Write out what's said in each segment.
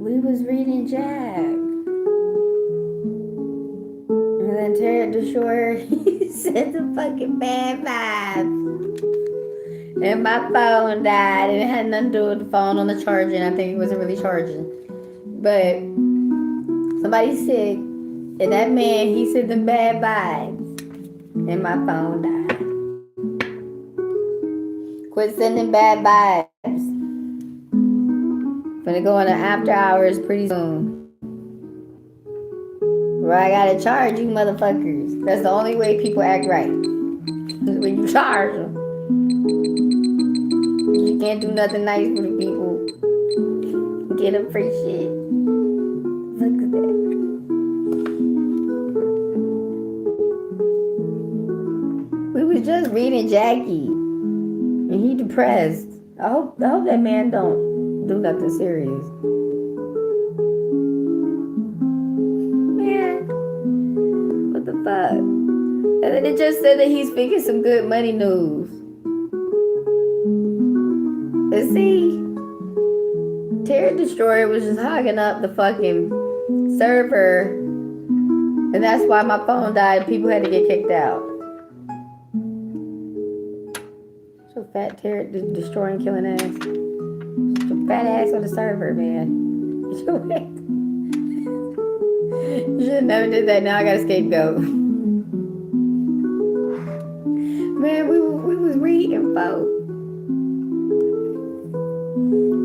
We was reading Jack. And then Terry Destroyer, he said the fucking bad vibes. And my phone died, and it had nothing to do with the phone on the charging. I think it wasn't really charging. But somebody's sick, and that man, he said the bad vibes. And my phone died. Quit sending bad vibes. Gonna go into after hours pretty soon. Where I gotta charge you motherfuckers. That's the only way people act right. When you charge them. You can't do nothing nice for the people. Get them free shit. Look at that. We was just reading Jackie. And he depressed. I hope that man don't do nothing serious. What the fuck? And then it just said that he's speaking some good money news. And see, Terror Destroyer was just hogging up the fucking server. And that's why my phone died. People had to get kicked out. So fat Terror destroying, killing ass. So fat ass on the server, man. You should have never did that. Now I got a scapegoat. Man, we was reading, folks.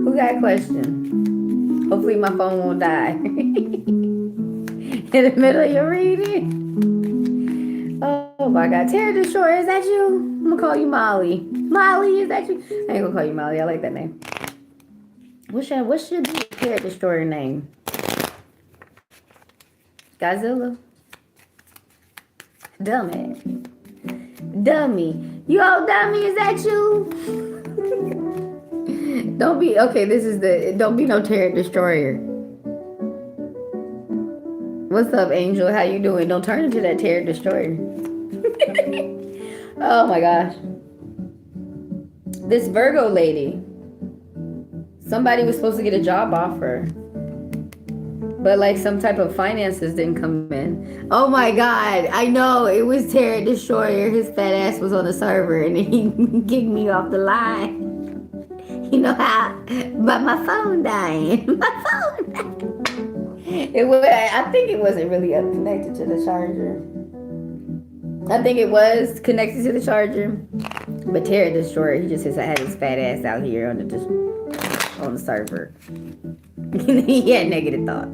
Who got a question? Hopefully my phone won't die. In the middle of your reading. Oh my God. Terror Destroyer, is that you? I'm gonna call you Molly. Molly, is that you? I ain't gonna call you Molly. I like that name. What should be Terror Destroyer name? Godzilla? Dummy. You old dummy, is that you? Don't be, okay, don't be no Terror Destroyer. What's up, Angel? How you doing? Don't turn into that Terror Destroyer. Oh my gosh. This Virgo lady. Somebody was supposed to get a job offer. But like some type of finances didn't come in. Oh my God. I know. It was Terror Destroyer. His fat ass was on the server and he kicked me off the line. You know how? But my phone dying. My phone dying. I think it wasn't really connected to the charger. I think it was connected to the charger. But Terror Destroyer, he just had his fat ass out here on the server. He had negative thoughts.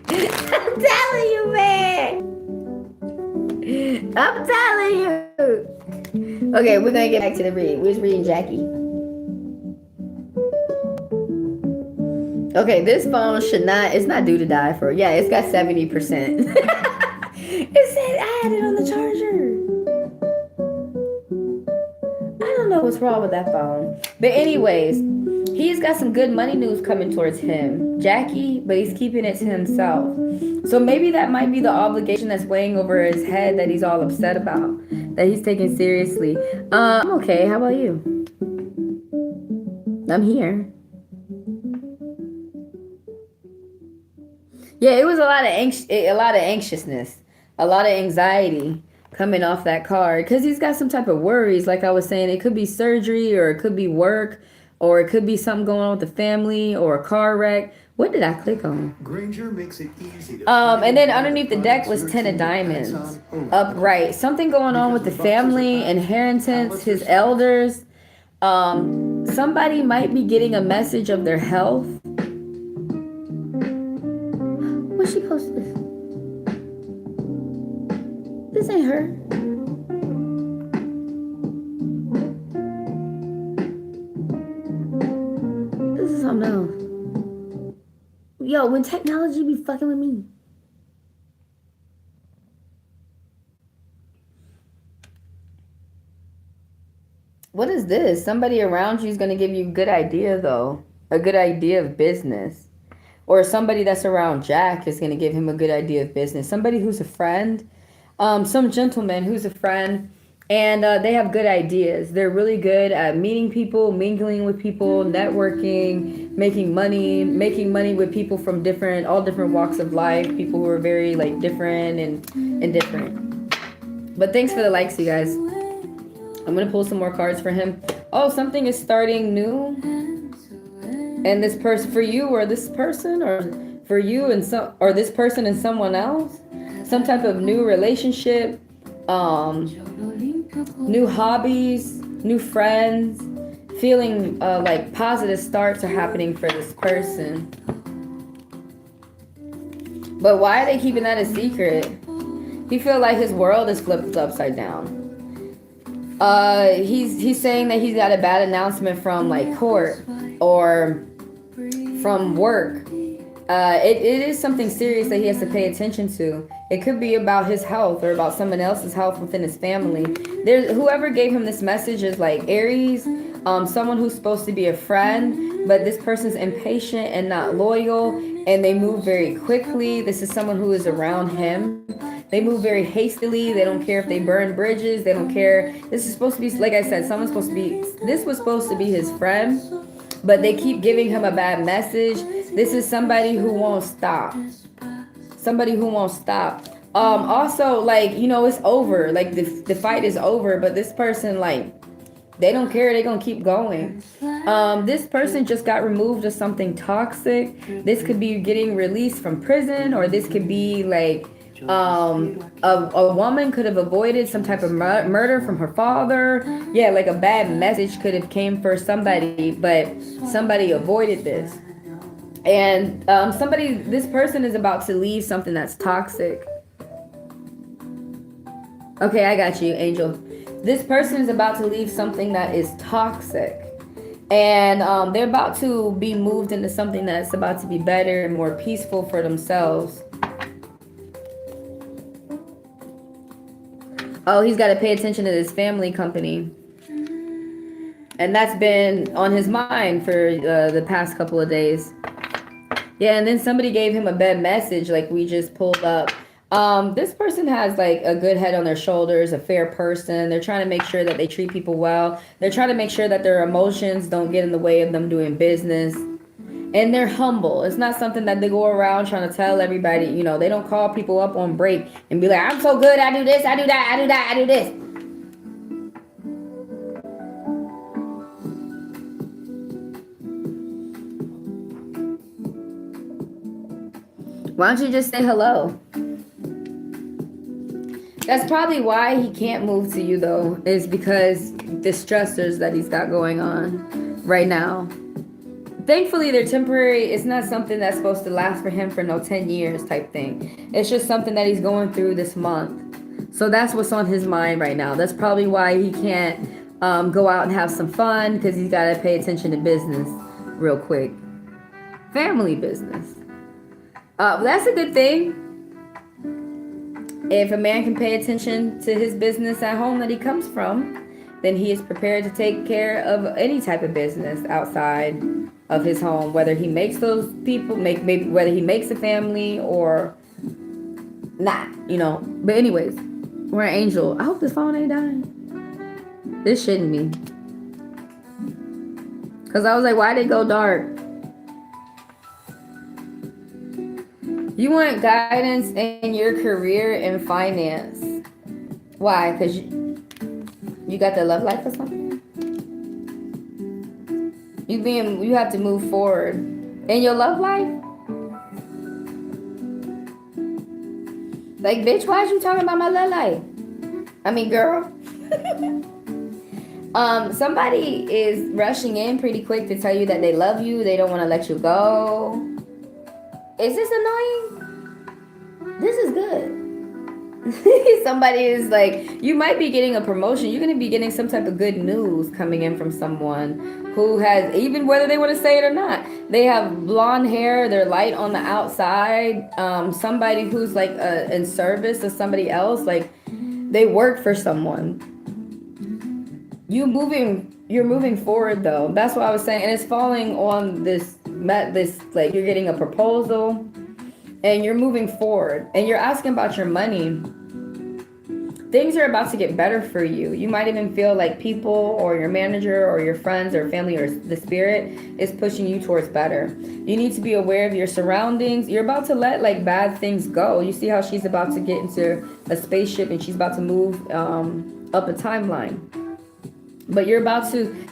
I'm telling you, man. I'm telling you. Okay, we're gonna get back to the read. We're just reading Jackie. Okay, this phone it's not due to die for, yeah, it's got 70%. It said I had it on the charger. I don't know what's wrong with that phone. But anyways, he's got some good money news coming towards him, Jackie, but he's keeping it to himself. So maybe that might be the obligation that's weighing over his head that he's all upset about, that he's taking seriously. I'm okay. How about you? I'm here. Yeah, it was a lot of anxiousness, a lot of anxiety coming off that card because he's got some type of worries. Like I was saying, it could be surgery or it could be work or it could be something going on with the family or a car wreck. What did I click on? Granger makes it easy to and then underneath the deck was 10 of diamonds. Upright. Something going on with the family, inheritance, his elders. Somebody might be getting a message of their health. What she posted this? This ain't her. This is something else. Yo, when technology be fucking with me. What is this? Somebody around you is going to give you a good idea, though. A good idea of business. Or somebody that's around Jack is going to give him a good idea of business. Somebody who's a friend. Some gentleman who's a friend And they have good ideas. They're really good at meeting people, mingling with people, networking, making money with people from all different walks of life. People who are very like different and different. But thanks for the likes, you guys. I'm gonna pull some more cards for him. Oh, something is starting new. And this person for you, or this person, or for you and or this person and someone else. Some type of new relationship. New hobbies, new friends, feeling like positive starts are happening for this person. But why are they keeping that a secret? He feels like his world is flipped upside down. He's saying that he's got a bad announcement from like court or from work. It is something serious that he has to pay attention to. It could be about his health or about someone else's health within his family. Whoever gave him this message is like Aries, someone who's supposed to be a friend, but this person's impatient and not loyal, and they move very quickly. This is someone who is around him. They move very hastily. They don't care if they burn bridges. They don't care. This is supposed to be, like I said, this was supposed to be his friend, but they keep giving him a bad message. This is somebody who won't stop. Somebody who won't stop. Also, like, it's over. Like, the fight is over, but this person, like, they don't care. They're going to keep going. This person just got removed of something toxic. This could be getting released from prison, or this could be, like, a woman could have avoided some type of murder from her father. Yeah, like a bad message could have came for somebody, but somebody avoided this. And this person is about to leave something that's toxic. Okay, I got you, Angel. This person is about to leave something that is toxic. And they're about to be moved into something that's about to be better and more peaceful for themselves. Oh, he's got to pay attention to this family company. And that's been on his mind for the past couple of days. Yeah, and then somebody gave him a bad message like we just pulled up. This person has like a good head on their shoulders, a fair person. They're trying to make sure that they treat people well. They're trying to make sure that their emotions don't get in the way of them doing business. And they're humble. It's not something that they go around trying to tell everybody. They don't call people up on break and be like, I'm so good, I do this, I do that, I do that, I do this. Why don't you just say hello? That's probably why he can't move to you, though, is because the stressors that he's got going on right now. Thankfully, they're temporary. It's not something that's supposed to last for him for 10 years type thing. It's just something that he's going through this month. So that's what's on his mind right now. That's probably why he can't go out and have some fun, because he's got to pay attention to business real quick. Family business. That's a good thing. If a man can pay attention to his business at home that he comes from, then he is prepared to take care of any type of business outside of his home, whether he makes those people, whether he makes a family or not, But anyways, we're an Angel. I hope this phone ain't dying. This shouldn't be. Because I was like, why'd it go dark? You want guidance in your career and finance. Why? Because you got the love life or something? You have to move forward. In your love life? Like, bitch, why is you talking about my love life? I mean, girl. Somebody is rushing in pretty quick to tell you that they love you. They don't want to let you go. Is this annoying? This is good. Somebody is like, you might be getting a promotion. You're going to be getting some type of good news coming in from someone who has, even whether they want to say it or not, they have blonde hair, they're light on the outside. Somebody who's like in service of somebody else, like they work for someone. You're moving forward though. That's what I was saying. And it's falling on this like you're getting a proposal and you're moving forward and you're asking about your money. things are about to get better for you. You might even feel like people or your manager or your friends or family or the spirit is pushing you towards better. You need to be aware of your surroundings. You're about to let like bad things go. You see how she's about to get into a spaceship and she's about to move up a timeline. But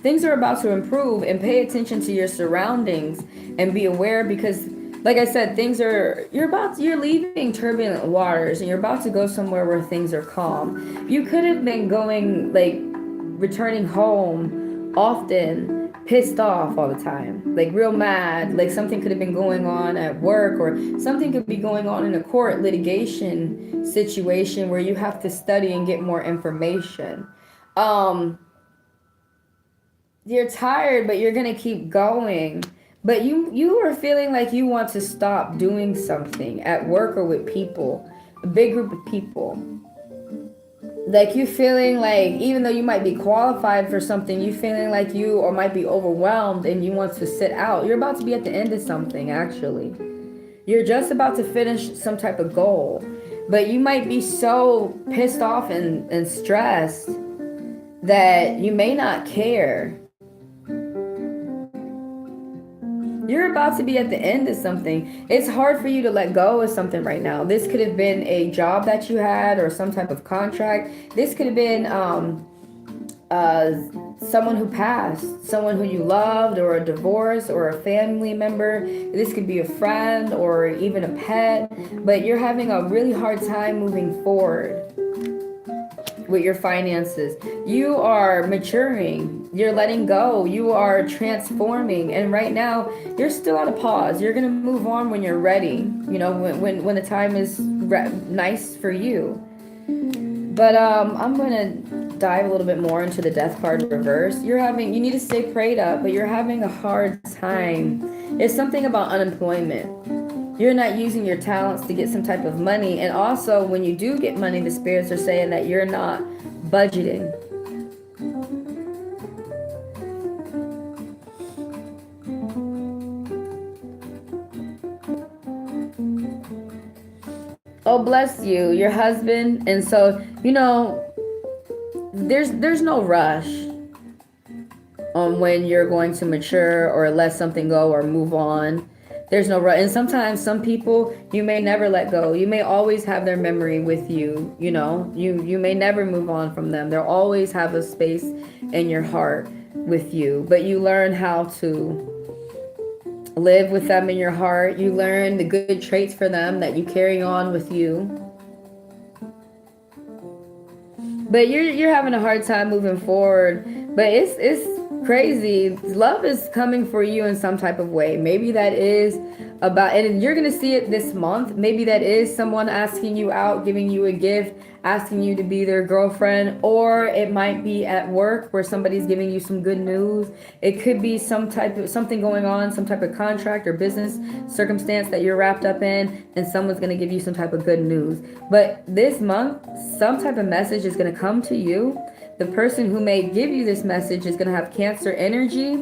things are about to improve, and pay attention to your surroundings and be aware, because like I said, you're leaving turbulent waters and you're about to go somewhere where things are calm. You could have been going, like, returning home often, pissed off all the time, like real mad, like something could have been going on at work, or something could be going on in a court litigation situation where you have to study and get more information. You're tired, but you're gonna keep going. But you are feeling like you want to stop doing something at work or with people, a big group of people. Like you feeling like, even though you might be qualified for something, you feeling like you or might be overwhelmed and you want to sit out. You're about to be at the end of something, actually. You're just about to finish some type of goal. But you might be so pissed off and stressed that you may not care. You're about to be at the end of something. It's hard for you to let go of something right now. This could have been a job that you had or some type of contract. This could have been someone who passed, someone who you loved, or a divorce, or a family member. This could be a friend or even a pet. But you're having a really hard time moving forward with your finances. You are maturing. You're letting go. You are transforming. And right now, you're still on a pause. You're going to move on when you're ready. You know, when the time is nice for you. But I'm going to dive a little bit more into the death card reverse. You need to stay prayed up, but you're having a hard time. It's something about unemployment. You're not using your talents to get some type of money. And also, when you do get money, the spirits are saying that you're not budgeting. Oh, bless you, your husband. And so, you know, there's no rush on when you're going to mature or let something go or move on. There's no rush. And sometimes some people you may never let go. You may always have their memory with you. You know, you may never move on from them. They'll always have a space in your heart with you. But you learn how to live with them in your heart. You learn the good traits for them that you carry on with you. But you're having a hard time moving forward. But it's crazy. Love is coming for you in some type of way. Maybe that is about, and you're gonna see it this month. Maybe that is someone asking you out, giving you a gift, asking you to be their girlfriend, or it might be at work where somebody's giving you some good news. It could be something going on, some type of contract or business circumstance that you're wrapped up in, and someone's gonna give you some type of good news. But this month, some type of message is gonna come to you. The person who may give you this message is going to have Cancer energy,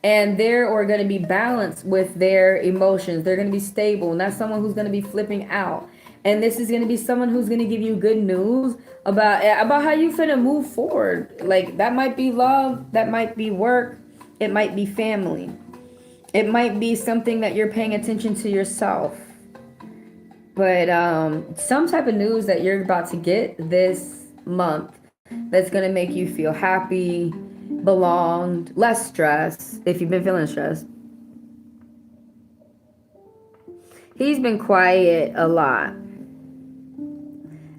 and they're going to be balanced with their emotions. They're going to be stable, and that's someone who's going to be flipping out. And this is going to be someone who's going to give you good news about how you finna move forward. Like, that might be love, that might be work, it might be family. It might be something that you're paying attention to yourself. But some type of news that you're about to get this month that's going to make you feel happy, belonged, less stress if you've been feeling stressed. He's been quiet a lot.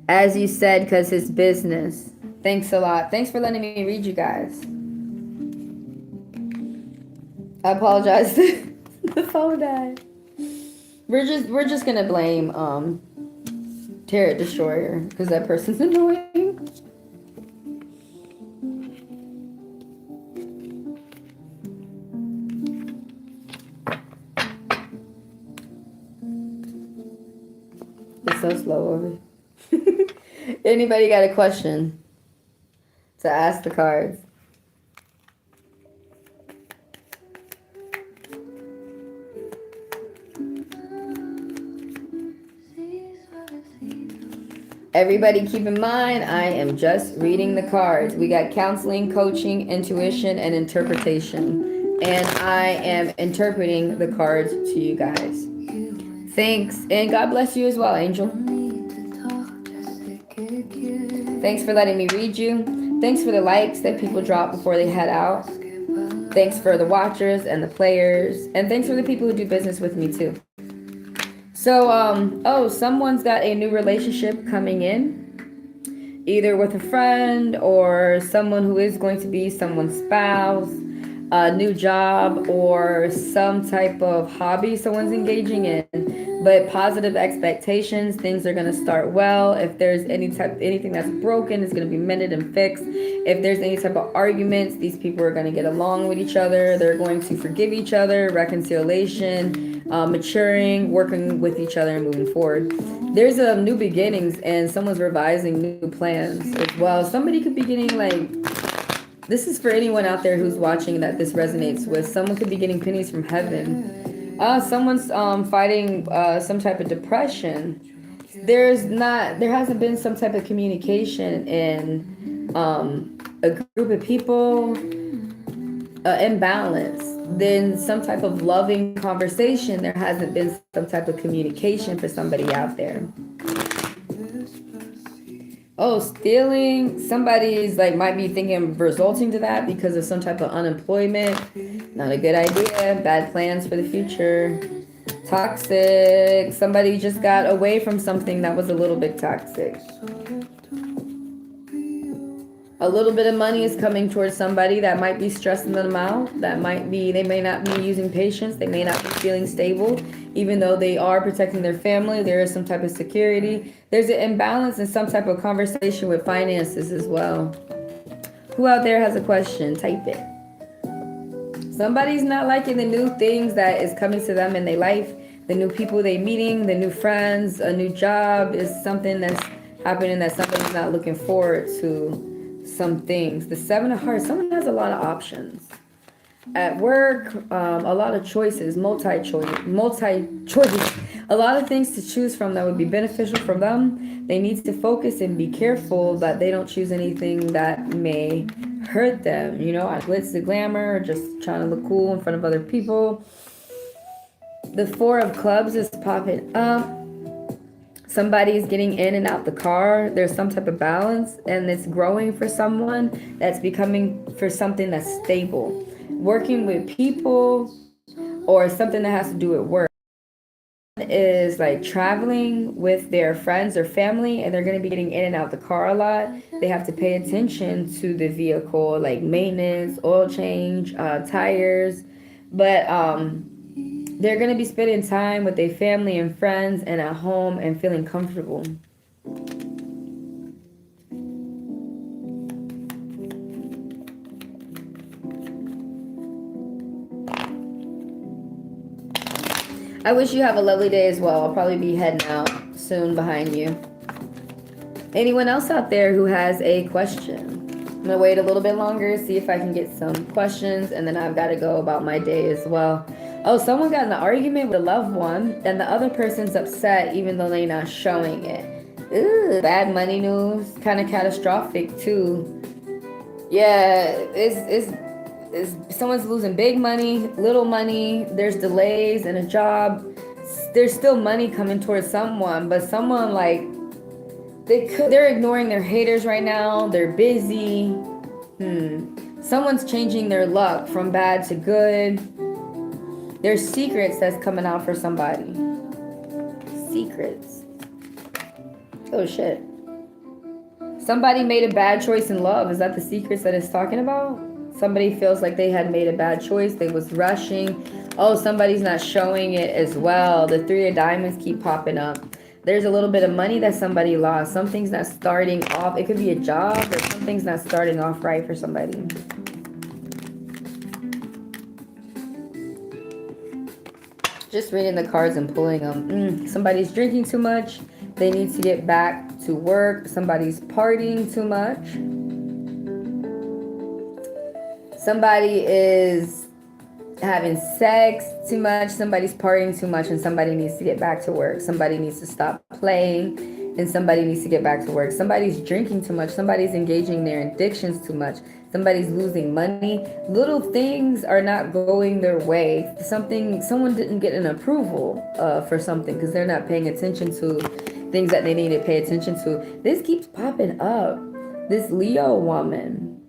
As you said, because his business. Thanks a lot. Thanks for letting me read you guys. I apologize. The phone died. We're just going to blame Tarot Destroyer because that person's annoying. It's so slow over. Anybody got a question to ask the cards? Everybody keep in mind, I am just reading the cards. We got counseling, coaching, intuition, and interpretation. And I am interpreting the cards to you guys. Thanks. And God bless you as well, Angel. Thanks for letting me read you. Thanks for the likes that people drop before they head out. Thanks for the watchers and the players. And thanks for the people who do business with me too. So, someone's got a new relationship coming in, either with a friend or someone who is going to be someone's spouse, a new job, or some type of hobby someone's engaging in. But positive expectations, things are going to start well. If there's anything that's broken, it's going to be mended and fixed. If there's any type of arguments, these people are going to get along with each other. They're going to forgive each other, reconciliation, maturing, working with each other and moving forward. There's new beginnings and someone's revising new plans as well. Somebody could be getting this is for anyone out there who's watching that this resonates with. Someone could be getting pennies from heaven. Someone's fighting some type of depression. There hasn't been some type of communication in a group of people, imbalance. Then some type of loving conversation. There hasn't been some type of communication for somebody out there. Oh, stealing. Somebody's might be thinking of resulting to that because of some type of unemployment. Not a good idea. Bad plans for the future. Toxic. Somebody just got away from something that was a little bit toxic. A little bit of money is coming towards somebody that might be stressing them out. They may not be using patience. They may not be feeling stable. Even though they are protecting their family, there is some type of security. There's an imbalance in some type of conversation with finances as well. Who out there has a question? Type it. Somebody's not liking the new things that is coming to them in their life. The new people they're meeting, the new friends, a new job is something that's happening that somebody's not looking forward to. Some things. The Seven of Hearts, someone has a lot of options. At work, a lot of choices, multi-choice, a lot of things to choose from that would be beneficial for them. They need to focus and be careful that they don't choose anything that may hurt them. I glitz the glamour, just trying to look cool in front of other people. The Four of Clubs is popping up. Somebody's getting in and out the car. There's some type of balance, and it's growing for someone that's becoming for something that's stable. Working with people or something that has to do with work is traveling with their friends or family, and they're going to be getting in and out the car a lot. They have to pay attention to the vehicle, maintenance, oil change, tires. But they're going to be spending time with their family and friends and at home and feeling comfortable. I wish you have a lovely day as well. I'll probably be heading out soon behind you. Anyone else out there who has a question? I'm going to wait a little bit longer, see if I can get some questions, and then I've got to go about my day as well. Oh, someone got in an argument with a loved one, and the other person's upset even though they're not showing it. Ooh, bad money news. Kind of catastrophic, too. Yeah, it's someone's losing big money, little money. There's delays in a job. There's still money coming towards someone, but someone, they're ignoring their haters right now. They're busy. Someone's changing their luck from bad to good. There's secrets that's coming out for somebody. Secrets. Oh, shit. Somebody made a bad choice in love. Is that the secrets that it's talking about? Somebody feels like they had made a bad choice. They was rushing. Oh, somebody's not showing it as well. The Three of Diamonds keep popping up. There's a little bit of money that somebody lost. Something's not starting off. It could be a job, but something's not starting off right for somebody. Just reading the cards and pulling them. Somebody's drinking too much. They need to get back to work. Somebody's partying too much. Somebody is having sex too much. Somebody's partying too much, and somebody needs to get back to work. Somebody needs to stop playing and somebody needs to get back to work. Somebody's drinking too much. Somebody's engaging their addictions too much. Somebody's losing money. Little things are not going their way. Someone didn't get an approval for something because they're not paying attention to things that they need to pay attention to. This keeps popping up. This Leo woman.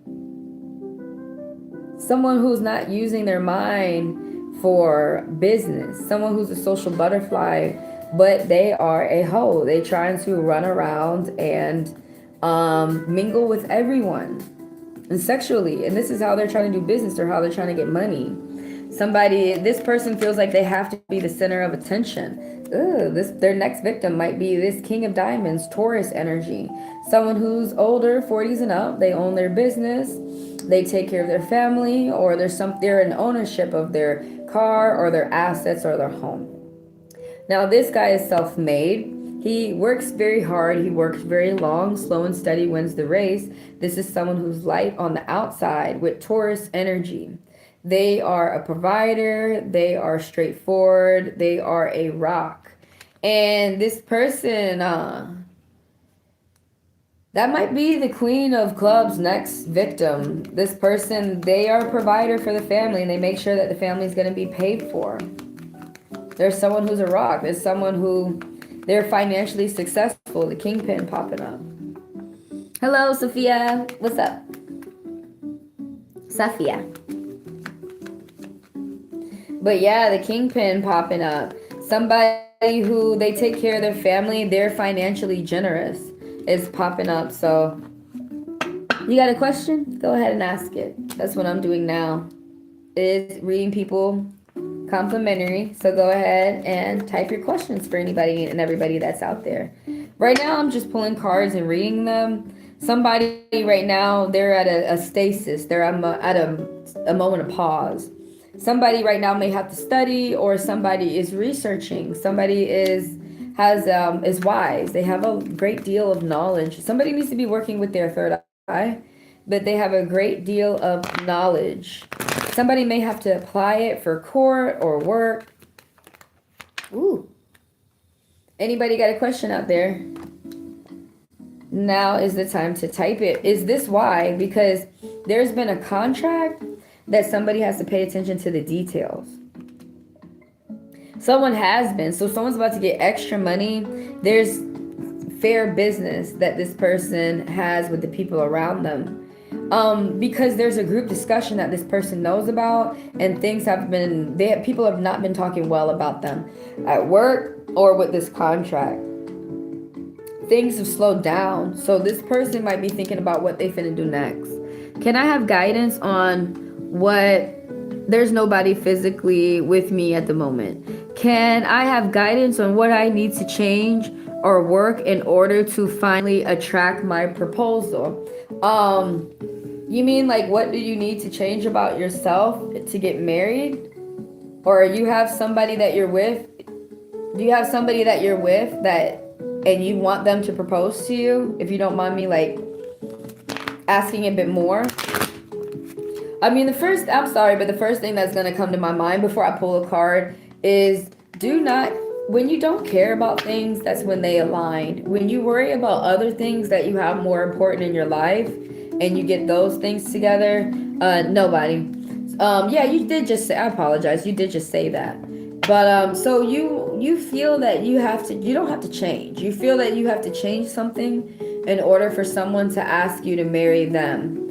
Someone who's not using their mind for business. Someone who's a social butterfly, but they are a hoe. They trying to run around and mingle with everyone and sexually. And this is how they're trying to do business or how they're trying to get money. This person feels like they have to be the center of attention. Their next victim might be this King of Diamonds, Taurus energy. Someone who's older, 40s and up. They own their business. They take care of their family, or they're in ownership of their car or their assets or their home. Now, this guy is self-made. He works very hard. He works very long. Slow and steady wins the race. This is someone who's light on the outside with Taurus energy. They are a provider. They are straightforward. They are a rock. And this person, that might be the Queen of Clubs' next victim. This person, they are a provider for the family, and they make sure that the family is going to be paid for. There's someone who's a rock. There's someone who, they're financially successful. The Kingpin popping up. Hello, Sophia. What's up? Sophia. But yeah, the Kingpin popping up. Somebody who, they take care of their family. They're financially generous is popping up. So you got a question? Go ahead and ask it. That's what I'm doing now. It is reading people complimentary. So go ahead and type your questions for anybody and everybody that's out there. Right now, I'm just pulling cards and reading them. Somebody right now, they're at a stasis. They're at a moment of pause. Somebody right now may have to study, or somebody is researching. Somebody is wise. They have a great deal of knowledge. Somebody needs to be working with their third eye, but they have a great deal of knowledge. Somebody may have to apply it for court or work. Ooh. Anybody got a question out there? Now is the time to type it. Is this why? Because there's been a contract that somebody has to pay attention to the details. Someone has been. So someone's about to get extra money. There's fair business that this person has with the people around them. Because there's a group discussion that this person knows about, and things people have not been talking well about them at work or with this contract. Things have slowed down. So this person might be thinking about what they finna do next. Can I have guidance on there's nobody physically with me at the moment. Can I have guidance on what I need to change or work in order to finally attract my proposal? You mean like, what do you need to change about yourself to get married? Or you have somebody that you're with? Do you have somebody that you're with and you want them to propose to you? If you don't mind me like asking a bit more. I mean, the first thing that's going to come to my mind before I pull a card is when you don't care about things, that's when they align. When you worry about other things that you have more important in your life and you get those things together, nobody. Yeah, you did just say, I apologize. You did just say that. But, so you feel that you don't have to change. You feel that you have to change something in order for someone to ask you to marry them.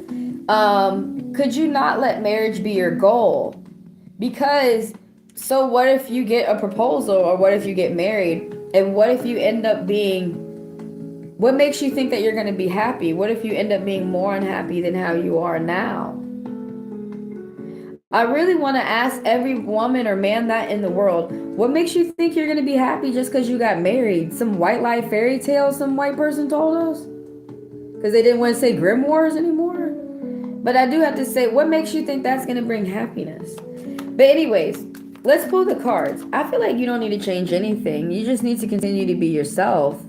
Could you not let marriage be your goal? Because, so what if you get a proposal, or what if you get married, and what if you end up what makes you think that you're going to be happy? What if you end up being more unhappy than how you are now? I really want to ask every woman or man that in the world, what makes you think you're going to be happy just because you got married? Some white lie fairy tale some white person told us? Because they didn't want to say grimoires anymore? But I do have to say, what makes you think that's going to bring happiness? But anyways, let's pull the cards. I feel like you don't need to change anything. You just need to continue to be yourself.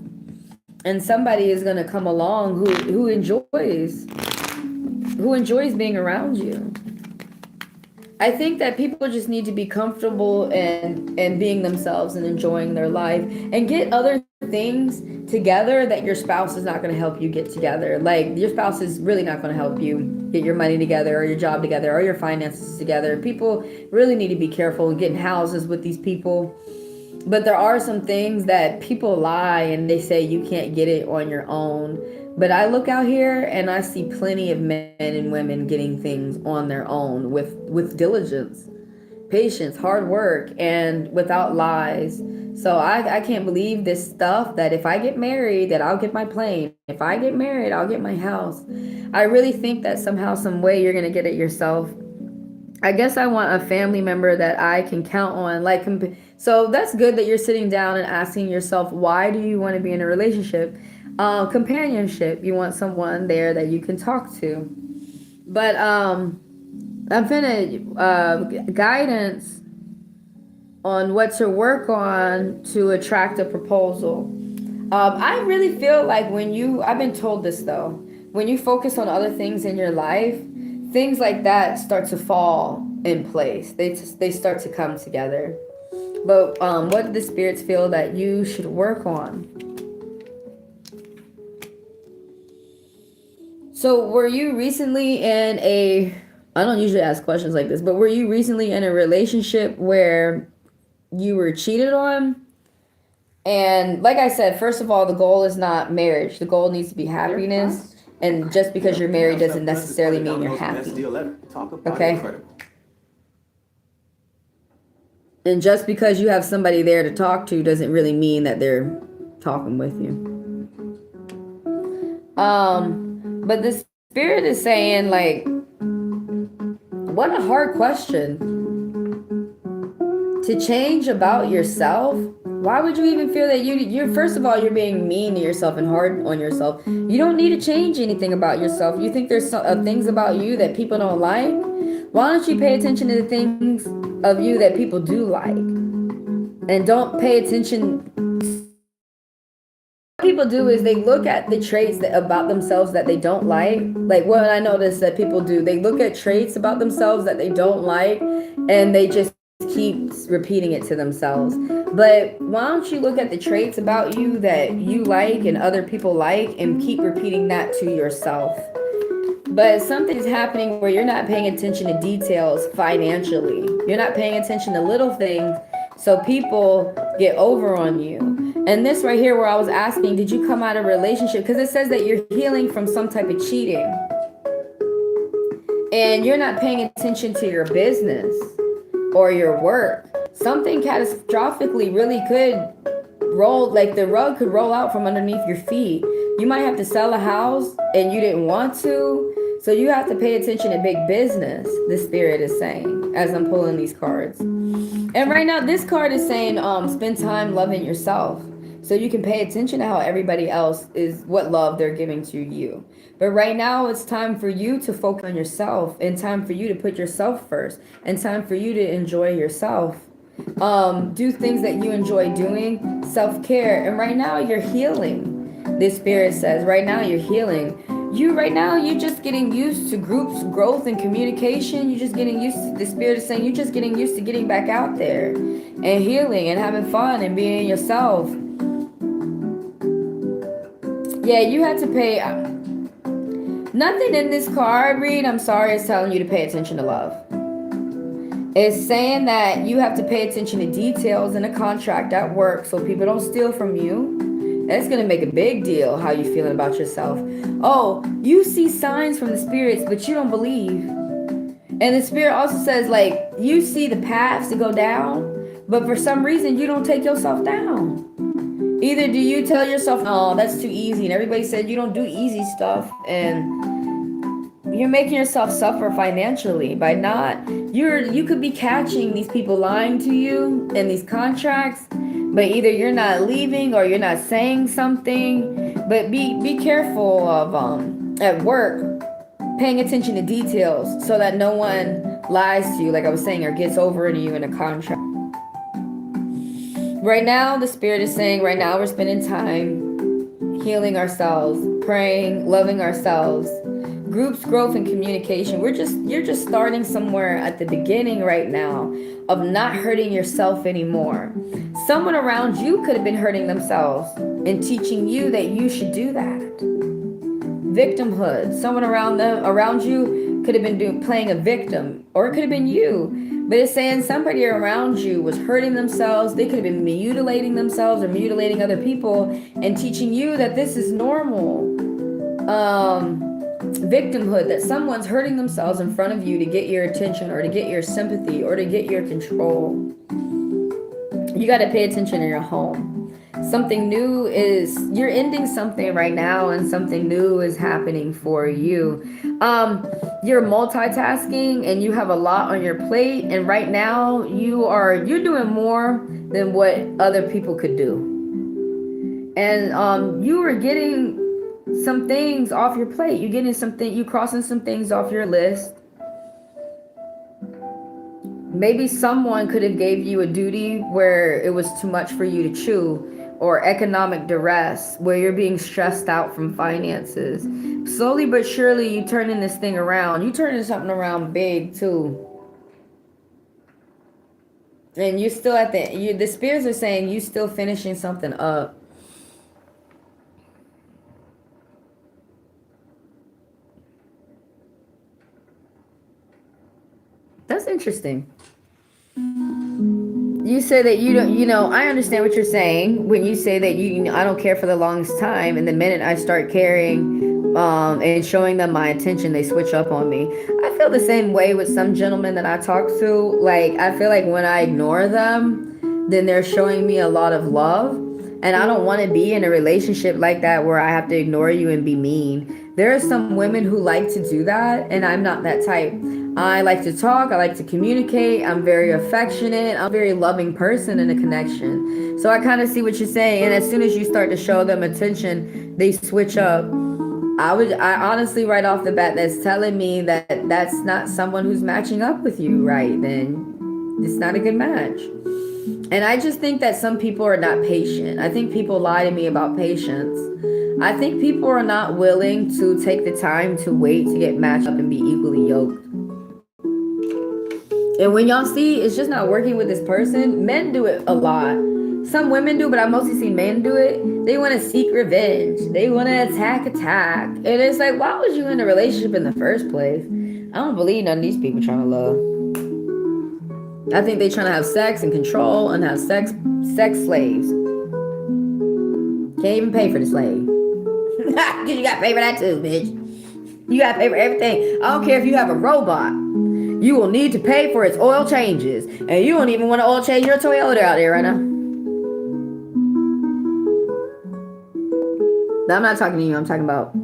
And somebody is going to come along who enjoys being around you. I think that people just need to be comfortable and being themselves and enjoying their life, and get other things together that your spouse is not going to help you get together. Like, your spouse is really not going to help you get your money together, or your job together, or your finances together. People really need to be careful in getting houses with these people. But there are some things that people lie and they say you can't get it on your own. But I look out here and I see plenty of men and women getting things on their own with diligence, patience, hard work, and without lies. So I can't believe this stuff that if I get married, that I'll get my plane. If I get married, I'll get my house. I really think that somehow, some way, you're going to get it yourself. I guess I want a family member that I can count on. Like, so that's good that you're sitting down and asking yourself, why do you want to be in a relationship? Companionship. You want someone there that you can talk to. But I'm finna guidance on what to work on to attract a proposal. I really feel like I've been told this though, when you focus on other things in your life, things like that start to fall in place. They start to come together. But what do the spirits feel that you should work on? So were you recently in I don't usually ask questions like this, but were you recently in a relationship where you were cheated on? And like I said, first of all, the goal is not marriage. The goal needs to be happiness. And just because you're married doesn't necessarily mean you're happy. Okay? And just because you have somebody there to talk to doesn't really mean that they're talking with you. But the spirit is saying, like, what a hard question. To change about yourself? Why would you even feel that you're first of all, you're being mean to yourself and hard on yourself. You don't need to change anything about yourself. You think there's things about you that people don't like? Why don't you pay attention to the things of you that people do like? And don't pay attention. What people do is they look at the traits about themselves that they don't like. Like what I notice that people do, they look at traits about themselves that they don't like, and they just keep repeating it to themselves. But why don't you look at the traits about you that you like and other people like, and keep repeating that to yourself? But something's happening where you're not paying attention to details financially. You're not paying attention to little things, so people get over on you. And this right here where I was asking, did you come out of a relationship? Because it says that you're healing from some type of cheating. And you're not paying attention to your business or your work. Something catastrophically really could roll, like the rug could roll out from underneath your feet. You might have to sell a house and you didn't want to. So you have to pay attention to big business, the spirit is saying, as I'm pulling these cards. And right now, this card is saying, spend time loving yourself. So you can pay attention to how everybody else is, what love they're giving to you. But right now, it's time for you to focus on yourself, and time for you to put yourself first, and time for you to enjoy yourself. Do things that you enjoy doing, self-care. And right now, you're healing. This spirit says, right now, you're healing. You're just getting used to groups, growth, and communication. You're just getting used to, the spirit is saying, you're just getting used to getting back out there and healing and having fun and being yourself. Yeah, you had to pay. Nothing in this card read, I'm sorry, is telling you to pay attention to love. It's saying that you have to pay attention to details in a contract at work so people don't steal from you. That's going to make a big deal how you feeling about yourself. Oh, you see signs from the spirits, but you don't believe. And the spirit also says, like, you see the paths to go down, but for some reason you don't take yourself down. Either do you tell yourself, oh, that's too easy, and everybody said you don't do easy stuff, and you're making yourself suffer financially by not, you could be catching these people lying to you in these contracts, but either you're not leaving or you're not saying something. But be careful of at work, paying attention to details so that no one lies to you, like I was saying, or gets over into you in a contract. Right now, the spirit is saying, right now we're spending time healing ourselves, praying, loving ourselves, groups, growth, and communication. You're just starting somewhere at the beginning right now of not hurting yourself anymore. Someone around you could have been hurting themselves and teaching you that you should do that. Victimhood. Someone around you could have been playing a victim, or it could have been you. But it's saying somebody around you was hurting themselves. They could have been mutilating themselves or mutilating other people and teaching you that this is normal. Victimhood, that someone's hurting themselves in front of you to get your attention or to get your sympathy or to get your control. You got to pay attention in your home. Something new you're ending something right now, and something new is happening for you. You're multitasking and you have a lot on your plate, and right now you're doing more than what other people could do. And you are getting some things off your plate. You're crossing some things off your list. Maybe someone could have gave you a duty where it was too much for you to chew, or economic duress where you're being stressed out from finances. Slowly but surely, you turning this thing around. You turning something around big too. And you still the spirits are saying you still finishing something up. That's interesting. You say that you don't, I understand what you're saying when you say that I don't care for the longest time, and the minute I start caring and showing them my attention, they switch up on me. I feel the same way with some gentlemen that I talk to. Like, I feel like when I ignore them, then they're showing me a lot of love, and I don't want to be in a relationship like that where I have to ignore you and be mean. There are some women who like to do that, and I'm not that type. I like to talk. I like to communicate. I'm very affectionate. I'm a very loving person in a connection. So I kind of see what you're saying. And as soon as you start to show them attention, they switch up. I honestly, right off the bat, that's telling me that that's not someone who's matching up with you, right? Then it's not a good match. And I just think that some people are not patient. I think people lie to me about patience. I think people are not willing to take the time to wait to get matched up and be equally yoked. And when y'all see it's just not working with this person, men do it a lot. Some women do, but I mostly see men do it. They want to seek revenge. They want to attack. And it's like, why was you in a relationship in the first place? I don't believe none of these people trying to love. I think they trying to have sex and control and have sex slaves. Can't even pay for the slave. Because you got to pay for that too, bitch. You got to pay for everything. I don't care if you have a robot. You will need to pay for its oil changes. And you don't even want to oil change your Toyota out there right now. But I'm not talking to you. I'm talking about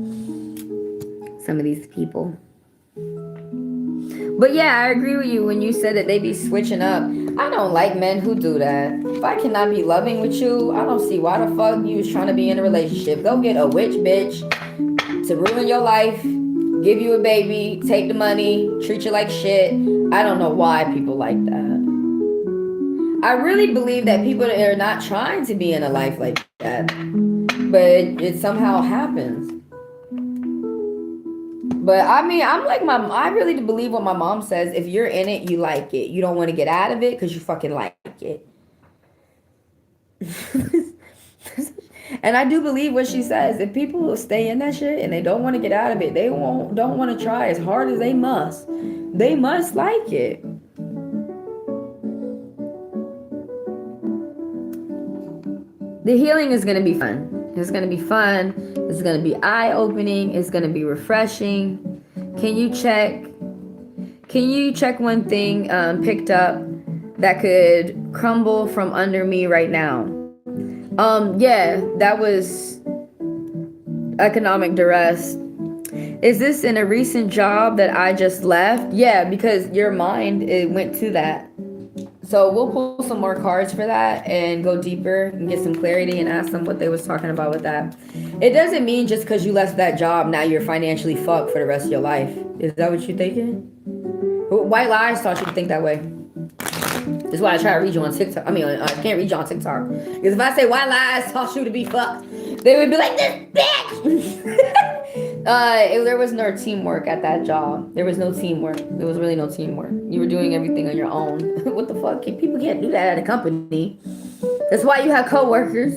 some of these people. But yeah, I agree with you when you said that they be switching up. I don't like men who do that. If I cannot be loving with you, I don't see why the fuck you was trying to be in a relationship. Go get a witch bitch to ruin your life, give you a baby, take the money, treat you like shit. I don't know why people like that. I really believe that people are not trying to be in a life like that, but it somehow happens. But I mean, I really believe what my mom says. If you're in it, you like it. You don't want to get out of it because you fucking like it. And I do believe what she says. If people stay in that shit and they don't want to get out of it, they don't want to try as hard as they must. They must like it. The healing is going to be fun. It's going to be fun. It's going to be eye-opening. It's going to be refreshing. Can you check one thing picked up that could crumble from under me right now? Yeah, that was economic duress. Is this in a recent job that I just left? Yeah, because your mind, it went to that. So we'll pull some more cards for that and go deeper and get some clarity and ask them what they was talking about with that. It doesn't mean just because you left that job, now you're financially fucked for the rest of your life. Is that what you're thinking? White lies taught you to think that way. That's why I try to read you on TikTok. I mean, I can't read you on TikTok. Because if I say white lies taught you to be fucked, they would be like, this bitch! There was no teamwork at that job. There was no teamwork. There was really no teamwork. You were doing everything on your own. What the fuck? People can't do that at a company. That's why you have coworkers.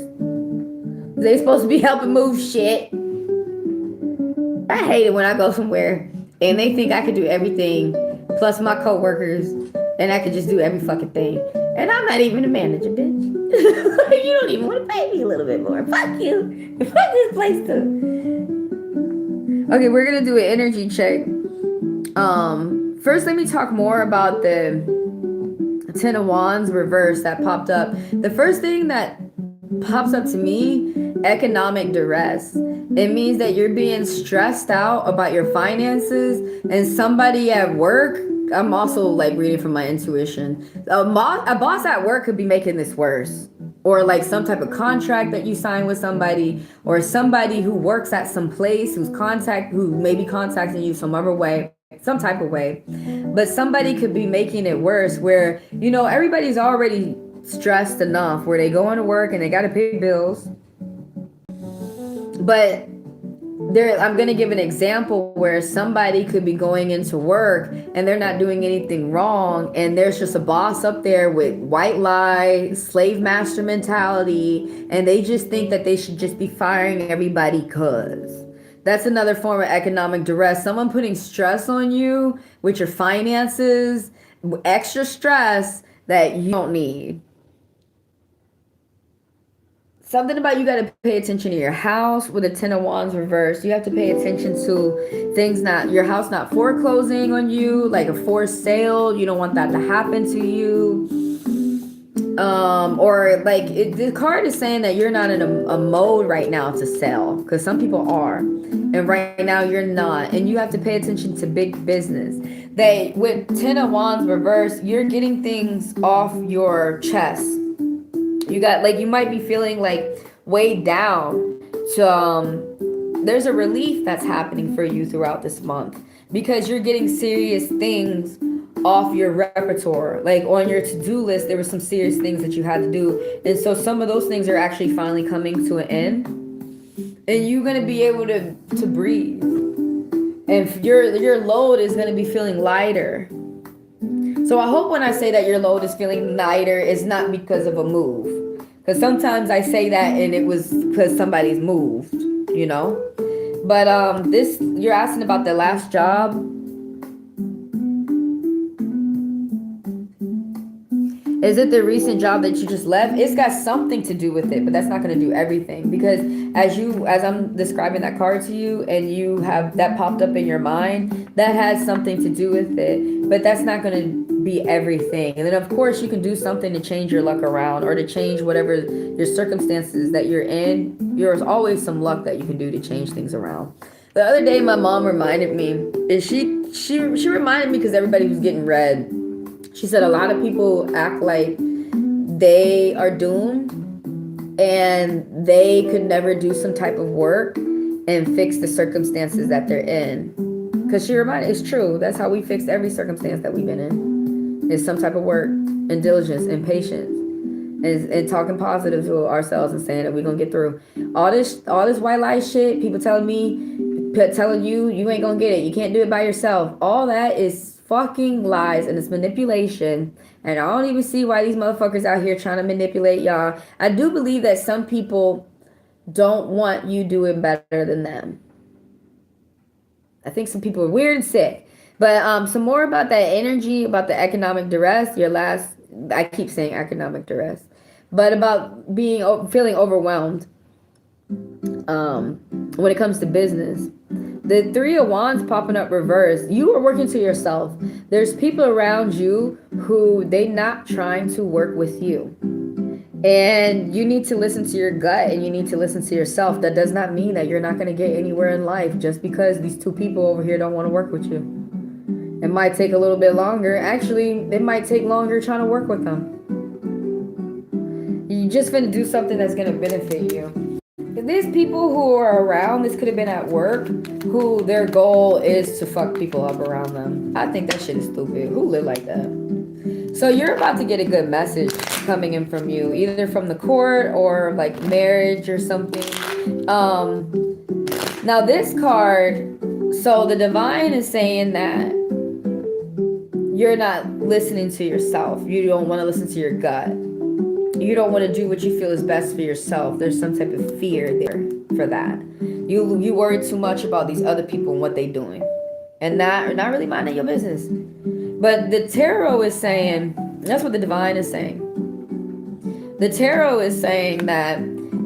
They supposed to be helping move shit. I hate it when I go somewhere and they think I could do everything, plus my coworkers, and I could just do every fucking thing. And I'm not even a manager, bitch. You don't even want to pay me a little bit more. Fuck you. Fuck this place too. Okay, we're gonna do an energy check. First, let me talk more about the Ten of Wands reverse that popped up. The first thing that pops up to me, economic duress. It means that you're being stressed out about your finances, and somebody at work, I'm also like reading from my intuition, a boss at work could be making this worse, or like some type of contract that you sign with somebody, or somebody who works at some place who may be contacting you some other way, some type of way, but somebody could be making it worse, where, you know, everybody's already stressed enough where they go into work and they got to pay bills. But I'm going to give an example where somebody could be going into work and they're not doing anything wrong, and there's just a boss up there with white lie, slave master mentality, and they just think that they should just be firing everybody cause. That's another form of economic duress. Someone putting stress on you with your finances, extra stress that you don't need. Something about you got to pay attention to your house with a Ten of Wands reverse. You have to pay attention to things your house not foreclosing on you, like a forced sale. You don't want that to happen to you. Or like the card is saying that you're not in a mode right now to sell, because some people are, and right now you're not, and you have to pay attention to big business. With Ten of Wands reverse, you're getting things off your chest. You might be feeling like weighed down. So there's a relief that's happening for you throughout this month, because you're getting serious things off your repertoire. Like on your to-do list, there were some serious things that you had to do, and so some of those things are actually finally coming to an end, and you're going to be able to breathe, and your load is going to be feeling lighter. So I hope when I say that your load is feeling lighter, it's not because of a move. Because sometimes I say that and it was because somebody's moved, you know. But you're asking about the last job. Is it the recent job that you just left? It's got something to do with it, but that's not going to do everything. Because as I'm describing that card to you, and you have that popped up in your mind, that has something to do with it, but that's not going to be everything. And then of course you can do something to change your luck around, or to change whatever your circumstances that you're in. There's always some luck that you can do to change things around. The other day my mom reminded me, and she reminded me, because everybody was getting red. She said a lot of people act like they are doomed and they could never do some type of work and fix the circumstances that they're in. Because she reminded, it's true. That's how we fixed every circumstance that we've been in. It's some type of work and diligence and patience and talking positive to ourselves and saying that we're going to get through. All this white lie shit, people telling you ain't going to get it. You can't do it by yourself. All that is fucking lies, and it's manipulation, and I don't even see why these motherfuckers out here trying to manipulate y'all. I do believe that some people don't want you doing better than them. I think some people are weird and sick. But some more about that energy, about the economic duress. I keep saying economic duress, but about feeling overwhelmed when it comes to business. The Three of Wands popping up reverse. You are working to yourself. There's people around you who they not trying to work with you. And you need to listen to your gut, and you need to listen to yourself. That does not mean that you're not going to get anywhere in life just because these two people over here don't want to work with you. It might take a little bit longer. Actually, it might take longer trying to work with them. You're just going to do something that's going to benefit you. There's people who are around, this could have been at work, who their goal is to fuck people up around them. I think that shit is stupid. Who live like that? So you're about to get a good message coming in from you, either from the court or like marriage or something. Now this card, so the divine is saying that you're not listening to yourself. You don't want to listen to your gut. You don't want to do what you feel is best for yourself. There's some type of fear there for that. You worry too much about these other people and what they're doing, and not really minding your business. But the tarot is saying, that's what the divine is saying. The tarot is saying that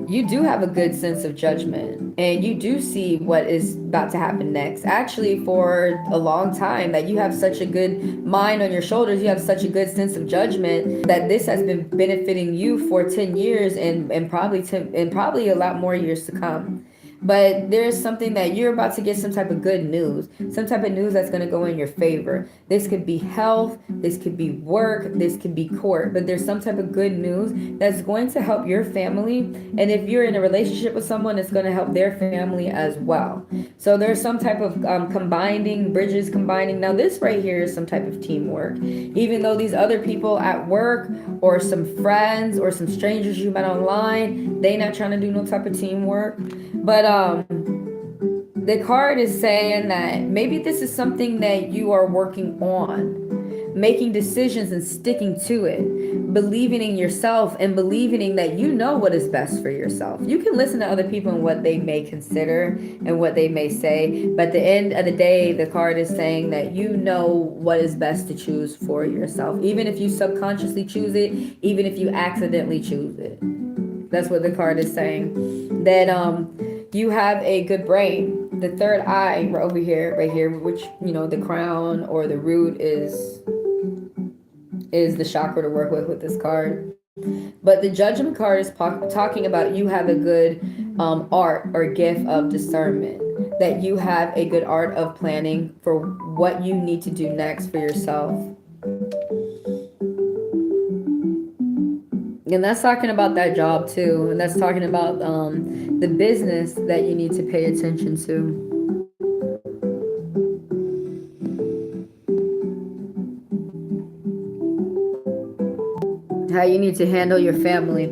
you do have a good sense of judgment and you do see what is about to happen next. Actually, for a long time, that you have such a good mind on your shoulders, you have such a good sense of judgment that this has been benefiting you for 10 years and probably a lot more years to come. But there's something that you're about to get, some type of good news, some type of news that's going to go in your favor. This could be health, this could be work, this could be court, but there's some type of good news that's going to help your family. And if you're in a relationship with someone, it's going to help their family as well. So there's some type of combining. Now this right here is some type of teamwork. Even though these other people at work or some friends or some strangers you met online, they not trying to do no type of teamwork. But the card is saying that maybe this is something that you are working on, making decisions and sticking to it, believing in yourself and believing that you know what is best for yourself. You can listen to other people and what they may consider and what they may say, but at the end of the day, the card is saying that you know what is best to choose for yourself, even if you subconsciously choose it, even if you accidentally choose it. That's what the card is saying. That you have a good brain. The third eye over here, right here, which, you know, the crown or the root is the chakra to work with this card. But the judgment card is talking about you have a good art or gift of discernment, that you have a good art of planning for what you need to do next for yourself. And that's talking about that job too. And that's talking about the business that you need to pay attention to. How you need to handle your family.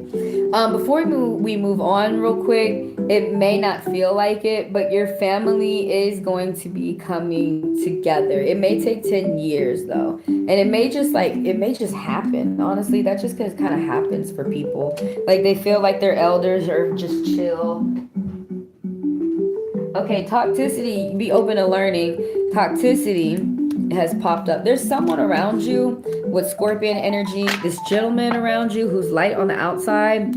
Before we move on real quick, it may not feel like it, but your family is going to be coming together. It may take 10 years though. And it may just happen. Honestly, that just kind of happens for people. Like they feel like their elders are just chill. Okay, toxicity, be open to learning. Toxicity has popped up. There's someone around you with scorpion energy, this gentleman around you who's light on the outside,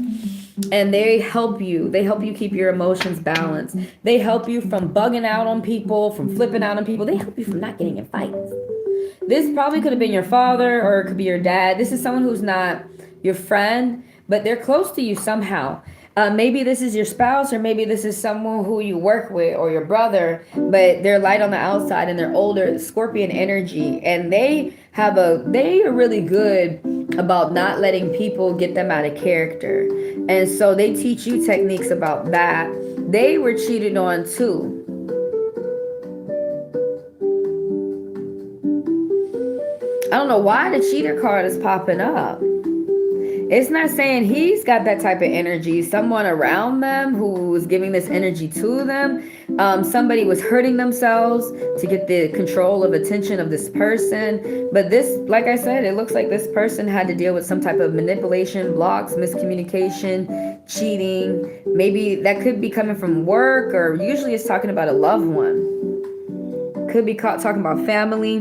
and they help you keep your emotions balanced. They help you from bugging out on people, from flipping out on people. They help you from not getting in fights. This probably could have been your father or it could be your dad. This is someone who's not your friend, but they're close to you somehow. Maybe this is your spouse, or maybe this is someone who you work with, or your brother, but they're light on the outside and they're older, scorpion energy, and they are really good about not letting people get them out of character. And so they teach you techniques about that. They were cheated on too. I don't know why the cheater card is popping up. It's not saying he's got that type of energy. Someone around them who was giving this energy to them. Somebody was hurting themselves to get the control of attention of this person. But this, like I said, it looks like this person had to deal with some type of manipulation, blocks, miscommunication, cheating. Maybe that could be coming from work, or usually it's talking about a loved one. Could be talking about family.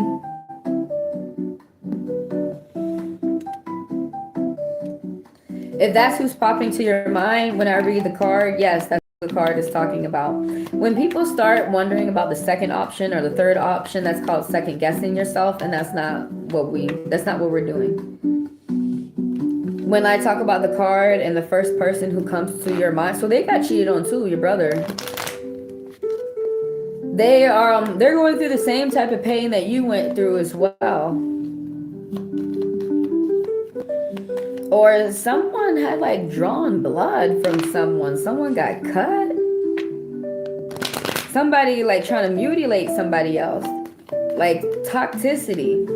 If that's who's popping to your mind when I read the card, yes, that's what the card is talking about. When people start wondering about the second option or the third option, that's called second guessing yourself, and that's not what we're doing. When I talk about the card and the first person who comes to your mind, so they got cheated on too, your brother. They're going through the same type of pain that you went through as well. Or someone had like drawn blood from someone. Someone got cut. Somebody like trying to mutilate somebody else. Like toxicity.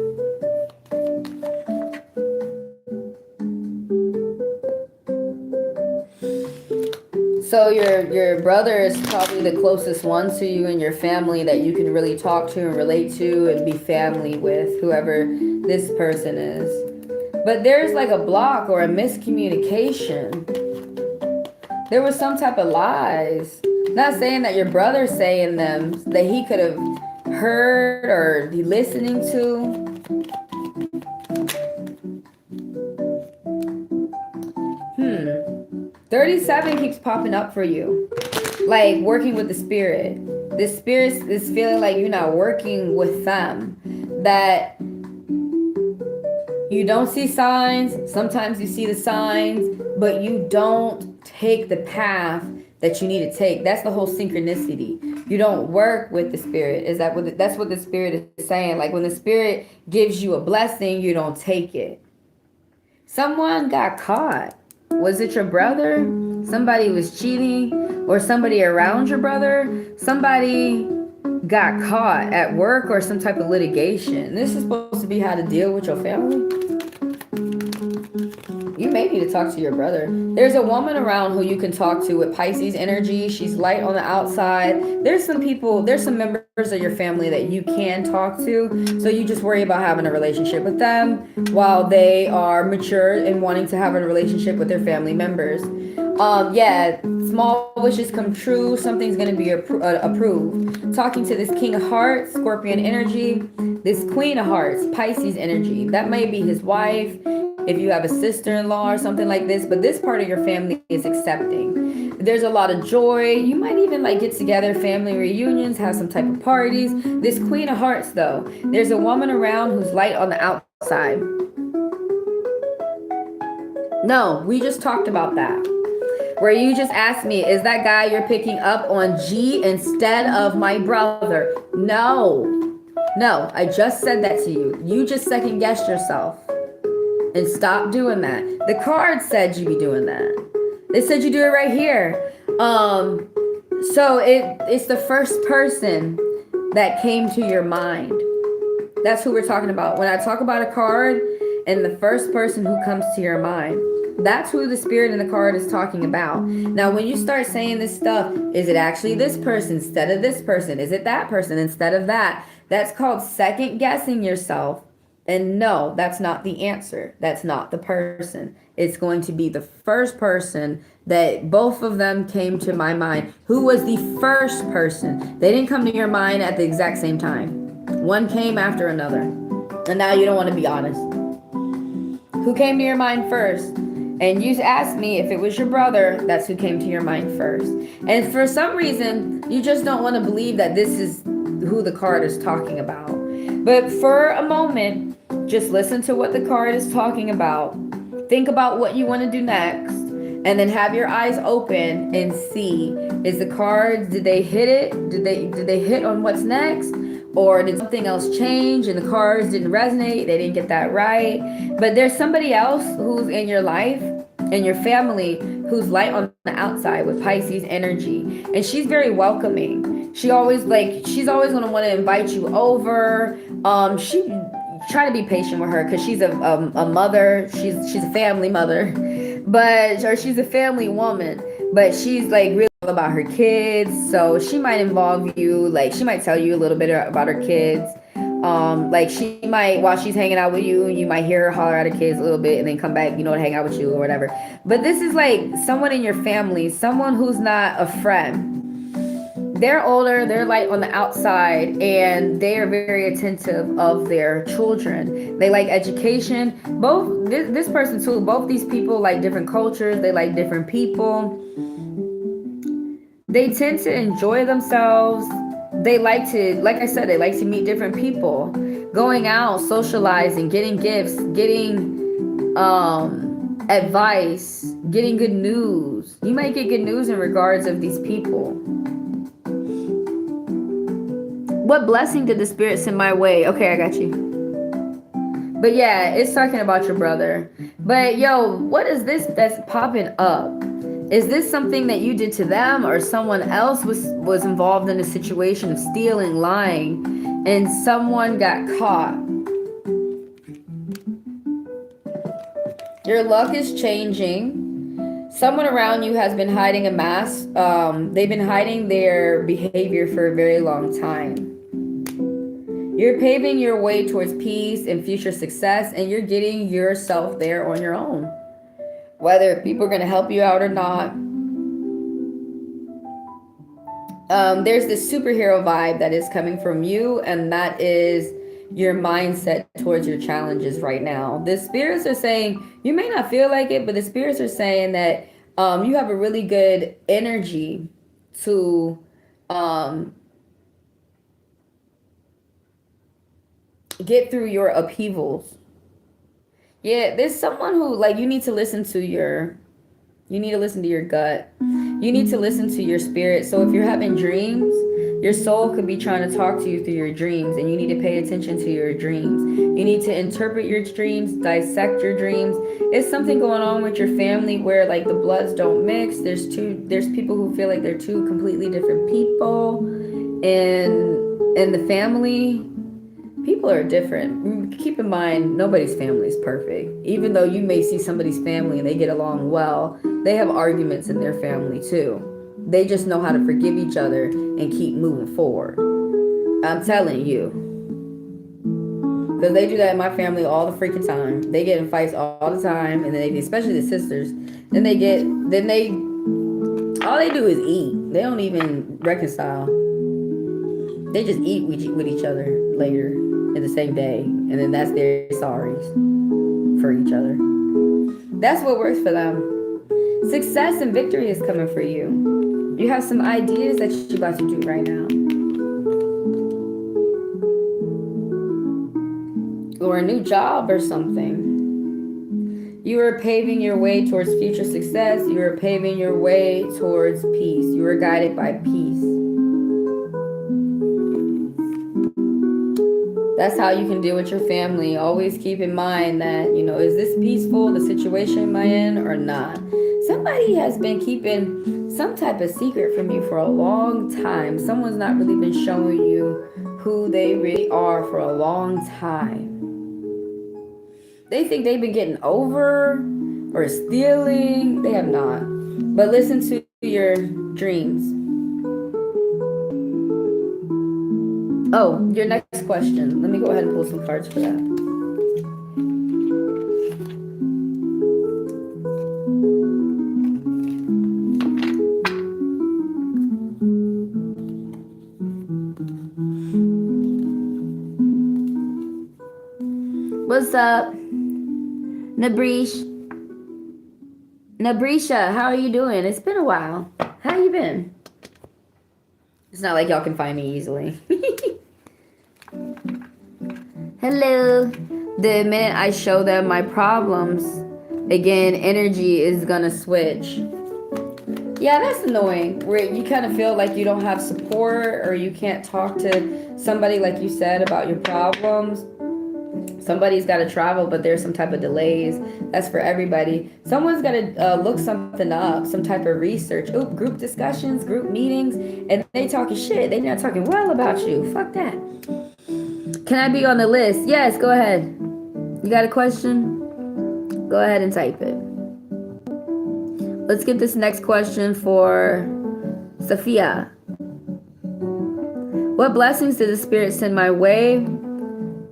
So your brother is probably the closest one to you in your family that you can really talk to and relate to and be family with, whoever this person is. But there's like a block or a miscommunication. There was some type of lies. Not saying that your brother's saying them that he could have heard or be listening to. 37 keeps popping up for you. Like working with the spirit. The spirit is feeling like you're not working with them. That you don't see signs. Sometimes you see the signs, but you don't take the path that you need to take. That's the whole synchronicity. You don't work with the spirit. That's what the spirit is saying. Like when the spirit gives you a blessing, you don't take it. Someone got caught. Was it your brother? Somebody was cheating, or somebody around your brother? Somebody got caught at work or some type of litigation. This is supposed to be how to deal with your family. You may need to talk to your brother. There's a woman around who you can talk to with Pisces energy. She's light on the outside. There's some members of your family that you can talk to. So you just worry about having a relationship with them while they are mature and wanting to have a relationship with their family members. Yeah, small wishes come true. Something's going to be approved. Talking to this King of Hearts, Scorpion energy. This Queen of Hearts, Pisces energy. That may be his wife. If you have a sister-in-law or something like this, but this part of your family is accepting. There's a lot of joy. You might even like get together, family reunions, have some type of parties. This Queen of Hearts though, there's a woman around who's light on the outside. No, we just talked about that. Where you just asked me, is that guy you're picking up on G instead of my brother? No, I just said that to you. You just second guessed yourself. And stop doing that. The card said you be doing that. They said you do it right here. So it's the first person that came to your mind. That's who we're talking about. When I talk about a card and the first person who comes to your mind, that's who the spirit in the card is talking about. Now, when you start saying this stuff, is it actually this person instead of this person? Is it that person instead of that? That's called second guessing yourself. And no, that's not the answer. That's not the person. It's going to be the first person that both of them came to my mind. Who was the first person? They didn't come to your mind at the exact same time. One came after another. And now you don't want to be honest. Who came to your mind first? And you asked me if it was your brother, that's who came to your mind first. And for some reason, you just don't want to believe that this is who the card is talking about. But for a moment, just listen to what the card is talking about. Think about what you want to do next. And then have your eyes open and see, is the cards, did they hit it? Did they hit on what's next? Or did something else change and the cards didn't resonate? They didn't get that right. But there's somebody else who's in your life, in your family, who's light on the outside with Pisces energy. And she's very welcoming. She's always going to want to invite you over. She try to be patient with her because she's a mother. She's a family mother, or she's a family woman. But she's like really all about her kids. So she might involve you. Like she might tell you a little bit about her kids. Like she might, while she's hanging out with you, you might hear her holler at her kids a little bit and then come back, to hang out with you or whatever. But this is like someone in your family, someone who's not a friend. They're older, they're light on the outside, and they are very attentive of their children. They like education. Both, this person too, both these people like different cultures, they like different people. They tend to enjoy themselves. They like to, like I said, they like to meet different people. Going out, socializing, getting gifts, getting advice, getting good news. You might get good news in regards of these people. What blessing did the spirit send my way? Okay, I got you. But yeah, it's talking about your brother. But yo, what is this that's popping up? Is this something that you did to them, or someone else was involved in a situation of stealing, lying, and someone got caught? Your luck is changing. Someone around you has been hiding a mask. They've been hiding their behavior for a very long time. You're paving your way towards peace and future success, and you're getting yourself there on your own. Whether people are going to help you out or not. There's this superhero vibe that is coming from you, and that is your mindset towards your challenges right now. The spirits are saying, you may not feel like it, but the spirits are saying that you have a really good energy to get through your upheavals. Yeah, there's someone who, like, you need to listen to your gut. You need to listen to your spirit. So if you're having dreams, your soul could be trying to talk to you through your dreams, and you need to pay attention to your dreams. You need to interpret your dreams, dissect your dreams. It's something going on with your family where, like, the bloods don't mix. There's people who feel like they're two completely different people in the family. People are different. Keep in mind, nobody's family is perfect. Even though you may see somebody's family and they get along well, they have arguments in their family too. They just know how to forgive each other and keep moving forward. I'm telling you. Because they do that in my family all the freaking time. They get in fights all the time, and then especially the sisters. All they do is eat. They don't even reconcile. They just eat with each other later in the same day, and then that's their sorries for each other. That's what works for them. Success and victory is coming for you. You have some ideas that you're about to do right now, or a new job or something. You are paving your way towards future success. You are paving your way towards peace. You are guided by peace. That's how you can deal with your family. Always keep in mind that, is this peaceful, the situation am I in, or not? Somebody has been keeping some type of secret from you for a long time. Someone's not really been showing you who they really are for a long time. They think they've been getting over or stealing. They have not. But listen to your dreams. Oh, your next question. Let me go ahead and pull some cards for that. What's up? Nabrisha, how are you doing? It's been a while. How you been? It's not like y'all can find me easily. Hello. The minute I show them my problems, again, energy is gonna switch. Yeah, that's annoying. Where you kind of feel like you don't have support, or you can't talk to somebody, like you said, about your problems. Somebody's got to travel, but there's some type of delays. That's for everybody. Someone's got to look something up, some type of research. Oh, group discussions, group meetings, and they talking shit. They're not talking well about you. Fuck that. Can I be on the list? Yes, go ahead. You got a question? Go ahead and type it. Let's get this next question for Sophia. What blessings did the Spirit send my way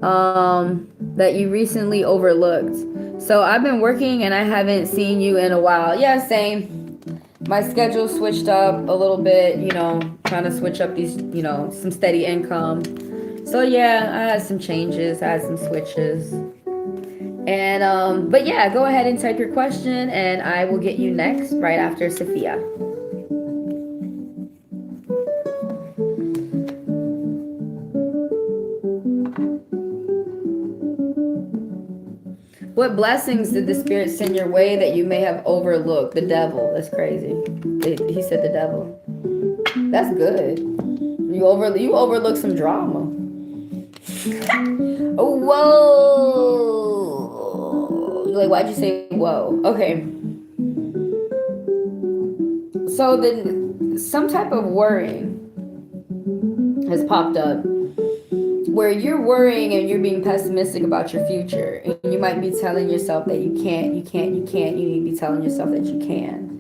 that you recently overlooked? So I've been working and I haven't seen you in a while. Yeah, same. My schedule switched up a little bit, trying to switch up these, some steady income. So yeah, I had some changes, I had some switches. And, but yeah, go ahead and type your question and I will get you next right after Sophia. What blessings did the Spirit send your way that you may have overlooked? The devil. That's crazy. He said the devil. That's good. You overlooked some drama. Oh, whoa. Like, why'd you say whoa? Okay. So then some type of worrying has popped up, where you're worrying and you're being pessimistic about your future. And you might be telling yourself that you can't. You need to be telling yourself that you can.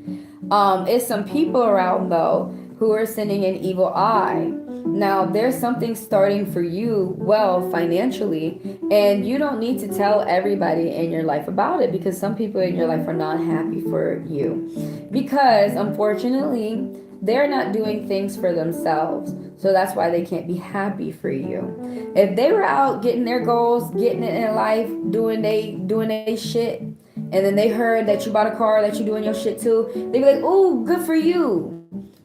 It's some people around though who are sending an evil eye. Now there's something starting for you, well, financially, and you don't need to tell everybody in your life about it, because some people in your life are not happy for you, because unfortunately they're not doing things for themselves. So that's why they can't be happy for you. If they were out getting their goals, getting it in life, doing they shit, and then they heard that you bought a car, that you doing your shit too, they be like, "Ooh, good for you.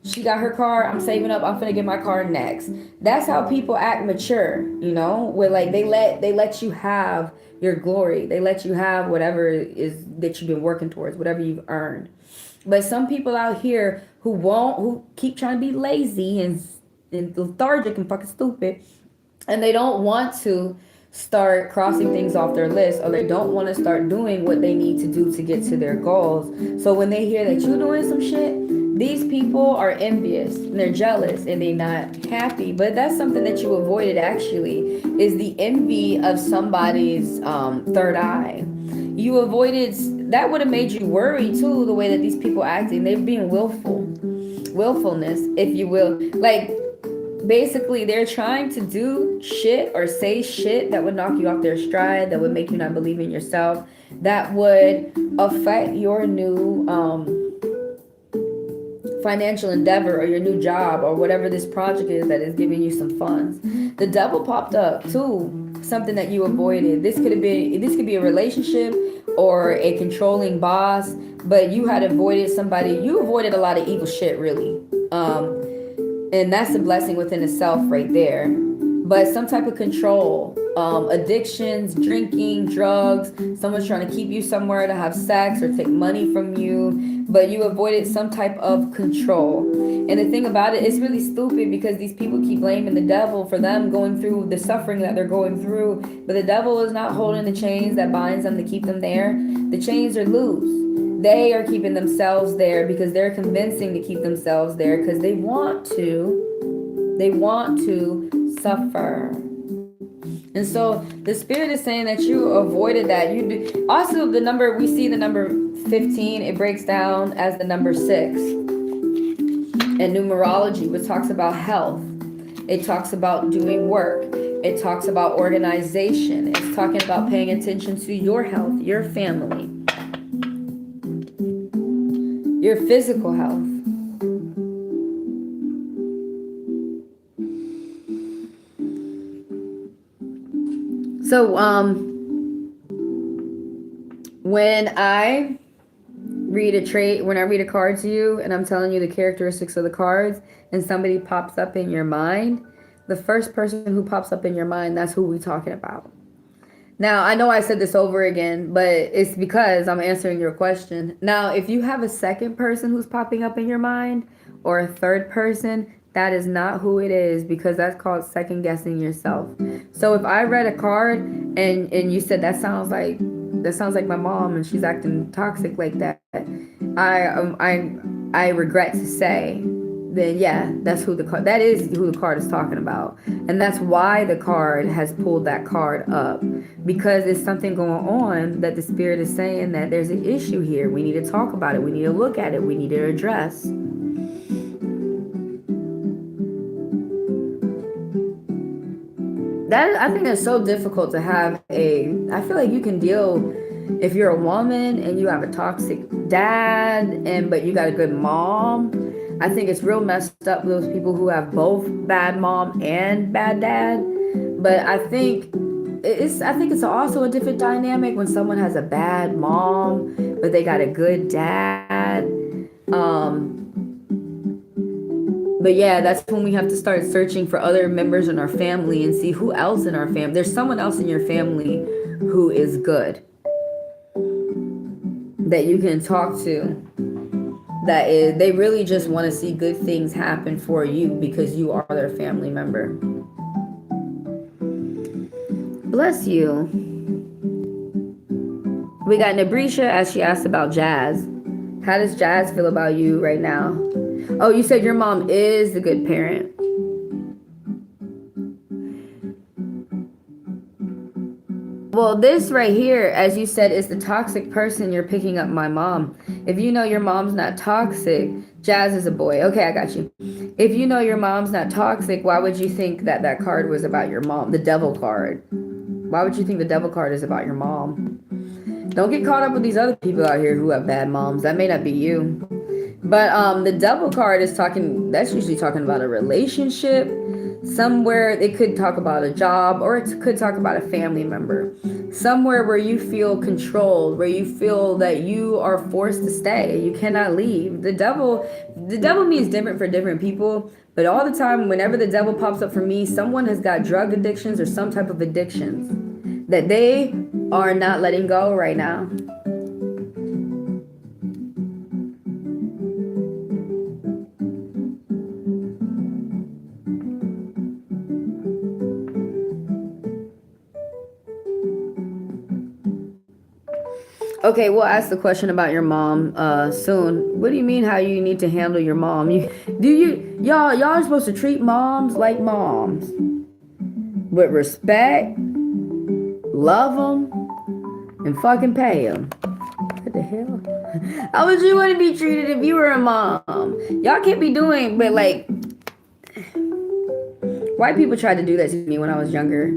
She got her car. I'm saving up. I'm finna get my car next." That's how people act mature, where like they let you have your glory. They let you have whatever is that you've been working towards, whatever you've earned. But some people out here who keep trying to be lazy and lethargic and fucking stupid, and they don't want to start crossing things off their list, or they don't want to start doing what they need to do to get to their goals. So when they hear that you're doing some shit, these people are envious and they're jealous and they're not happy. But that's something that you avoided, actually, is the envy of somebody's third eye. You avoided that. Would have made you worry too, the way that these people acting. They're being willfulness, if you will. Like, basically they're trying to do shit or say shit that would knock you off their stride, that would make you not believe in yourself, that would affect your new financial endeavor, or your new job, or whatever this project is that is giving you some funds. The devil popped up too, something that you avoided. This could be a relationship or a controlling boss, but you had avoided somebody. You avoided a lot of evil shit, really. And that's a blessing within itself right there. But some type of control, addictions, drinking, drugs, someone's trying to keep you somewhere to have sex or take money from you, but you avoided some type of control. And the thing about it, it's really stupid, because these people keep blaming the devil for them going through the suffering that they're going through, but the devil is not holding the chains that binds them to keep them there. The chains are loose. They are keeping themselves there because they're convincing to keep themselves there, because they want to suffer. And so the spirit is saying that you avoided that. Also, the number, we see the number 15, it breaks down as the number 6 in numerology, which talks about health. It talks about doing work. It talks about organization. It's talking about paying attention to your health, your family, your physical health. So when I read a card to you, and I'm telling you the characteristics of the cards, and somebody pops up in your mind, the first person who pops up in your mind, that's who we're talking about. Now, I know I said this over again, but it's because I'm answering your question. Now, if you have a second person who's popping up in your mind, or a third person, that is not who it is, because that's called second guessing yourself. So if I read a card and you said that sounds like my mom and she's acting toxic like that, I regret to say, then yeah, that is who the card is talking about. And that's why the card has pulled that card up, because there's something going on that the spirit is saying that there's an issue here. We need to talk about it. We need to look at it. We need to address. I think that's so difficult to have I feel like you can deal if you're a woman and you have a toxic dad, but you got a good mom. I think it's real messed up with those people who have both bad mom and bad dad. But I think it's also a different dynamic when someone has a bad mom, but they got a good dad. But yeah, that's when we have to start searching for other members in our family and see who else in our family. There's someone else in your family who is good that you can talk to. They really just want to see good things happen for you because you are their family member. Bless you. We got Nabrisha, as she asked about Jazz. How does Jazz feel about you right now? Oh, you said your mom is a good parent. Well, this right here, as you said, is the toxic person. You're picking up my mom. If you know your mom's not toxic, Jazz is a boy. Okay, I got you. If you know your mom's not toxic, why would you think that that card was about your mom? The devil card. Why would you think the devil card is about your mom? Don't get caught up with these other people out here who have bad moms. That may not be you. But the devil card is talking, that's usually talking about a relationship. Somewhere it could talk about a job, or it could talk about a family member. Somewhere where you feel controlled, where you feel that you are forced to stay. You cannot leave. The devil means different for different people. But all the time, whenever the devil pops up for me, someone has got drug addictions or some type of addictions that they are not letting go right now. Okay, we'll ask the question about your mom soon. What do you mean how you need to handle your mom? Y'all are supposed to treat moms like moms. With respect, love them, and fucking pay them. What the hell? How would you want to be treated if you were a mom? Y'all can't be doing, but like, white people tried to do that to me when I was younger.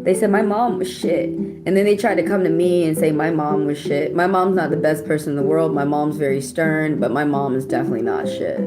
They said my mom was shit. And then they tried to come to me and say my mom was shit. My mom's not the best person in the world. My mom's very stern, but my mom is definitely not shit.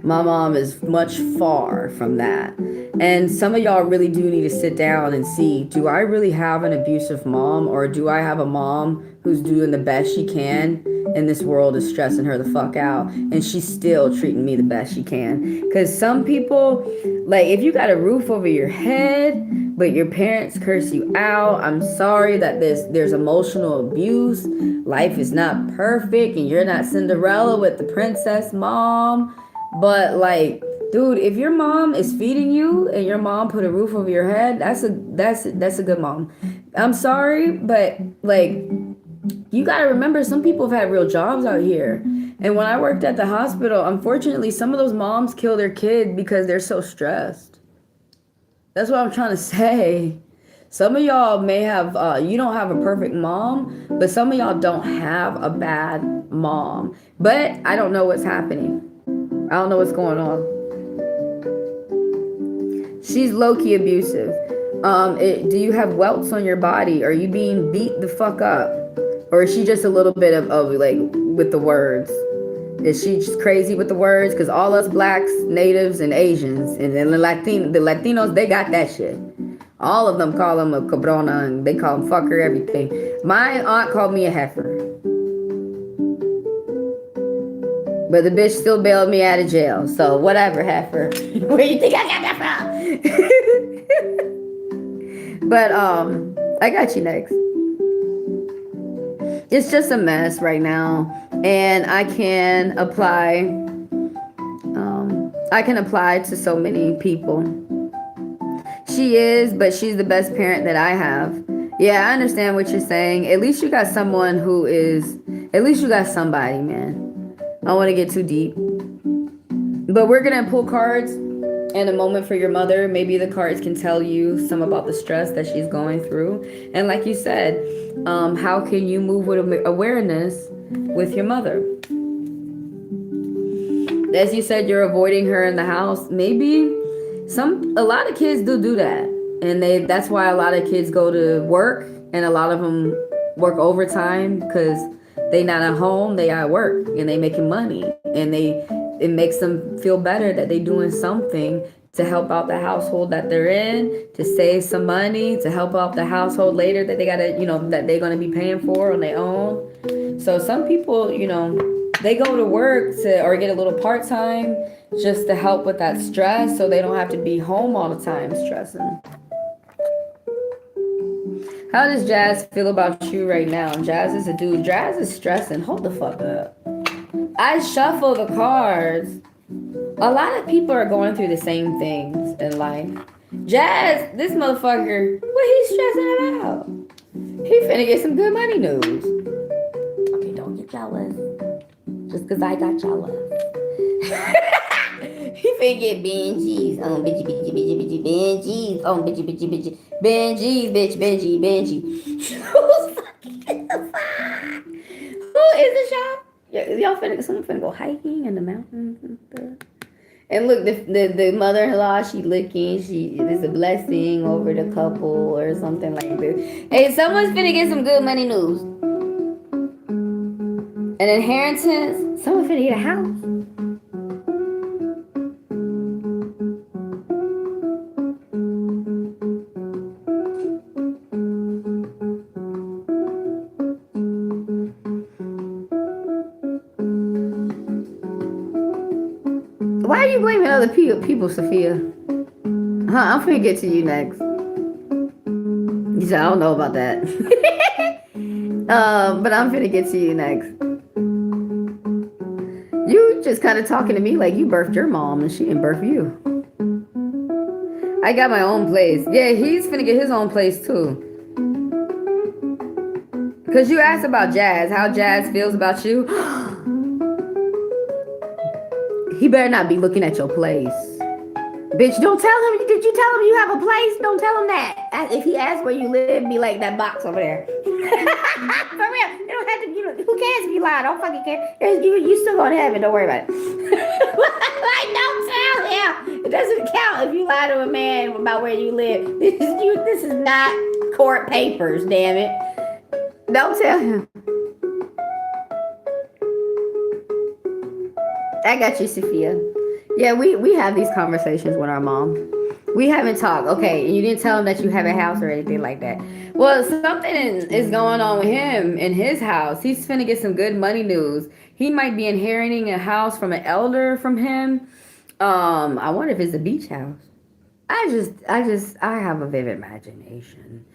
My mom is much far from that. And some of y'all really do need to sit down and see, do I really have an abusive mom, or do I have a mom who's doing the best she can and this world is stressing her the fuck out and she's still treating me the best she can? Because some people, like, if you got a roof over your head but your parents curse you out, I'm sorry that there's emotional abuse. Life is not perfect and you're not Cinderella with the princess mom. But like, dude, if your mom is feeding you and your mom put a roof over your head, that's a good mom. I'm sorry, but like, you got to remember, some people have had real jobs out here. And when I worked at the hospital, unfortunately, some of those moms kill their kid because they're so stressed. That's what I'm trying to say. Some of y'all may have, you don't have a perfect mom, but some of y'all don't have a bad mom. But I don't know what's happening. I don't know what's going on. She's low-key abusive. Do you have welts on your body? Are you being beat the fuck up? Or is she just a little bit of like, with the words? Is she just crazy with the words? Because all us blacks, natives, and Asians, and then the Latinos, they got that shit. All of them call him a cabrona, and they call him fucker, everything. My aunt called me a heifer. But the bitch still bailed me out of jail. So whatever, heifer. Where you think I got that from? But I got you next. It's just a mess right now. And I can apply to so many people. She is, but she's the best parent that I have. Yeah, I understand what you're saying. At least you got someone who is, at least you got somebody, man. I don't want to get too deep. But we're going to pull cards in a moment for your mother. Maybe the cards can tell you some about the stress that she's going through. And like you said, how can you move with awareness with your mother? As you said, you're avoiding her in the house. Maybe a lot of kids do that. And that's why a lot of kids go to work, and a lot of them work overtime because they not at home, they at work, and they making money, and it makes them feel better that they doing something to help out the household that they're in, to save some money, to help out the household later that they gotta, that they're gonna be paying for on their own. So some people, they go to work or get a little part-time just to help with that stress, so they don't have to be home all the time stressing. How does Jazz feel about you right now? Jazz is a dude. Jazz is stressing. Hold the fuck up. I shuffle the cards. A lot of people are going through the same things in life. Jazz, this motherfucker, what he's stressing about? He finna get some good money news. Okay, don't get jealous. Just because I got jealous. He finna get Benjis on bitchy bitchy bitchy bitchy Benjis on bitchy bitchy bitchy Benjis bitch Benji Benji. Who's fucking the fuck? Who is the shop? Y'all finna someone finna go hiking in the mountains and stuff. And look, the mother-in-law, she looking, she is a blessing over the couple or something like this. Hey, someone's finna get some good money news. An inheritance, someone's finna get a house. Why are you blaming other people, Sophia? I'm finna get to you next. You said, I don't know about that. But I'm finna get to you next. You just kind of talking to me like you birthed your mom and she didn't birth you. I got my own place. Yeah, he's finna get his own place too. Because you asked about Jazz, how Jazz feels about you. He better not be looking at your place. Bitch, don't tell him. Did you tell him you have a place? Don't tell him that. If he asks where you live, be like that box over there. For real. You don't have to, who cares if you lie? Don't fucking care. You still going to heaven. Don't worry about it. Like, don't tell him. It doesn't count if you lie to a man about where you live. This is not court papers, damn it. Don't tell him. I got you, Sophia. Yeah, we have these conversations with our mom. We haven't talked. Okay, you didn't tell him that you have a house or anything like that. Well, something is going on with him in his house. He's finna get some good money news. He might be inheriting a house from an elder from him. I wonder if it's a beach house. I have a vivid imagination.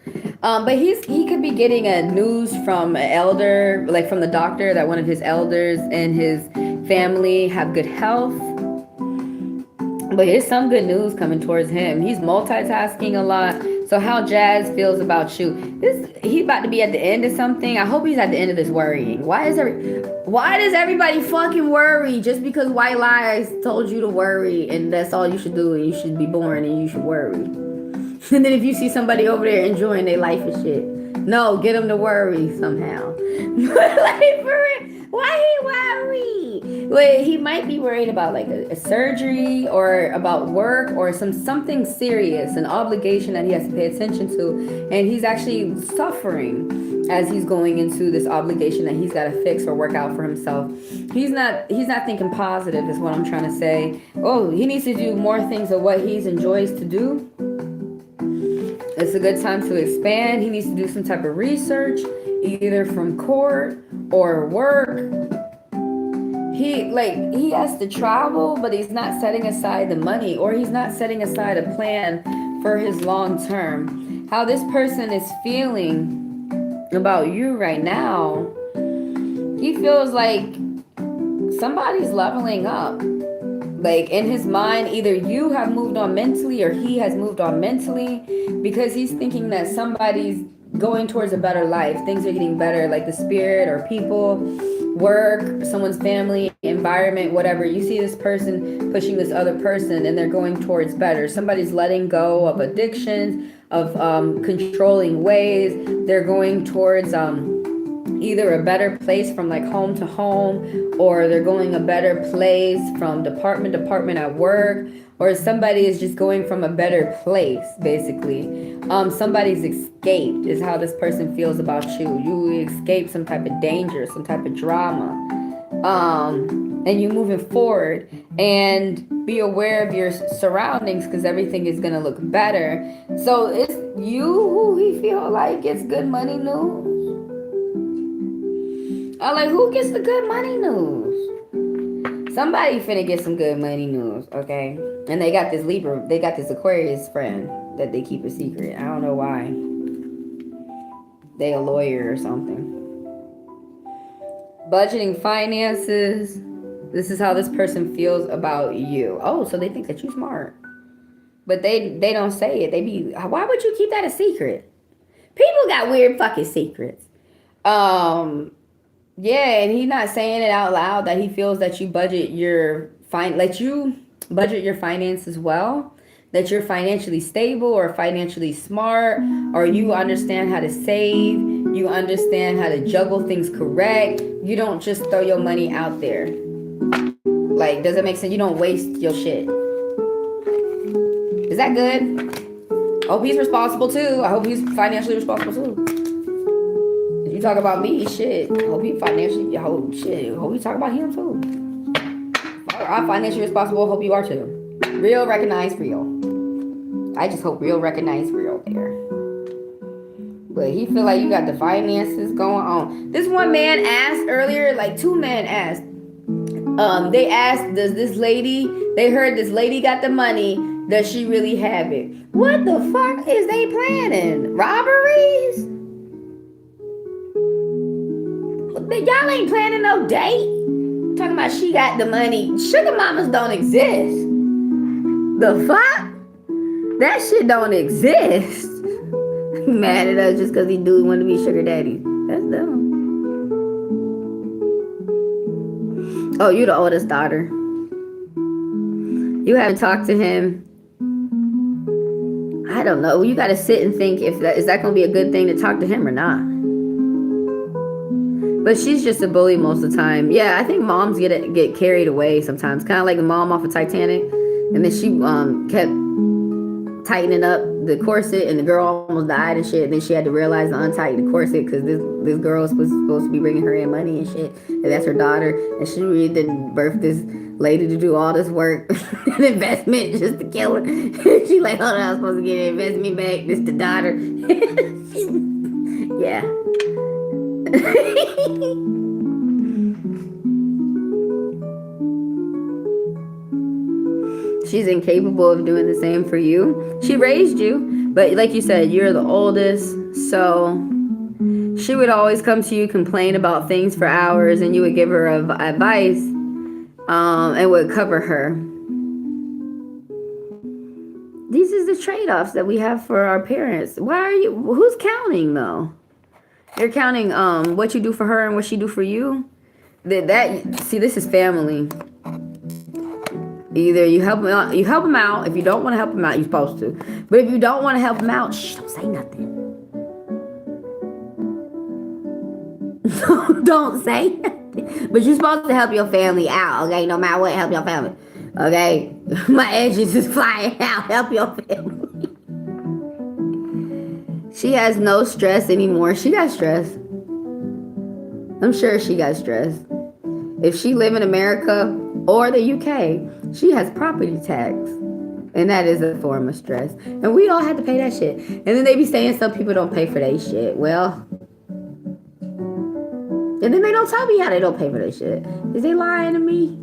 But he could be getting a news from an elder, like from the doctor, that one of his elders and his family have good health. But here's some good news coming towards him. He's multitasking a lot. So how Jazz feels about you? He about to be at the end of something. I hope he's at the end of this worrying. Why does everybody fucking worry just because white lies told you to worry and that's all you should do and you should be born and you should worry? And then if you see somebody over there enjoying their life and shit, no, get them to worry somehow. Like, for real, why he worry? Well, he might be worried about like a surgery or about work or something serious, an obligation that he has to pay attention to, and he's actually suffering as he's going into this obligation that he's got to fix or work out for himself. He's not thinking positive is what I'm trying to say. Oh, he needs to do more things of what he enjoys to do. It's a good time to expand. He needs to do some type of research, either from court or work. He has to travel, but he's not setting aside the money, or he's not setting aside a plan for his long term. How this person is feeling about you right now, he feels like somebody's leveling up. Like in his mind, either you have moved on mentally or he has moved on mentally, because he's thinking that somebody's going towards a better life. Things are getting better, like the spirit or people, work, someone's family, environment, whatever. You see this person pushing this other person and they're going towards better. Somebody's letting go of addictions, of controlling ways. They're going towards either a better place from like home to home, or they're going a better place from department to department at work, or somebody is just going from a better place, basically. Somebody's escaped is how this person feels about you. You escaped some type of danger, some type of drama. And you moving forward, and be aware of your surroundings, because everything is going to look better. So it's you who he feel like gets good money news. Like, who gets the good money news? Somebody finna get some good money news, okay? And they got this Aquarius friend that they keep a secret. I don't know why. They a lawyer or something. Budgeting, finances. This is how this person feels about you. Oh, so they think that you're smart. But they don't say it. They be, why would you keep that a secret? People got weird fucking secrets. Yeah, and he's not saying it out loud that he feels that you budget your like you budget your finances well, that you're financially stable or financially smart, or you understand how to save, you understand how to juggle things correct. You don't just throw your money out there. Like, does it make sense? You don't waste your shit. Is that good? I hope he's responsible too. I hope he's financially responsible too. If you talk about me, shit. I hope he financially. I hope you talk about him too. I'm financially responsible. Hope you are too. Real recognize real. I just hope real recognize real there. But he feel like you got the finances going on. This one man asked earlier, like 2 men asked. They asked, does this lady? They heard this lady got the money. Does she really have it? What the fuck is they planning? Robberies? Y'all ain't planning no date. Talking about she got the money. Sugar mamas don't exist. The fuck? That shit don't exist. Mad at us just because he do want to be sugar daddy. That's dumb. Oh, you the oldest daughter. You haven't talked to him. I don't know. You got to sit and think if that is that going to be a good thing to talk to him or not. But she's just a bully most of the time. Yeah, I think moms get carried away sometimes. Kind of like the mom off of Titanic. And then she kept tightening up the corset and the girl almost died and shit. And then she had to realize to untighten the corset because this girl was supposed to be bringing her in money and shit. And that's her daughter. And she really didn't birth this lady to do all this work and investment just to kill her. She like, hold on, I was supposed to get an investment back. This the daughter. Yeah. She's incapable of doing the same for you. She raised you, but like you said, you're the oldest, so she would always come to you, complain about things for hours, and you would give her advice, and would cover her. These are the trade-offs that we have for our parents. Who's counting though? You're counting what you do for her and what she do for you. See, this is family. Either you help them out. If you don't want to help them out, you're supposed to. But if you don't want to help them out, don't say nothing. Don't say nothing. But you're supposed to help your family out, okay? No matter what, help your family. Okay? My edges is flying out. Help your family. She has no stress anymore. She got stress. I'm sure she got stress. If she live in America or the UK, she has property tax. And that is a form of stress. And we all have to pay that shit. And then they be saying some people don't pay for their shit. Well, and then they don't tell me how they don't pay for their shit. Is they lying to me?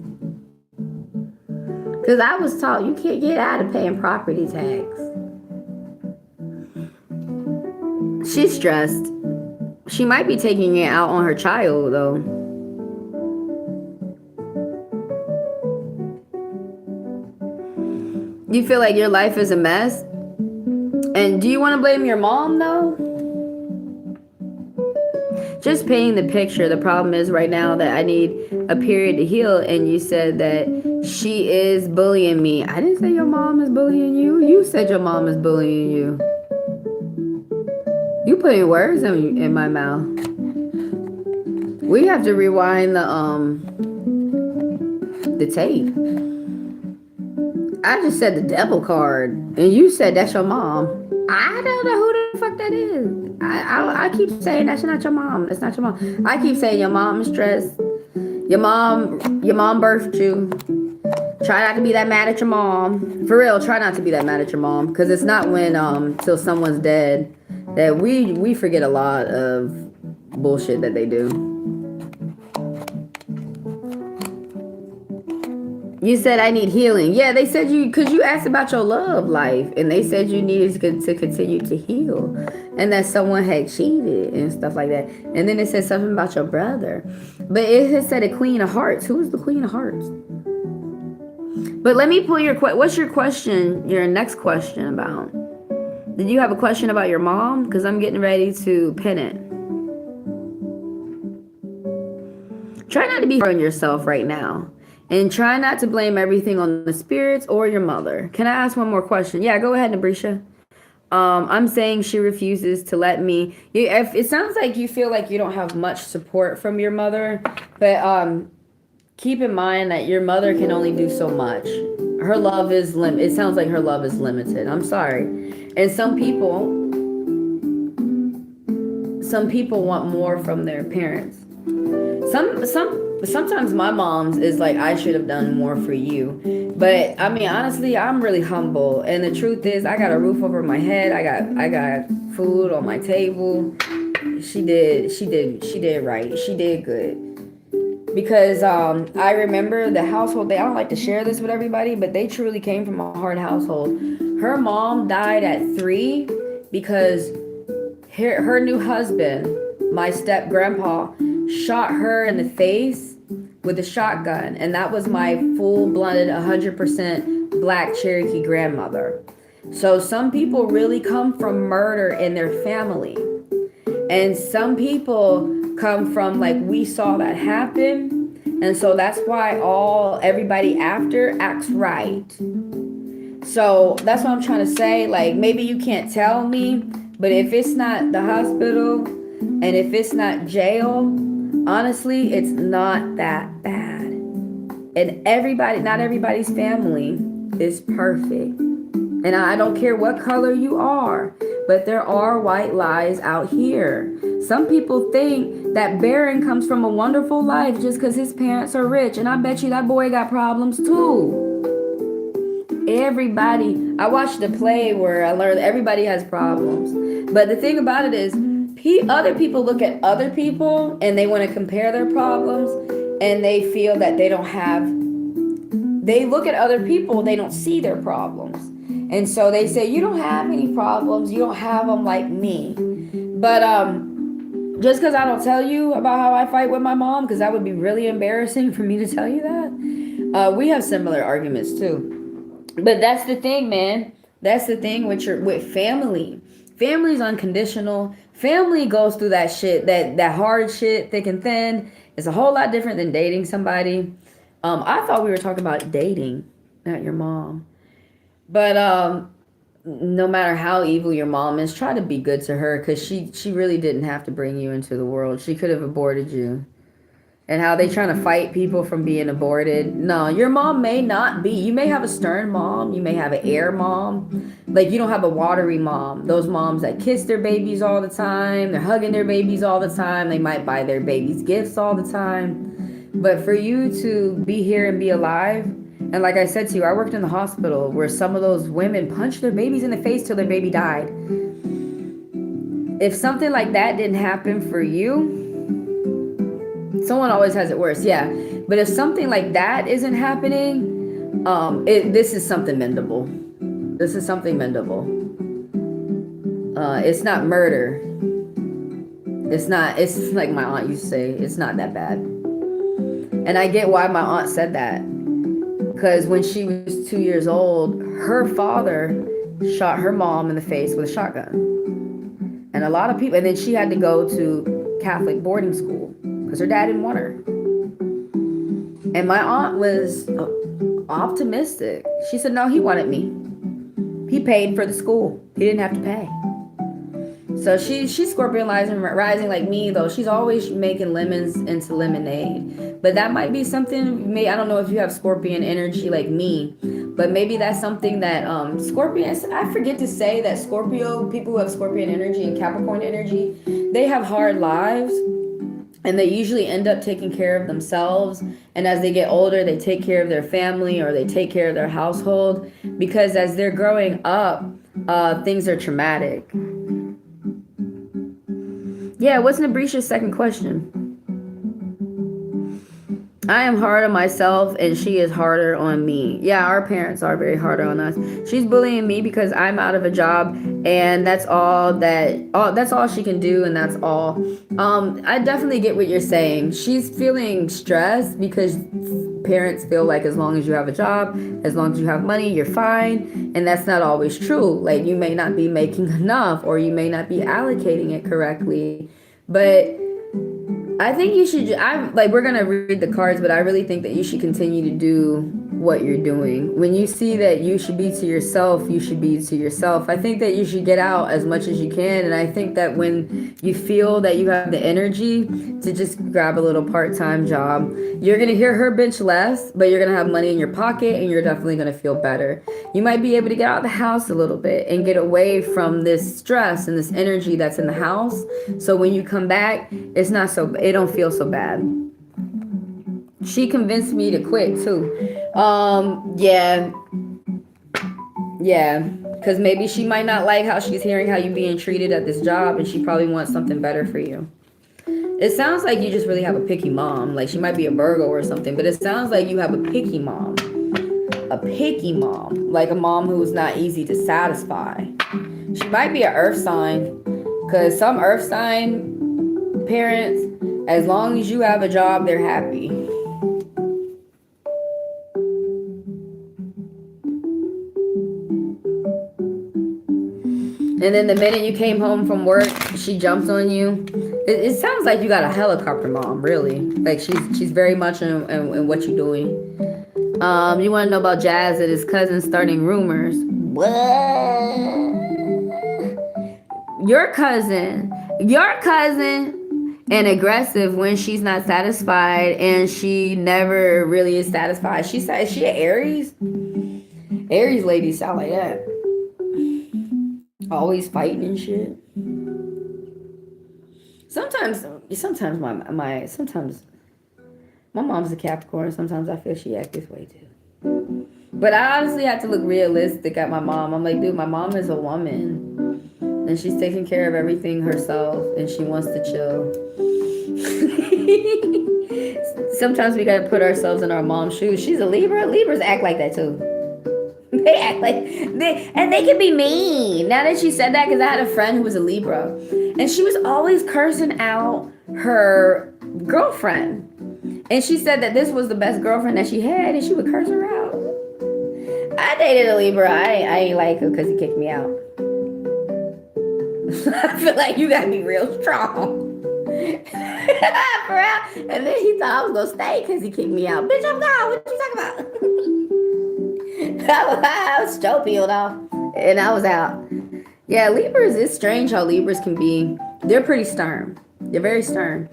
Because I was taught you can't get out of paying property tax. She's stressed. She might be taking it out on her child, though. You feel like your life is a mess? And do you want to blame your mom, though? Just painting the picture. The problem is right now that I need a period to heal, and you said that she is bullying me. I didn't say your mom is bullying you. You said your mom is bullying you. You putting words in my mouth. We have to rewind the tape. I just said the devil card, and you said that's your mom. I don't know who the fuck that is. I keep saying that's not your mom. That's not your mom. I keep saying your mom is stressed. Your mom birthed you. Try not to be that mad at your mom. For real, try not to be that mad at your mom, because it's not when till someone's dead that we forget a lot of bullshit that they do. You said I need healing. Yeah, they said because you asked about your love life, and they said you needed to continue to heal, and that someone had cheated and stuff like that. And then it said something about your brother, but it had said a Queen of Hearts. Who is the Queen of Hearts? But let me pull what's your question? Your next question about? Did you have a question about your mom? Because I'm getting ready to pin it. Try not to be hard on yourself right now. And try not to blame everything on the spirits or your mother. Can I ask one more question? Yeah, go ahead, Nabrisha. I'm saying she refuses to let me. If it sounds like you feel like you don't have much support from your mother, but keep in mind that your mother can only do so much. Her love is it sounds like her love is limited. I'm sorry. And some people want more from their parents. Sometimes my mom's is like, I should have done more for you. But I mean, honestly, I'm really humble. And the truth is, I got a roof over my head. I got food on my table. She did right. She did good. Because I remember the household, I don't like to share this with everybody, but they truly came from a hard household. Her mom died at 3 because her new husband, my step grandpa, shot her in the face with a shotgun, and that was my full-blooded 100% black Cherokee grandmother. So some people really come from murder in their family, and some people come from, like, we saw that happen, and so that's why everybody after acts right. So that's what I'm trying to say. Like, maybe you can't tell me, but if it's not the hospital and if it's not jail, honestly, it's not that bad. And not everybody's family is perfect. And I don't care what color you are, but there are white lies out here. Some people think that Baron comes from a wonderful life just because his parents are rich. And I bet you that boy got problems too. I watched the play where I learned everybody has problems. But the thing about it is, other people look at other people and they want to compare their problems, and they feel that they look at other people, they don't see their problems. And so they say, you don't have any problems, you don't have them like me. But just because I don't tell you about how I fight with my mom, because that would be really embarrassing for me to tell you that, we have similar arguments too. But that's the thing, man. That's the thing with family. Family's unconditional. Family goes through that shit, that hard shit, thick and thin. It's a whole lot different than dating somebody. I thought we were talking about dating, not your mom. But no matter how evil your mom is, try to be good to her, because she really didn't have to bring you into the world. She could have aborted you. And how they trying to fight people from being aborted. No, your mom may not be. You may have a stern mom. You may have an air mom. Like, you don't have a watery mom. Those moms that kiss their babies all the time. They're hugging their babies all the time. They might buy their babies gifts all the time. But for you to be here and be alive, and like I said to you, I worked in the hospital where some of those women punched their babies in the face till their baby died. If something like that didn't happen for you, someone always has it worse, yeah. But if something like that isn't happening, this is something mendable. This is something mendable. It's not murder. It's like my aunt used to say, it's not that bad. And I get why my aunt said that. Because when she was 2 years old, her father shot her mom in the face with a shotgun. And a lot of people, and then she had to go to Catholic boarding school because her dad didn't want her. And my aunt was optimistic. She said, no, he wanted me. He paid for the school. He didn't have to pay. So she's Scorpion rising like me, though. She's always making lemons into lemonade. But that might be something, I don't know if you have Scorpion energy like me, but maybe that's something that Scorpions, I forget to say that Scorpio, people who have Scorpion energy and Capricorn energy, they have hard lives. And they usually end up taking care of themselves. And as they get older, they take care of their family or they take care of their household. Because as they're growing up, things are traumatic. Yeah, what's Nabrisha's second question? I am hard on myself and she is harder on me. Yeah, our parents are very hard on us. She's bullying me because I'm out of a job and that's all she can do, and that's all. I definitely get what you're saying. She's feeling stressed because parents feel like as long as you have a job, as long as you have money, you're fine. And that's not always true. Like, you may not be making enough or you may not be allocating it correctly. But I think you should. We're gonna read the cards, but I really think that you should continue to do what you're doing. When you see that you should be to yourself, you should be to yourself. I think that you should get out as much as you can, and I think that when you feel that you have the energy to just grab a little part-time job, you're gonna hear her bitch less, but you're gonna have money in your pocket, and you're definitely gonna feel better. You might be able to get out of the house a little bit and get away from this stress and this energy that's in the house. So when you come back, it's not so. It don't feel so bad. She convinced me to quit too. Yeah, because maybe she might not like how she's hearing how you being treated at this job, and she probably wants something better for you. It sounds like you just really have a picky mom. Like she might be a Virgo or something, but it sounds like you have a picky mom. A picky mom, like a mom who's not easy to satisfy. She might be an earth sign, because some earth sign parents, as long as you have a job, they're happy. And then the minute you came home from work, she jumps on you. It sounds like you got a helicopter mom, really. Like she's very much in what you're doing. You want to know about Jazz and his cousin starting rumors? What? Your cousin, and aggressive when she's not satisfied, and she never really is satisfied. Is she an Aries? Aries ladies sound like that. Always fighting and shit. Sometimes my mom's a Capricorn. Sometimes I feel she acts this way too. But I honestly have to look realistic at my mom. I'm like, dude, my mom is a woman. And she's taking care of everything herself. And she wants to chill. Sometimes we gotta put ourselves in our mom's shoes. She's a Libra. Libras act like that too. They act like they can be mean. Now that she said that, because I had a friend who was a Libra, and she was always cursing out her girlfriend. And she said that this was the best girlfriend that she had, and she would curse her out. I dated a Libra. I ain't like her because he kicked me out. I feel like you gotta be real strong. For real. And then he thought I was gonna stay because he kicked me out. Bitch, I'm gone. What you talking about? I was so peeled off, and I was out. Yeah, Libras, it's strange how Libras can be. They're pretty stern. They're very stern.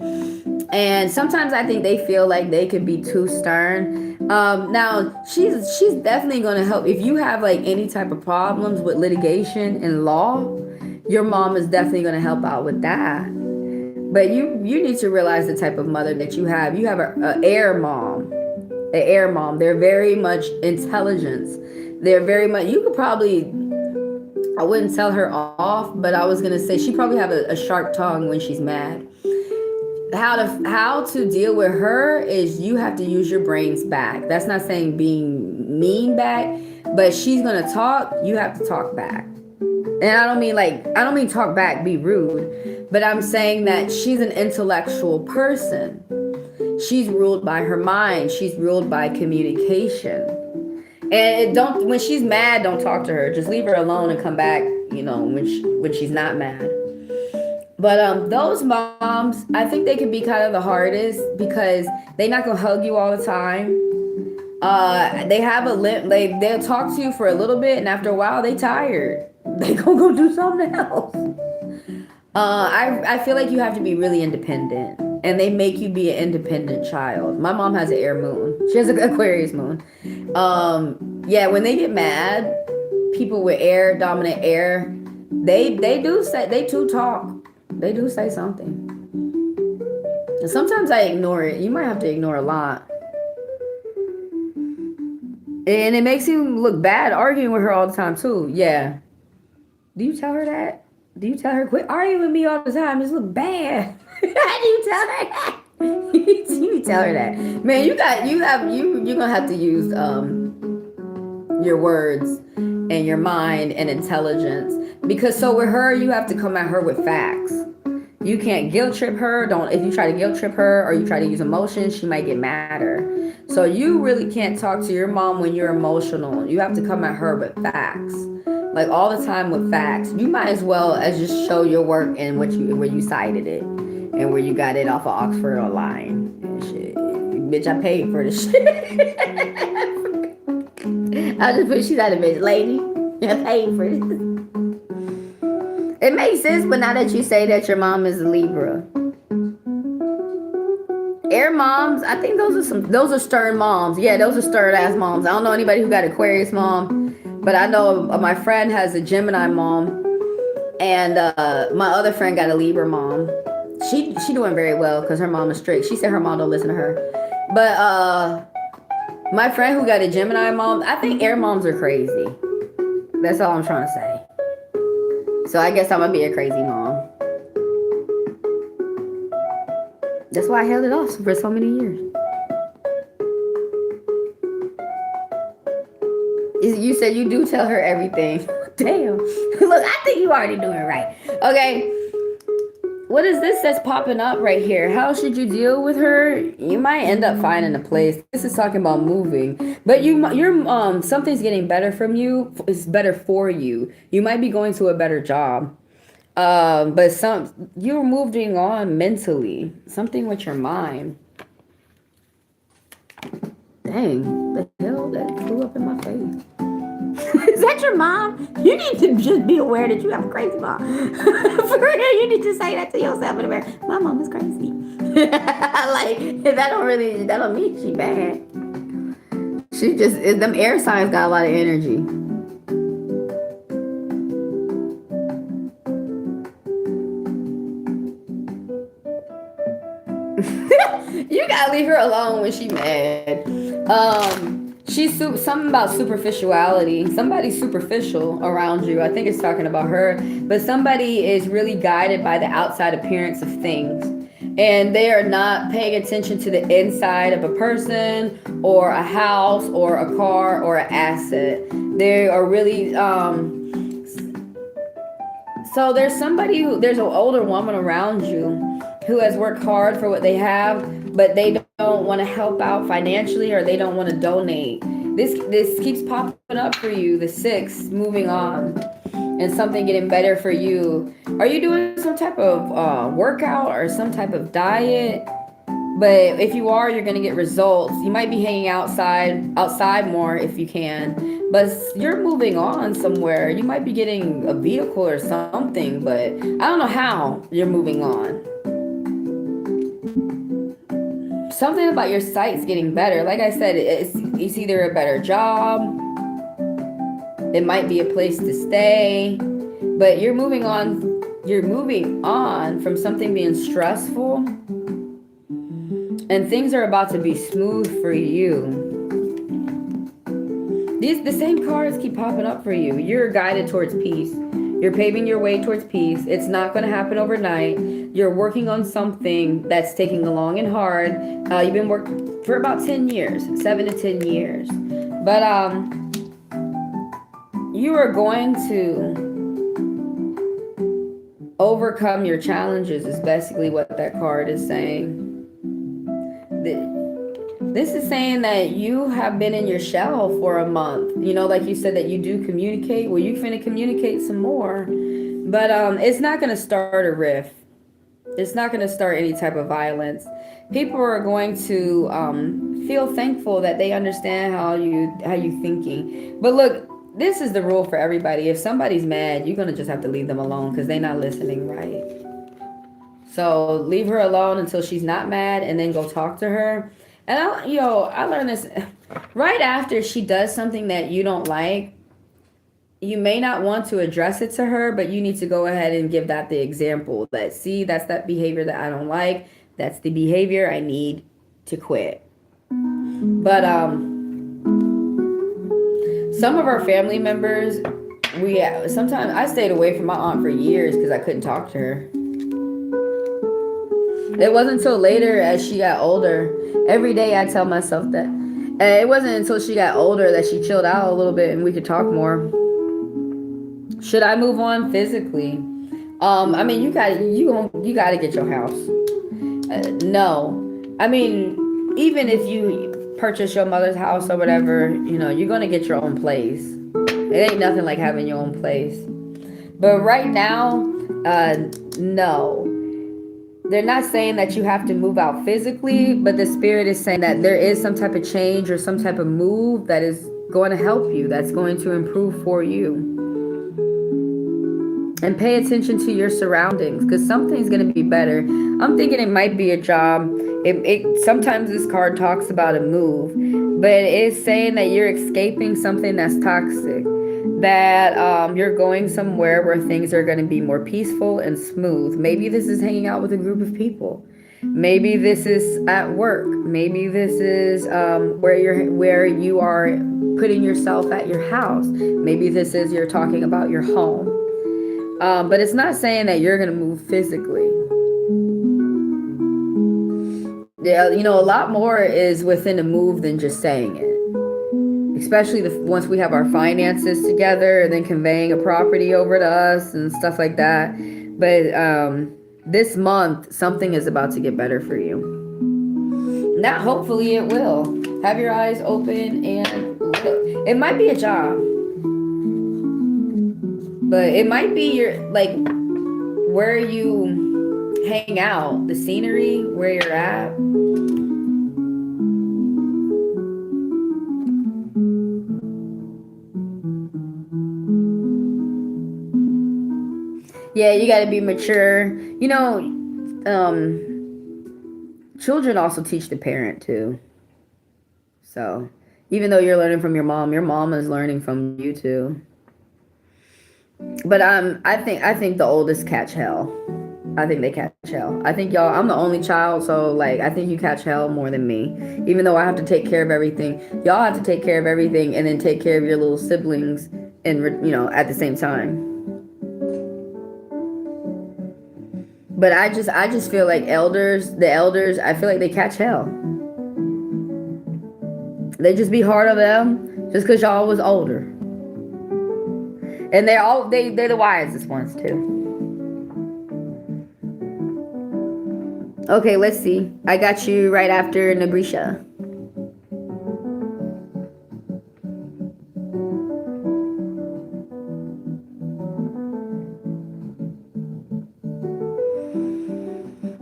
And sometimes I think they feel like they could be too stern. Now, she's definitely going to help. If you have like any type of problems with litigation and law, your mom is definitely going to help out with that. But you need to realize the type of mother that you have. You have an air mom. An air mom. They're very much intelligence. They're very much, you could probably, I wouldn't tell her off, but I was going to say she probably have a sharp tongue when she's mad. How to deal with her is you have to use your brains back. That's not saying being mean back, but she's going to talk, you have to talk back. And I don't mean talk back, be rude, but I'm saying that she's an intellectual person. She's ruled by her mind. She's ruled by communication. And when she's mad, don't talk to her. Just leave her alone and come back, when she's not mad. But those moms, I think they can be kind of the hardest because they're not gonna hug you all the time. They have they'll talk to you for a little bit, and after a while, they tired. They gonna go do something else. I feel like you have to be really independent, and they make you be an independent child. My mom has an air moon. She has an Aquarius moon. When they get mad, people with dominant air, they do talk. They do say something. And sometimes I ignore it. You might have to ignore a lot. And it makes you look bad arguing with her all the time too. Yeah. Do you tell her that? Do you tell her quit arguing with me all the time? This look bad. How do you tell her that? You tell her that. Man, you're gonna have to use your words and your mind and intelligence. Because so with her, you have to come at her with facts. You can't guilt trip her. If you try to guilt trip her or you try to use emotions, she might get madder. So you really can't talk to your mom when you're emotional. You have to come at her with facts. Like all the time with facts. You might as well as just show your work and where you cited it. and where you got it off of Oxford online and shit. Bitch, I paid for this shit. I just put she's not a bitch, lady. I paid for this. It makes sense, but now that you say that your mom is a Libra. Air moms, I think those are stern moms. Yeah, those are stern ass moms. I don't know anybody who got Aquarius mom, but I know my friend has a Gemini mom, and my other friend got a Libra mom. She doing very well because her mom is strict. She said her mom don't listen to her. But my friend who got a Gemini mom, I think air moms are crazy. That's all I'm trying to say. So I guess I'm gonna be a crazy mom. That's why I held it off for so many years. You said you do tell her everything. Damn. Look, I think you already doing it right. Okay. What is this that's popping up right here? How should you deal with her? You might end up finding a place. This is talking about moving, but you're something's getting better from you. It's better for you. You might be going to a better job. But you're moving on mentally. Something with your mind. Dang, the hell that flew up in my face. Is that your mom? You need to just be aware that you have a crazy mom. For real, you need to say that to yourself in America. My mom is crazy. Like, that don't mean she bad. She just, them air signs got a lot of energy. You gotta leave her alone when she mad. She's something about superficiality. Somebody's superficial around you. I think it's talking about her. But somebody is really guided by the outside appearance of things. And they are not paying attention to the inside of a person or a house or a car or an asset. They are really... So there's there's an older woman around you who has worked hard for what they have, but they don't want to help out financially or they don't want to donate. This keeps popping up for you, the 6, moving on, and something getting better for you. Are you doing some type of workout or some type of diet? But if you are, you're going to get results. You might be hanging outside more if you can. But you're moving on somewhere. You might be getting a vehicle or something, but I don't know how you're moving on. Something about your sight's getting better. Like I said, it's either a better job. It might be a place to stay. But you're moving on. You're moving on from something being stressful. And things are about to be smooth for you. The same cards keep popping up for you. You're guided towards peace. You're paving your way towards peace. It's not going to happen overnight. You're working on something that's taking long and hard. You've been working for about 10 years, 7 to 10 years. But you are going to overcome your challenges is basically what that card is saying. This is saying that you have been in your shell for a month. You know, like you said that you do communicate. Well, you finna communicate some more. But it's not going to start a rift. It's not going to start any type of violence. People are going to feel thankful that they understand how you thinking. But look, this is the rule for everybody. If somebody's mad, you're going to just have to leave them alone because they're not listening right. So leave her alone until she's not mad and then go talk to her. And I learned this right after she does something that you don't like. You may not want to address it to her, but you need to go ahead and give that the example that, see, that's that behavior that I don't like. That's the behavior I need to quit. But some of our family members, sometimes I stayed away from my aunt for years because I couldn't talk to her. It wasn't until later as she got older. Every day I tell myself that. It wasn't until she got older that she chilled out a little bit and we could talk more. Should I move on physically? I mean, you gotta get your house. No. I mean, even if you purchase your mother's house or whatever, you're gonna get your own place. It ain't nothing like having your own place. But right now, no. they're not saying that you have to move out physically, but the spirit is saying that there is some type of change or some type of move that is going to help you, that's going to improve for you. And pay attention to your surroundings, because something's going to be better. I'm thinking it might be a job. Sometimes this card talks about a move, but it's saying that you're escaping something that's toxic, that you're going somewhere where things are going to be more peaceful and smooth. Maybe this is hanging out with a group of people. Maybe this is at work. Maybe this is where you are putting yourself at your house. Maybe this is you're talking about your home. But it's not saying that you're going to move physically. Yeah, you know, a lot more is within a move than just saying it. Especially once we have our finances together and then conveying a property over to us and stuff like that. But this month, something is about to get better for you. Now, hopefully it will. Have your eyes open and look. It might be a job. But it might be where you hang out, the scenery, where you're at. Yeah, you got to be mature. You know, children also teach the parent too. So even though you're learning from your mom is learning from you too. But I think the oldest catch hell. I think they catch hell. I think I'm the only child, so like I think you catch hell more than me. Even though I have to take care of everything, y'all have to take care of everything and then take care of your little siblings, and at the same time. But I just feel like the elders, I feel like they catch hell. They just be hard on them just because y'all was older. And they're the wisest ones too. Okay, let's see. I got you right after Nabrisha.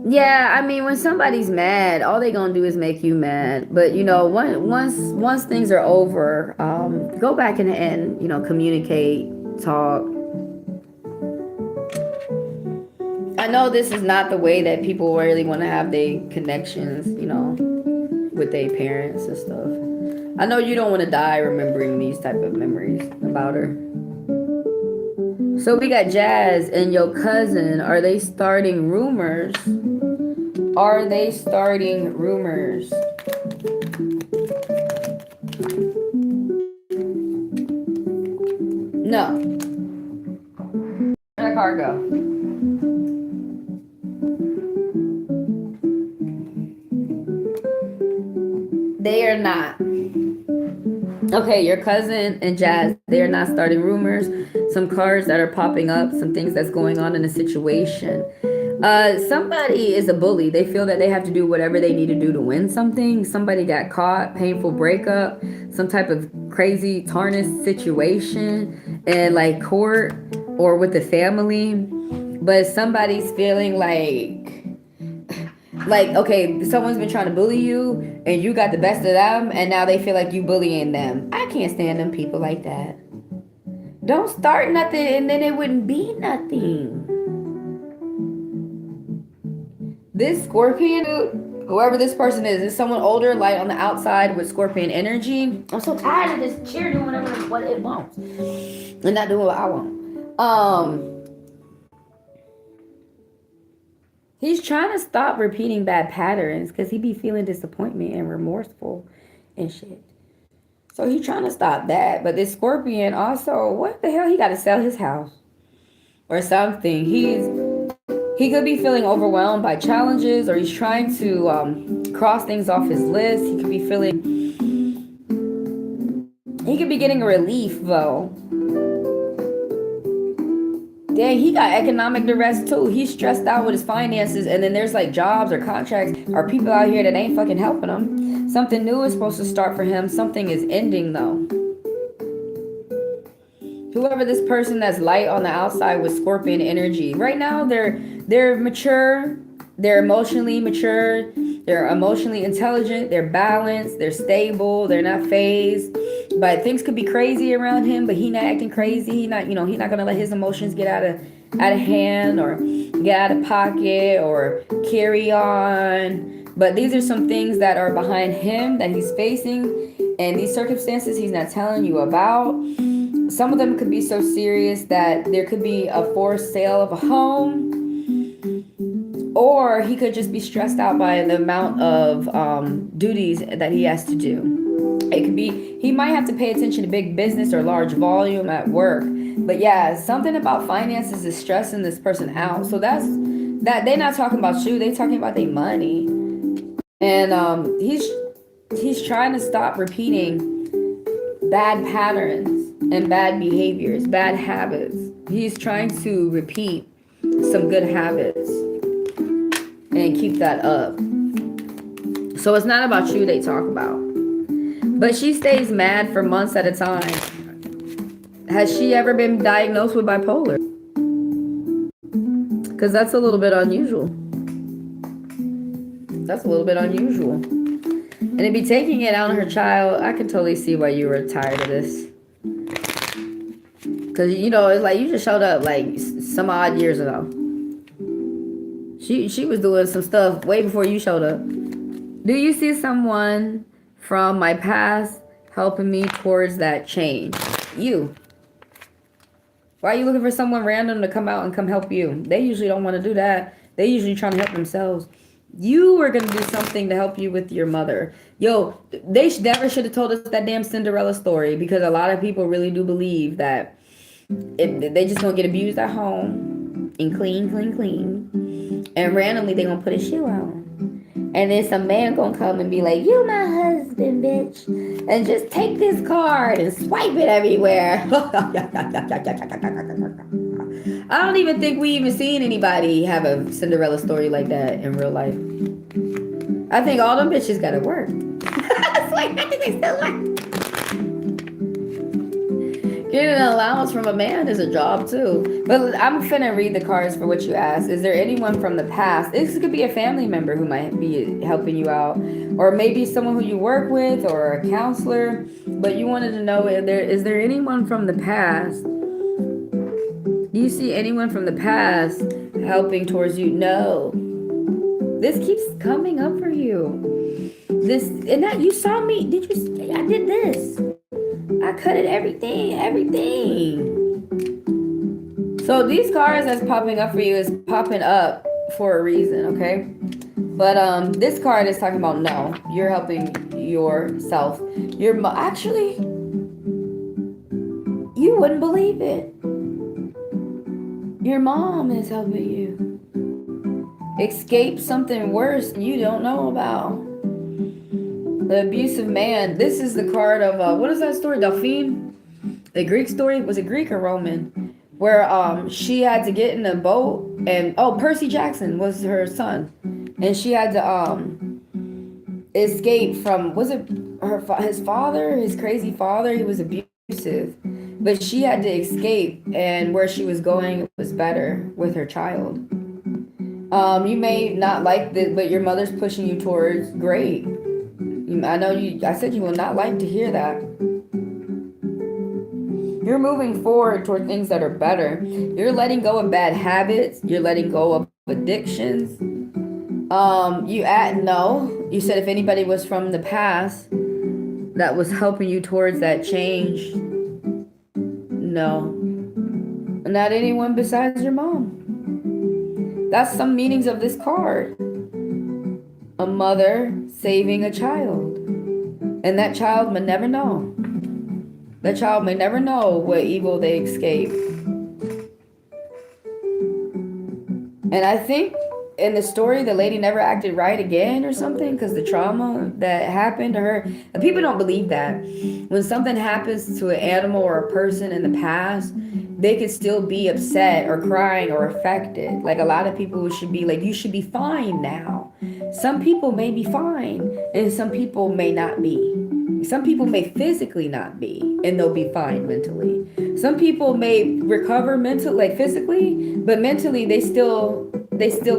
Yeah, I mean, when somebody's mad, all they gonna do is make you mad. But once things are over, go back and communicate, talk. I know this is not the way that people really want to have their connections, with their parents and stuff. I know you don't want to die remembering these type of memories about her. So we got Jazz and your cousin. Are they starting rumors? Are they starting rumors? No. Where'd that card go? They are not. Okay, your cousin and Jazz, they are not starting rumors. Some cards that are popping up, some things that's going on in a situation. Somebody is a bully. They feel that they have to do whatever they need to do to win something. Somebody got caught, painful breakup, some type of crazy tarnished situation in like court or with the family. But somebody's feeling like, okay, someone's been trying to bully you and you got the best of them and now they feel like you bullying them. I can't stand them people like that. Don't start nothing and then it wouldn't be nothing. This Scorpion, whoever this person is someone older, light on the outside with Scorpion energy. I'm so tired of this chair doing what it wants and not doing what I want. He's trying to stop repeating bad patterns because he be feeling disappointment and remorseful and shit. So he's trying to stop that. But this Scorpion also, what the hell? He got to sell his house or something. He could be feeling overwhelmed by challenges, or he's trying to cross things off his list. He could be getting a relief though. Dang, he got economic duress too. He's stressed out with his finances, and then there's like jobs or contracts or people out here that ain't fucking helping him. Something new is supposed to start for him. Something is ending though. Whoever this person that's light on the outside with Scorpion energy. Right now they're mature. They're emotionally mature. They're emotionally intelligent. They're balanced. They're stable. They're not phased. But things could be crazy around him, but he not acting crazy. He not, he's not gonna let his emotions get out of hand or get out of pocket or carry on. But these are some things that are behind him that he's facing, and these circumstances he's not telling you about. Some of them could be so serious that there could be a forced sale of a home, or he could just be stressed out by the amount of duties that he has to do. It could be he might have to pay attention to big business or large volume at work. But yeah, something about finances is stressing this person out. So that's that. They're not talking about you. They're talking about their money. And he's trying to stop repeating bad patterns and bad behaviors, bad habits. He's trying to repeat some good habits and keep that up. So it's not about you they talk about. But she stays mad for months at a time. Has she ever been diagnosed with bipolar? Because that's a little bit unusual. That's a little bit unusual. And to be taking it out on her child, I can totally see why you were tired of this. Because, it's like you just showed up like some odd years ago. She was doing some stuff way before you showed up. Do you see someone from my past helping me towards that change? You. Why are you looking for someone random to come out and come help you? They usually don't want to do that. They usually trying to help themselves. You were going to do something to help you with your mother. Yo, they never should have told us that damn Cinderella story, because a lot of people really do believe that they just going to get abused at home and clean. And randomly they going to put a shoe on. And then some man gonna come and be like, you my husband, bitch. And just take this card and swipe it everywhere. I don't even think we even seen anybody have a Cinderella story like that in real life. I think all them bitches gotta work. It's like, I think they still work. Getting an allowance from a man is a job too. But I'm finna read the cards for what you asked. Is there anyone from the past? This could be a family member who might be helping you out, or maybe someone who you work with, or a counselor. But you wanted to know, is there anyone from the past? Do you see anyone from the past helping towards you? No. This keeps coming up for you. This, and that you saw me. Did you? I did this. I cut it, everything. So these cards that's popping up for you is popping up for a reason, okay? But this card is talking about no. You're helping yourself. Actually, you wouldn't believe it. Your mom is helping you escape something worse you don't know about. The abusive man. This is the card of what is that story? Delphine? The Greek story? Was it Greek or Roman? Where she had to get in a boat and Percy Jackson was her son, and she had to escape from, was it his father, his crazy father? He was abusive, but she had to escape, and where she was going was better with her child. You may not like this, but your mother's pushing you towards great. I said you will not like to hear that. You're moving forward toward things that are better. You're letting go of bad habits. You're letting go of addictions. You said if anybody was from the past that was helping you towards that change. No. Not anyone besides your mom. That's some meanings of this card. A mother saving a child. And that child may never know. That child may never know what evil they escaped. And I think in the story, the lady never acted right again or something because the trauma that happened to her. And people don't believe that. When something happens to an animal or a person in the past, they could still be upset or crying or affected. Like a lot of people should be like, you should be fine now. Some people may be fine and some people may not be. Some people may physically not be and they'll be fine mentally. Some people may recover mentally, like physically, but mentally they still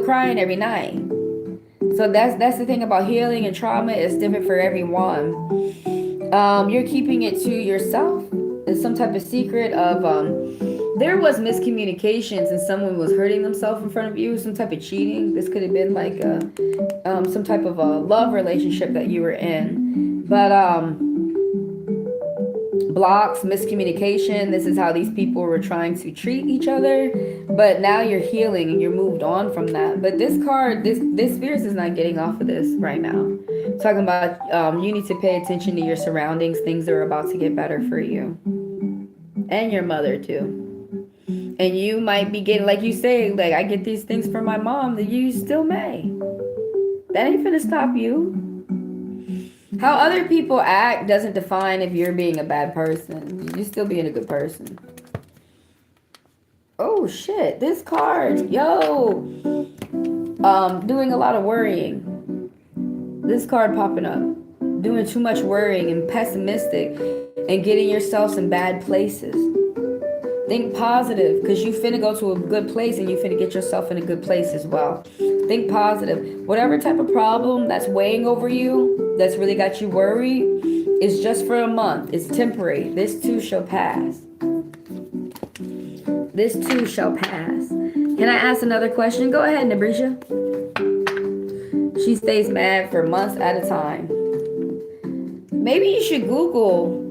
crying every night. So that's the thing about healing and trauma. It's different for everyone. You're keeping it to yourself. It's some type of secret of there was miscommunications and someone was hurting themselves in front of you, some type of cheating. This could have been like some type of a love relationship that you were in. But blocks, miscommunication. This is how these people were trying to treat each other. But now you're healing and you're moved on from that. But this card, this Spirits is not getting off of this right now. Talking about you need to pay attention to your surroundings. Things are about to get better for you. And your mother too. And you might be getting, like you say, like, I get these things from my mom, that you still may. That ain't finna stop you. How other people act doesn't define if you're being a bad person. You're still being a good person. Oh shit, this card, yo. Doing a lot of worrying. This card popping up. Doing too much worrying and pessimistic and getting yourselves in bad places. Think positive, because you finna go to a good place and you finna get yourself in a good place as well. Think positive. Whatever type of problem that's weighing over you, that's really got you worried, is just for a month. It's temporary. This too shall pass. This too shall pass. Can I ask another question? Go ahead, Nabrisha. She stays mad for months at a time. Maybe you should Google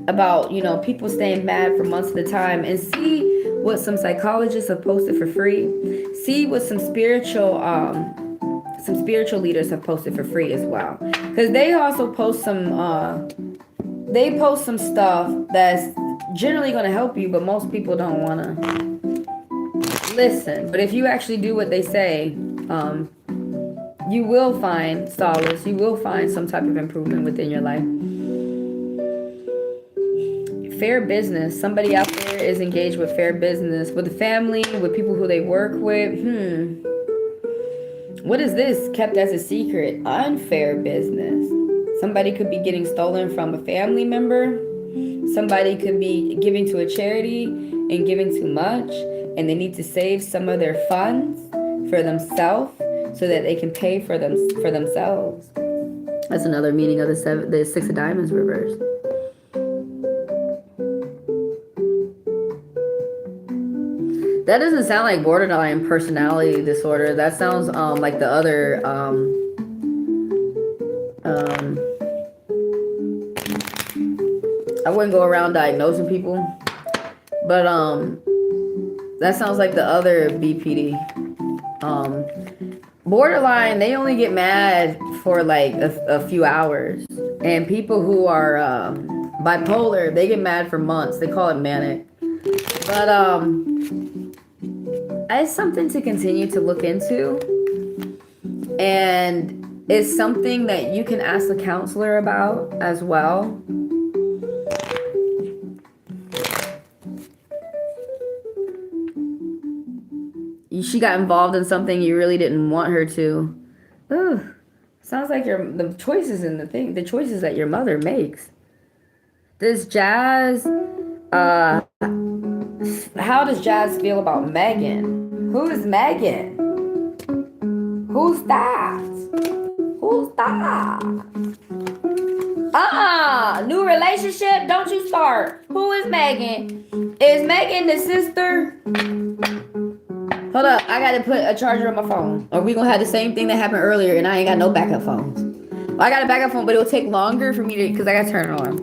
about, you know, people staying mad for months at a time and see what some psychologists have posted for free. See what some spiritual leaders have posted for free as well. Because they also post some stuff that's generally going to help you, but most people don't want to listen. But if you actually do what they say, you will find solace. You will find some type of improvement within your life. Fair business. Somebody out there is engaged with fair business, with the family, with people who they work with. What is this? Kept as a secret. Unfair business. Somebody could be getting stolen from a family member. Somebody could be giving to a charity and giving too much, and they need to save some of their funds for themselves so that they can pay for themselves. That's another meaning of the Six of Diamonds reversed. That doesn't sound like borderline personality disorder. That sounds like the other I wouldn't go around diagnosing people, but that sounds like the other BPD. Borderline, they only get mad for like a few hours, and people who are bipolar, they get mad for months. They call it manic. But it's something to continue to look into, and it's something that you can ask the counselor about as well. She got involved in something you really didn't want her to. Ooh, sounds like the choices in the choices that your mother makes. Does Jazz, how does Jazz feel about Megan? Who is Megan? Who's that? Who's that? New relationship? Don't you start. Who is Megan? Is Megan the sister? Hold up, I gotta put a charger on my phone. Or we gonna have the same thing that happened earlier and I ain't got no backup phones. Well, I got a backup phone, but it'll take longer for me to, because I gotta turn it on.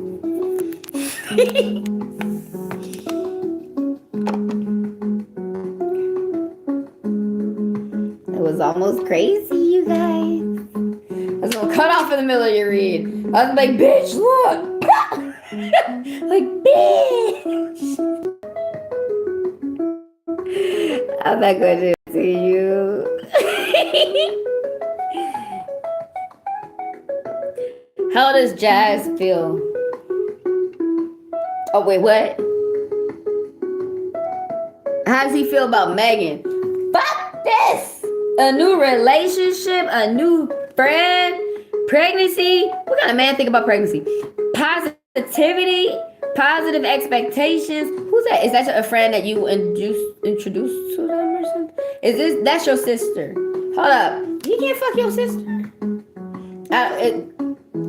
It was almost crazy, you guys. I was gonna cut off in the middle of your read. I was like, bitch, look! Like, bitch! I'm not going to do it to you. How does Jazz feel? Oh, wait, what? How does he feel about Megan? Fuck this! A new relationship, a new friend, pregnancy. What kind of man think about pregnancy? Positivity, positive expectations. Who's that? Is that a friend that you introduced to them or something? That's your sister? Hold up. You can't fuck your sister.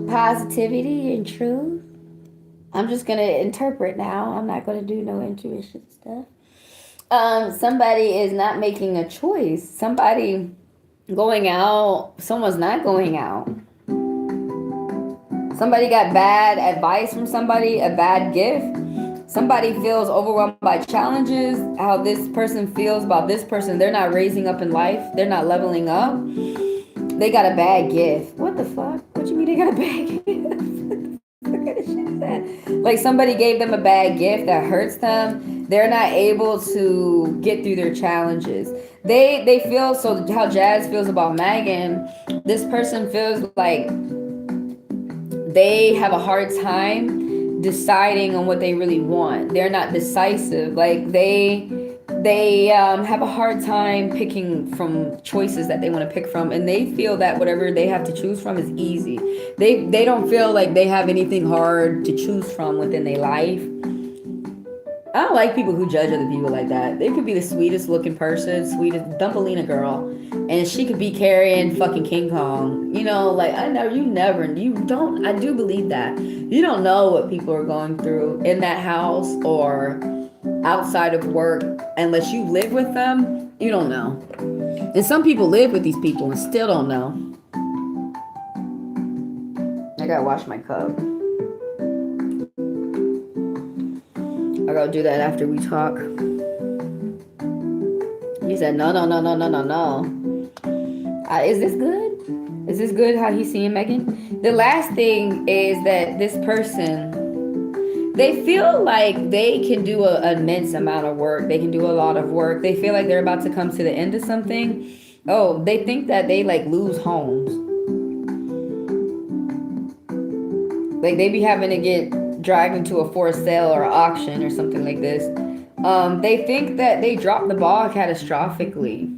Positivity and truth. I'm just gonna interpret now. I'm not gonna do no intuition stuff. Somebody is not making a choice. Somebody going out. Someone's not going out. Somebody got bad advice from somebody, a bad gift. Somebody feels overwhelmed by challenges. How this person feels about this person. They're not raising up in life. They're not leveling up. They got a bad gift. What the fuck? What you mean they got a bad gift? What kind of shit is that? Like somebody gave them a bad gift that hurts them. They're not able to get through their challenges. They feel, so how Jazz feels about Megan, this person feels like they have a hard time deciding on what they really want. They're not decisive. Like they have a hard time picking from choices that they want to pick from, and they feel that whatever they have to choose from is easy. They don't feel like they have anything hard to choose from within their life. I don't like people who judge other people like that. They could be the sweetest looking person, sweetest Dumpalina girl, and she could be carrying fucking King Kong. You know, like I do believe that. You don't know what people are going through in that house or outside of work unless you live with them. You don't know. And some people live with these people and still don't know. I gotta wash my cup. I gotta do that after we talk. He said, no. Is this good? Is this good how he's seeing Megan? The last thing is that this person, they feel like they can do an immense amount of work. They can do a lot of work. They feel like they're about to come to the end of something. Oh, they think that they like lose homes. Like they be having to get dragged into a forced sale or auction or something like this. They think that they dropped the ball catastrophically.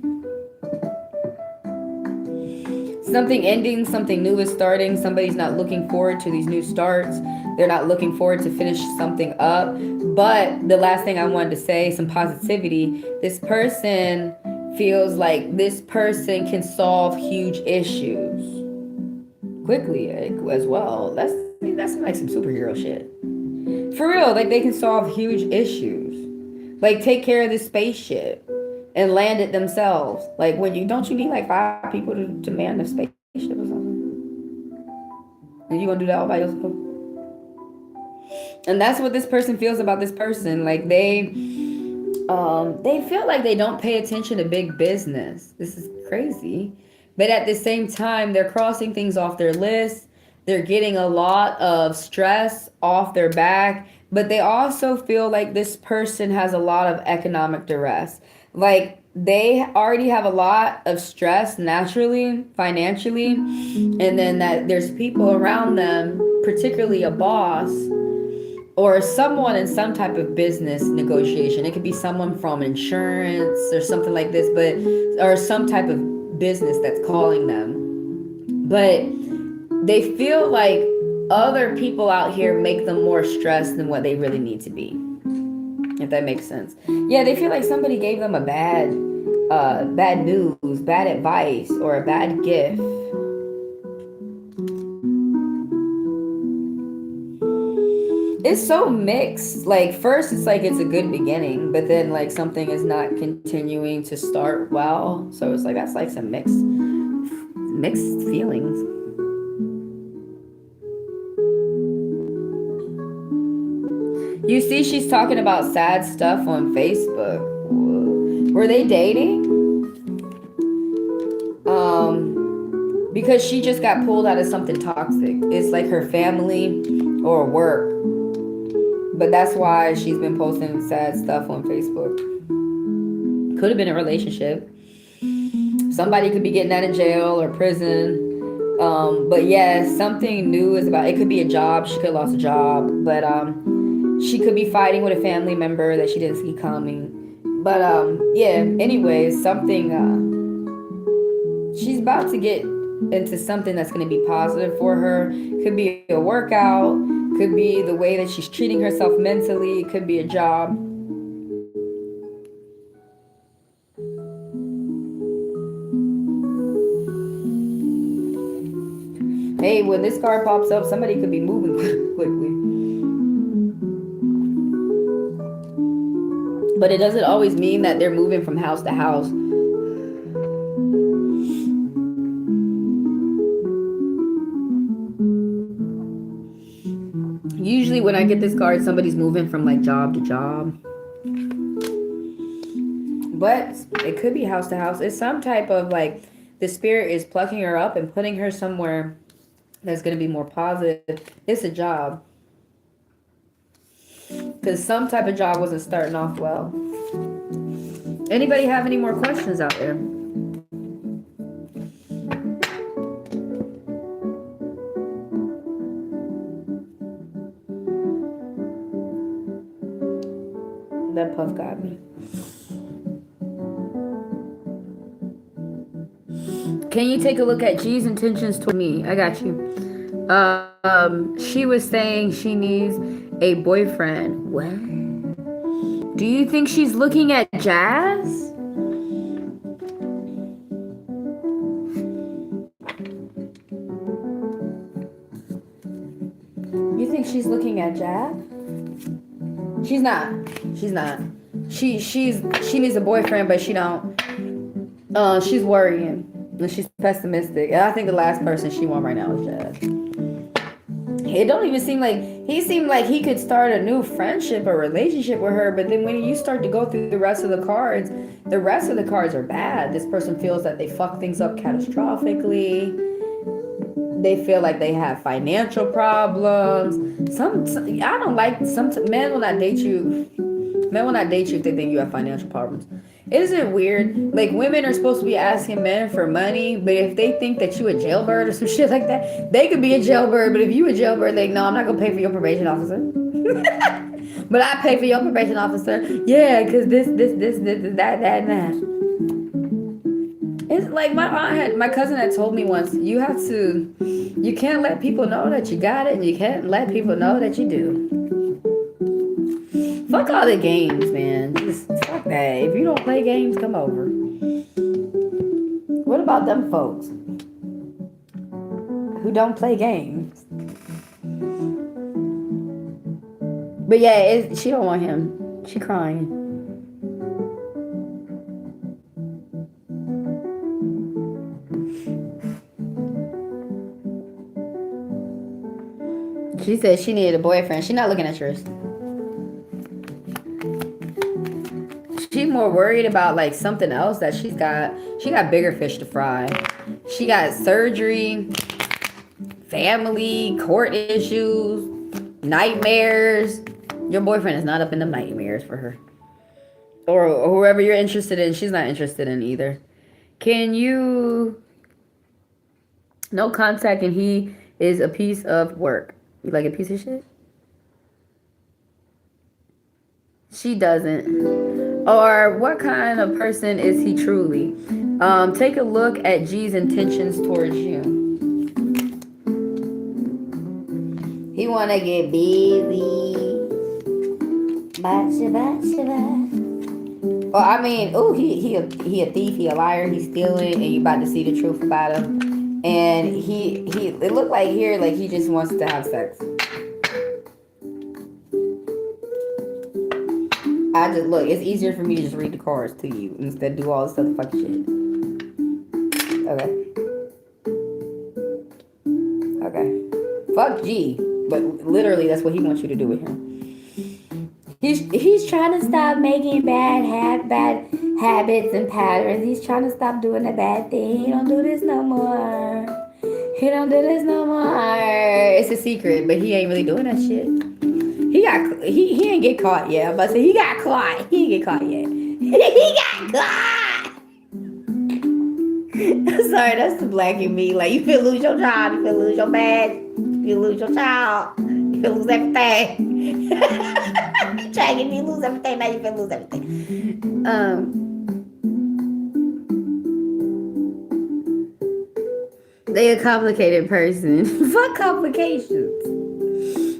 Something ending, something new is starting. Somebody's not looking forward to these new starts. They're not looking forward to finish something up. But the last thing I wanted to say, some positivity. This person feels like this person can solve huge issues quickly as well. That's like some superhero shit. For real, like they can solve huge issues. Like take care of this spaceship and land it themselves. Like don't you need like 5 people to man the spaceship or something? And you gonna do that all by yourself? And that's what this person feels about this person. Like they feel like they don't pay attention to big business. This is crazy. But at the same time, they're crossing things off their list. They're getting a lot of stress off their back, but they also feel like this person has a lot of economic duress. Like they already have a lot of stress naturally, financially, and then that there's people around them, particularly a boss or someone in some type of business negotiation. It could be someone from insurance or something like this, or some type of business that's calling them. But they feel like other people out here make them more stressed than what they really need to be. If that makes sense. Yeah, they feel like somebody gave them a bad news, bad advice, or a bad gift. It's so mixed. Like first it's like it's a good beginning, but then like something is not continuing to start well. So it's like that's like some mixed feelings. You see, she's talking about sad stuff on Facebook. Were they dating? Because she just got pulled out of something toxic. It's like her family or work. But that's why she's been posting sad stuff on Facebook. Could have been a relationship. Somebody could be getting out of jail or prison. But yeah, something new is about. It could be a job. She could have lost a job. But she could be fighting with a family member that she didn't see coming. But yeah, anyways, something she's about to get into something that's going to be positive for her. Could be a workout, could be the way that she's treating herself mentally, it could be a job. Hey, when this card pops up, somebody could be moving quickly. But it doesn't always mean that they're moving from house to house. Usually when I get this card, somebody's moving from like job to job. But it could be house to house. It's some type of like the spirit is plucking her up and putting her somewhere that's going to be more positive. It's a job. Because some type of job wasn't starting off well. Anybody have any more questions out there? That puff got me. Can you take a look at G's intentions toward me? I got you. She was saying she needs a boyfriend. What? Do you think she's looking at Jazz? You think she's looking at Jazz? She's not. She's not. She needs a boyfriend, but she don't. She's worrying. And she's pessimistic. And I think the last person she wants right now is Jazz. It don't even seem like he seemed like he could start a new friendship or relationship with her, but then when you start to go through the rest of the cards are bad. This person feels that they fuck things up catastrophically. They feel like they have financial problems. I don't like some men will not date you. Men will not date you if they think you have financial problems. Isn't it weird? Like, women are supposed to be asking men for money, but if they think that you a jailbird or some shit like that, they could be a jailbird, but if you a jailbird, like, no, I'm not gonna pay for your probation officer. But I pay for your probation officer. Yeah, because this, that, and that. It's like my cousin had told me once, you can't let people know that you got it, and you can't let people know that you do. Fuck all the games, man. Just fuck that. If you don't play games, come over. What about them folks who don't play games? But yeah, she don't want him. She crying. She said she needed a boyfriend. She's not looking at yours. She's more worried about like something else that she got bigger fish to fry. She got surgery, family, court issues, nightmares. Your boyfriend is not up in the nightmares for her. Or whoever you're interested in, she's not interested in either. Can you... No contact and he is a piece of work. You like a piece of shit? She doesn't. Or what kind of person is he truly? Take a look at G's intentions towards you. He wanna get busy. Well, I mean, he a thief, he a liar, he's stealing, and you about to see the truth about him. And it looked like here, like he just wants to have sex. It's easier for me to just read the cards to you instead of do all this other fucking shit. Okay. Fuck G. But literally, that's what he wants you to do with him. He's trying to stop making bad habits and patterns. He's trying to stop doing the bad thing. He don't do this no more. It's a secret, but he ain't really doing that shit. He ain't get caught yet. I'm about to say he got caught. He ain't get caught yet. He got caught. Sorry, that's the black in me. Like, you feel lose your job, you feel lose your badge, you feel lose your child, you feel lose everything. Try to get me lose everything, now you feel lose everything. They a complicated person. Fuck complications.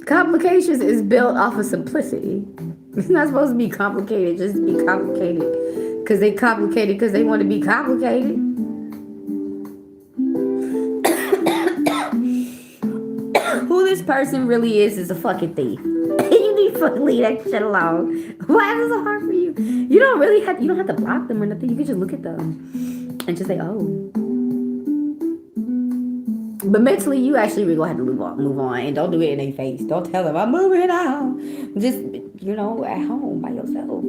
Complications is built off of simplicity. It's not supposed to be complicated just to be complicated. Because they complicated because they want to be complicated. this person really is a fucking thief. You need to fucking leave that shit alone. Why is it so hard for you? You don't have to block them or nothing. You can just look at them and just say, oh. But mentally, you actually really gonna have to move on, and don't do it in their face. Don't tell them I'm moving on. Just at home by yourself,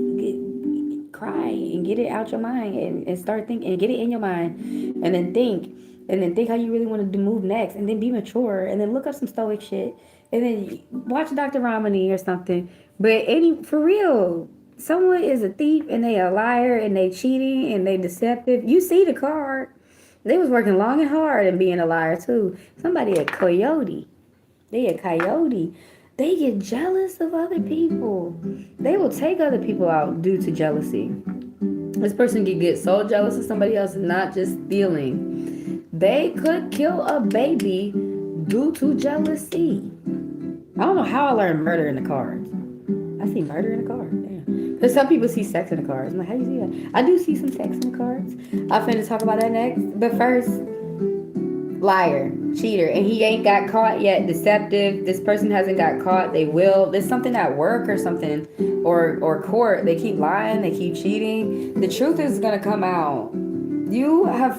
cry and get it out your mind, and start thinking and get it in your mind, and then think how you really want to move next, and then be mature, and then look up some stoic shit, and then watch Dr. Ramani or something. But for real, someone is a thief and they a liar and they cheating and they deceptive. You see the card. They was working long and hard and being a liar too. Somebody a coyote. They a coyote. They get jealous of other people. They will take other people out due to jealousy. This person can get so jealous of somebody else and not just stealing. They could kill a baby due to jealousy. I don't know how I learned murder in the cards. I see murder in the cards. Damn. Because some people see sex in the cards. I'm like, how do you see that? I do see some sex in the cards. I'm finna talk about that next. But first, liar, cheater. And he ain't got caught yet. Deceptive. This person hasn't got caught. They will. There's something at work or something. Or court. They keep lying. They keep cheating. The truth is going to come out. You have,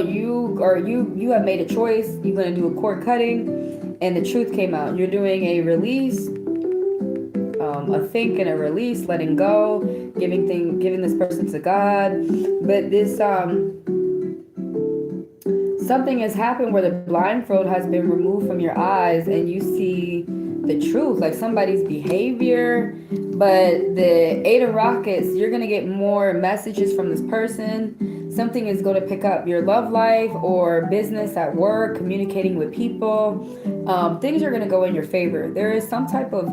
you have made a choice. You're going to do a court cutting. And the truth came out. You're doing a release. A think and a release, letting go, giving this person to God. But this something has happened where the blindfold has been removed from your eyes and you see the truth, like somebody's behavior. But the 8 of Rockets, you're gonna get more messages from this person. Something is going to pick up your love life or business at work, communicating with people. Things are going to go in your favor. There is some type of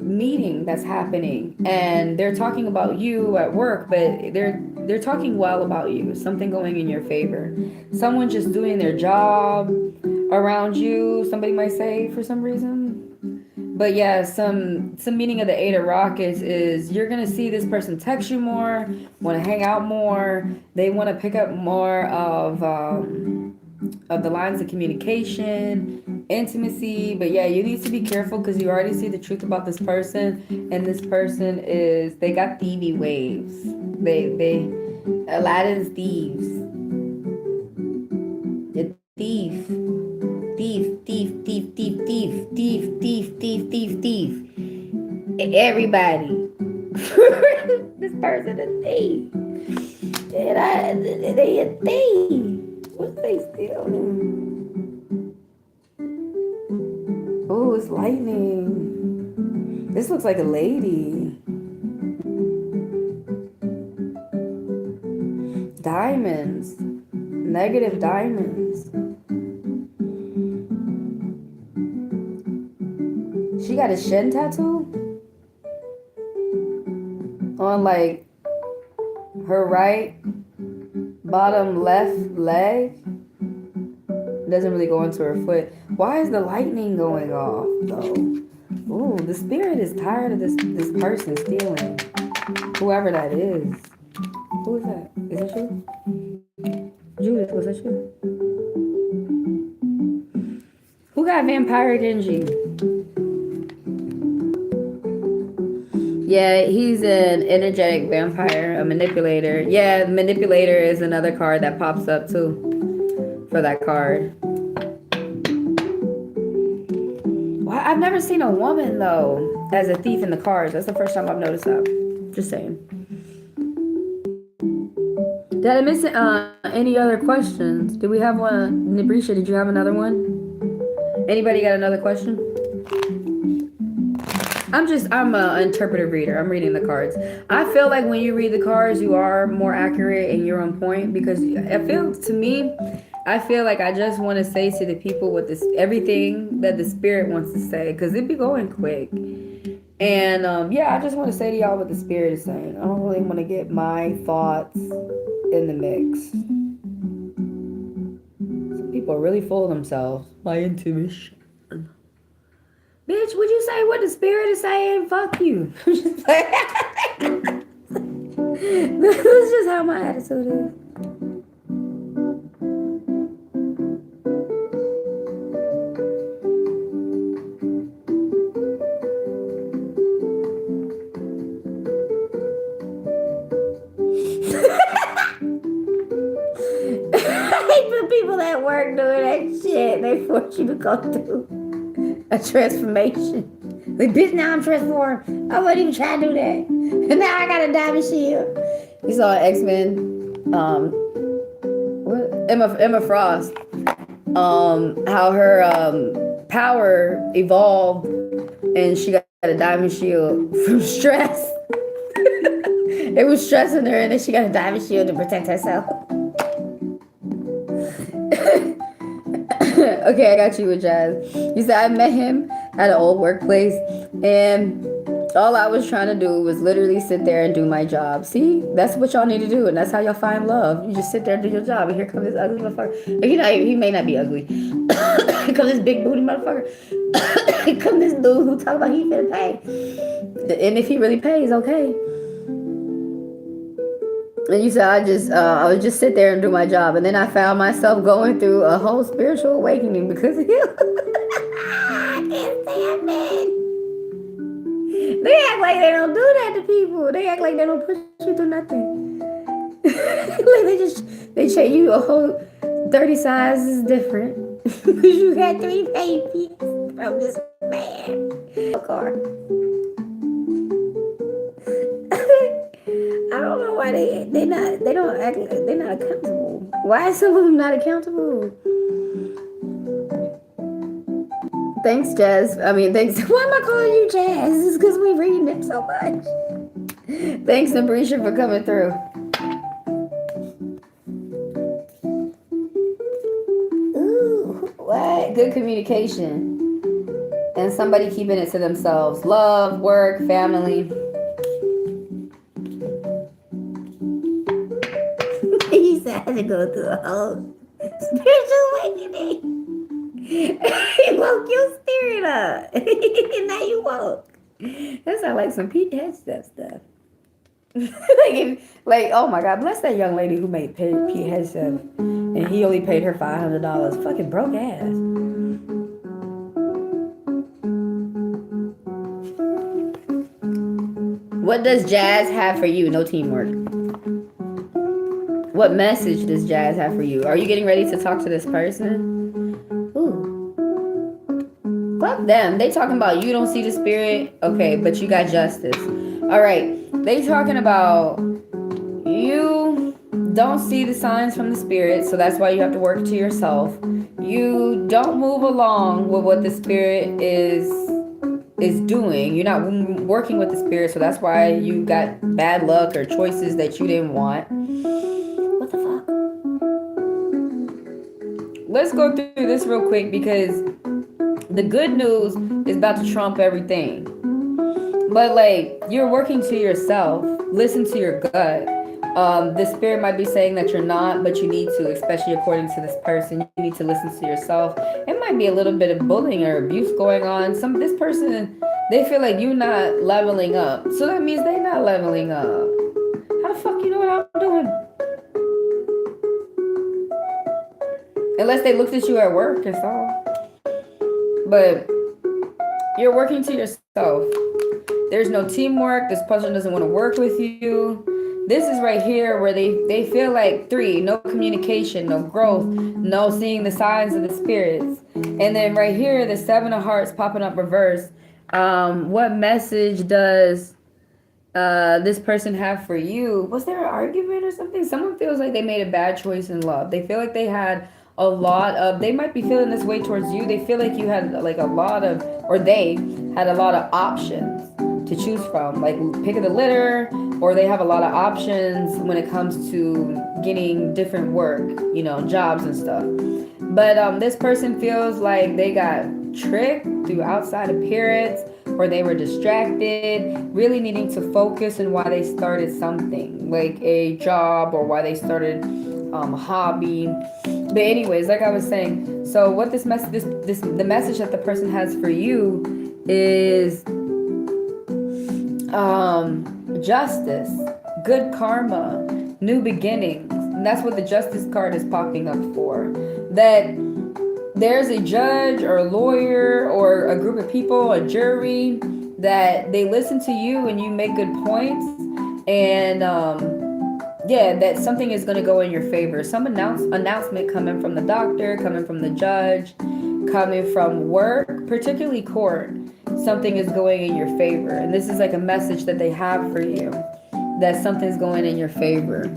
meeting that's happening and they're talking about you at work, but they're talking well about you. Something going in your favor. Someone just doing their job around you, somebody might say, for some reason. But yeah, some meaning of the 8 of Rockets is you're gonna see this person text you more, want to hang out more. They want to pick up more of the lines of communication, intimacy. But yeah, you need to be careful because you already see the truth about this person, and this person they got thievy waves. They Aladdin's thieves. The thief. Thief. Everybody. This person a thief. They a thief. What's they stealing? Oh, it's lightning. This looks like a lady. Diamonds. Negative diamonds. She got a shin tattoo on like her right bottom left leg. Doesn't really go into her foot. Why is the lightning going off though? Ooh, the spirit is tired of this person stealing. Whoever that is. Who is that? Is that you? Judith, was that you? Who got vampiric energy? Yeah, he's an energetic vampire, a manipulator. Yeah, manipulator is another card that pops up too for that card. Well, I've never seen a woman though as a thief in the cards. That's the first time I've noticed that. Just saying. Did I miss any other questions? Did we have one? Nibrisha, did you have another one? Anybody got another question? I'm an interpretive reader. I'm reading the cards. I feel like when you read the cards, you are more accurate and you're on point because I feel like I just want to say to the people with this everything that the spirit wants to say because it be going quick. And yeah, I just want to say to y'all what the spirit is saying. I don't really want to get my thoughts in the mix. Some people really fool themselves by intuition. Bitch, would you say what the spirit is saying? Fuck you. This is just how my attitude is. you to go through a transformation. Like, bitch, now I'm transformed. I wasn't even trying to do that. And now I got a diamond shield. You saw X-Men, Emma Frost, how her power evolved and she got a diamond shield from stress. It was stressing her and then she got a diamond shield to protect herself. Okay, I got you with Jazz. You said I met him at an old workplace and all I was trying to do was literally sit there and do my job. See, that's what y'all need to do, and that's how y'all find love. You just sit there and do your job, and here comes this ugly motherfucker. He may not be ugly. Here comes this big booty motherfucker. Here comes this dude who talk about he finna pay, and if he really pays, okay. And you said I would just sit there and do my job, and then I found myself going through a whole spiritual awakening because of him. I can't stand it. They act like they don't do that to people. They act like they don't push you through nothing. Like they change you a whole 30 sizes different because you had 3 babies from this man. Car. I don't know why they don't act like they're not accountable. Why are some of them not accountable? Thanks, Jazz. Thanks. Why am I calling you Jazz? It's because we reading it so much. Thanks, Nabrisha, for coming through. Ooh, what? Good communication. And somebody keeping it to themselves. Love, work, family. He said I had to go through a whole spiritual awakening. He woke your spirit up. Now you woke. That sounds like some Pete Headstep stuff. like, oh my God, bless that young lady who made Pete Headstep. And he only paid her $500. Fucking broke ass. What does Jazz have for you? No teamwork. What message does Jazz have for you? Are you getting ready to talk to this person? Fuck them. They talking about you don't see the spirit. Okay, but you got justice. All right. They talking about you don't see the signs from the spirit, so that's why you have to work to yourself. You don't move along with what the spirit is doing. You're not working with the spirit, so that's why you got bad luck or choices that you didn't want. What the fuck? Let's go through this real quick because the good news is about to trump everything. But like, you're working to yourself. Listen to your gut. The spirit might be saying that you're not, but you need to, especially according to this person. You need to listen to yourself. It might be a little bit of bullying or abuse going on. This person, they feel like you're not leveling up. So that means they're not leveling up. How the fuck you know what I'm doing? Unless they looked at you at work and saw. But you're working to yourself. There's no teamwork. This person doesn't want to work with you. This is right here where they feel like 3, no communication, no growth, no seeing the signs of the spirits. And then right here, the 7 of hearts popping up reverse. What message does this person have for you? Was there an argument or something? Someone feels like they made a bad choice in love. They feel like they had they might be feeling this way towards you. They feel like you had like they had a lot of options to choose from, like pick of the litter, or they have a lot of options when it comes to getting different work, jobs and stuff. But this person feels like they got tricked through outside appearance, or they were distracted, really needing to focus on why they started something, like a job, or why they started a hobby. But anyways, like I was saying, so what the message that the person has for you is justice, good karma, new beginnings. And that's what the justice card is popping up for. That there's a judge or a lawyer or a group of people, a jury, that they listen to you and you make good points. And that something is going to go in your favor. Some announcement coming from the doctor, coming from the judge, coming from work, particularly court. Something is going in your favor. And this is like a message that they have for you, that something's going in your favor.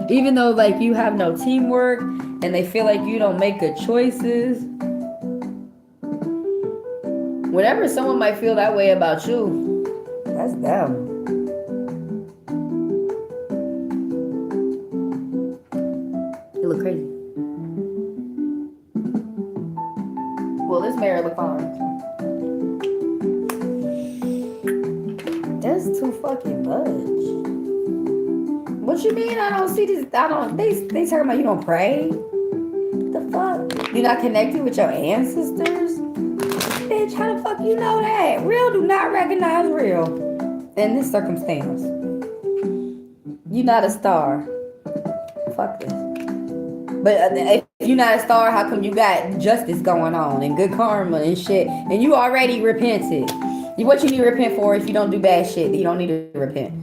Even though like you have no teamwork and they feel like you don't make good choices. Whenever someone might feel that way about you, that's them. You look crazy. Well, this mirror look fine. That's too fucking much. What you mean I don't see this? They talking about you don't pray? What the fuck? You not connected with your ancestors? Bitch, how the fuck you know that? Real do not recognize real in this circumstance. You not a star. Fuck this. But if you're not a star, how come you got justice going on and good karma and shit? And you already repented. What you need to repent for if you don't do bad shit? You don't need to repent.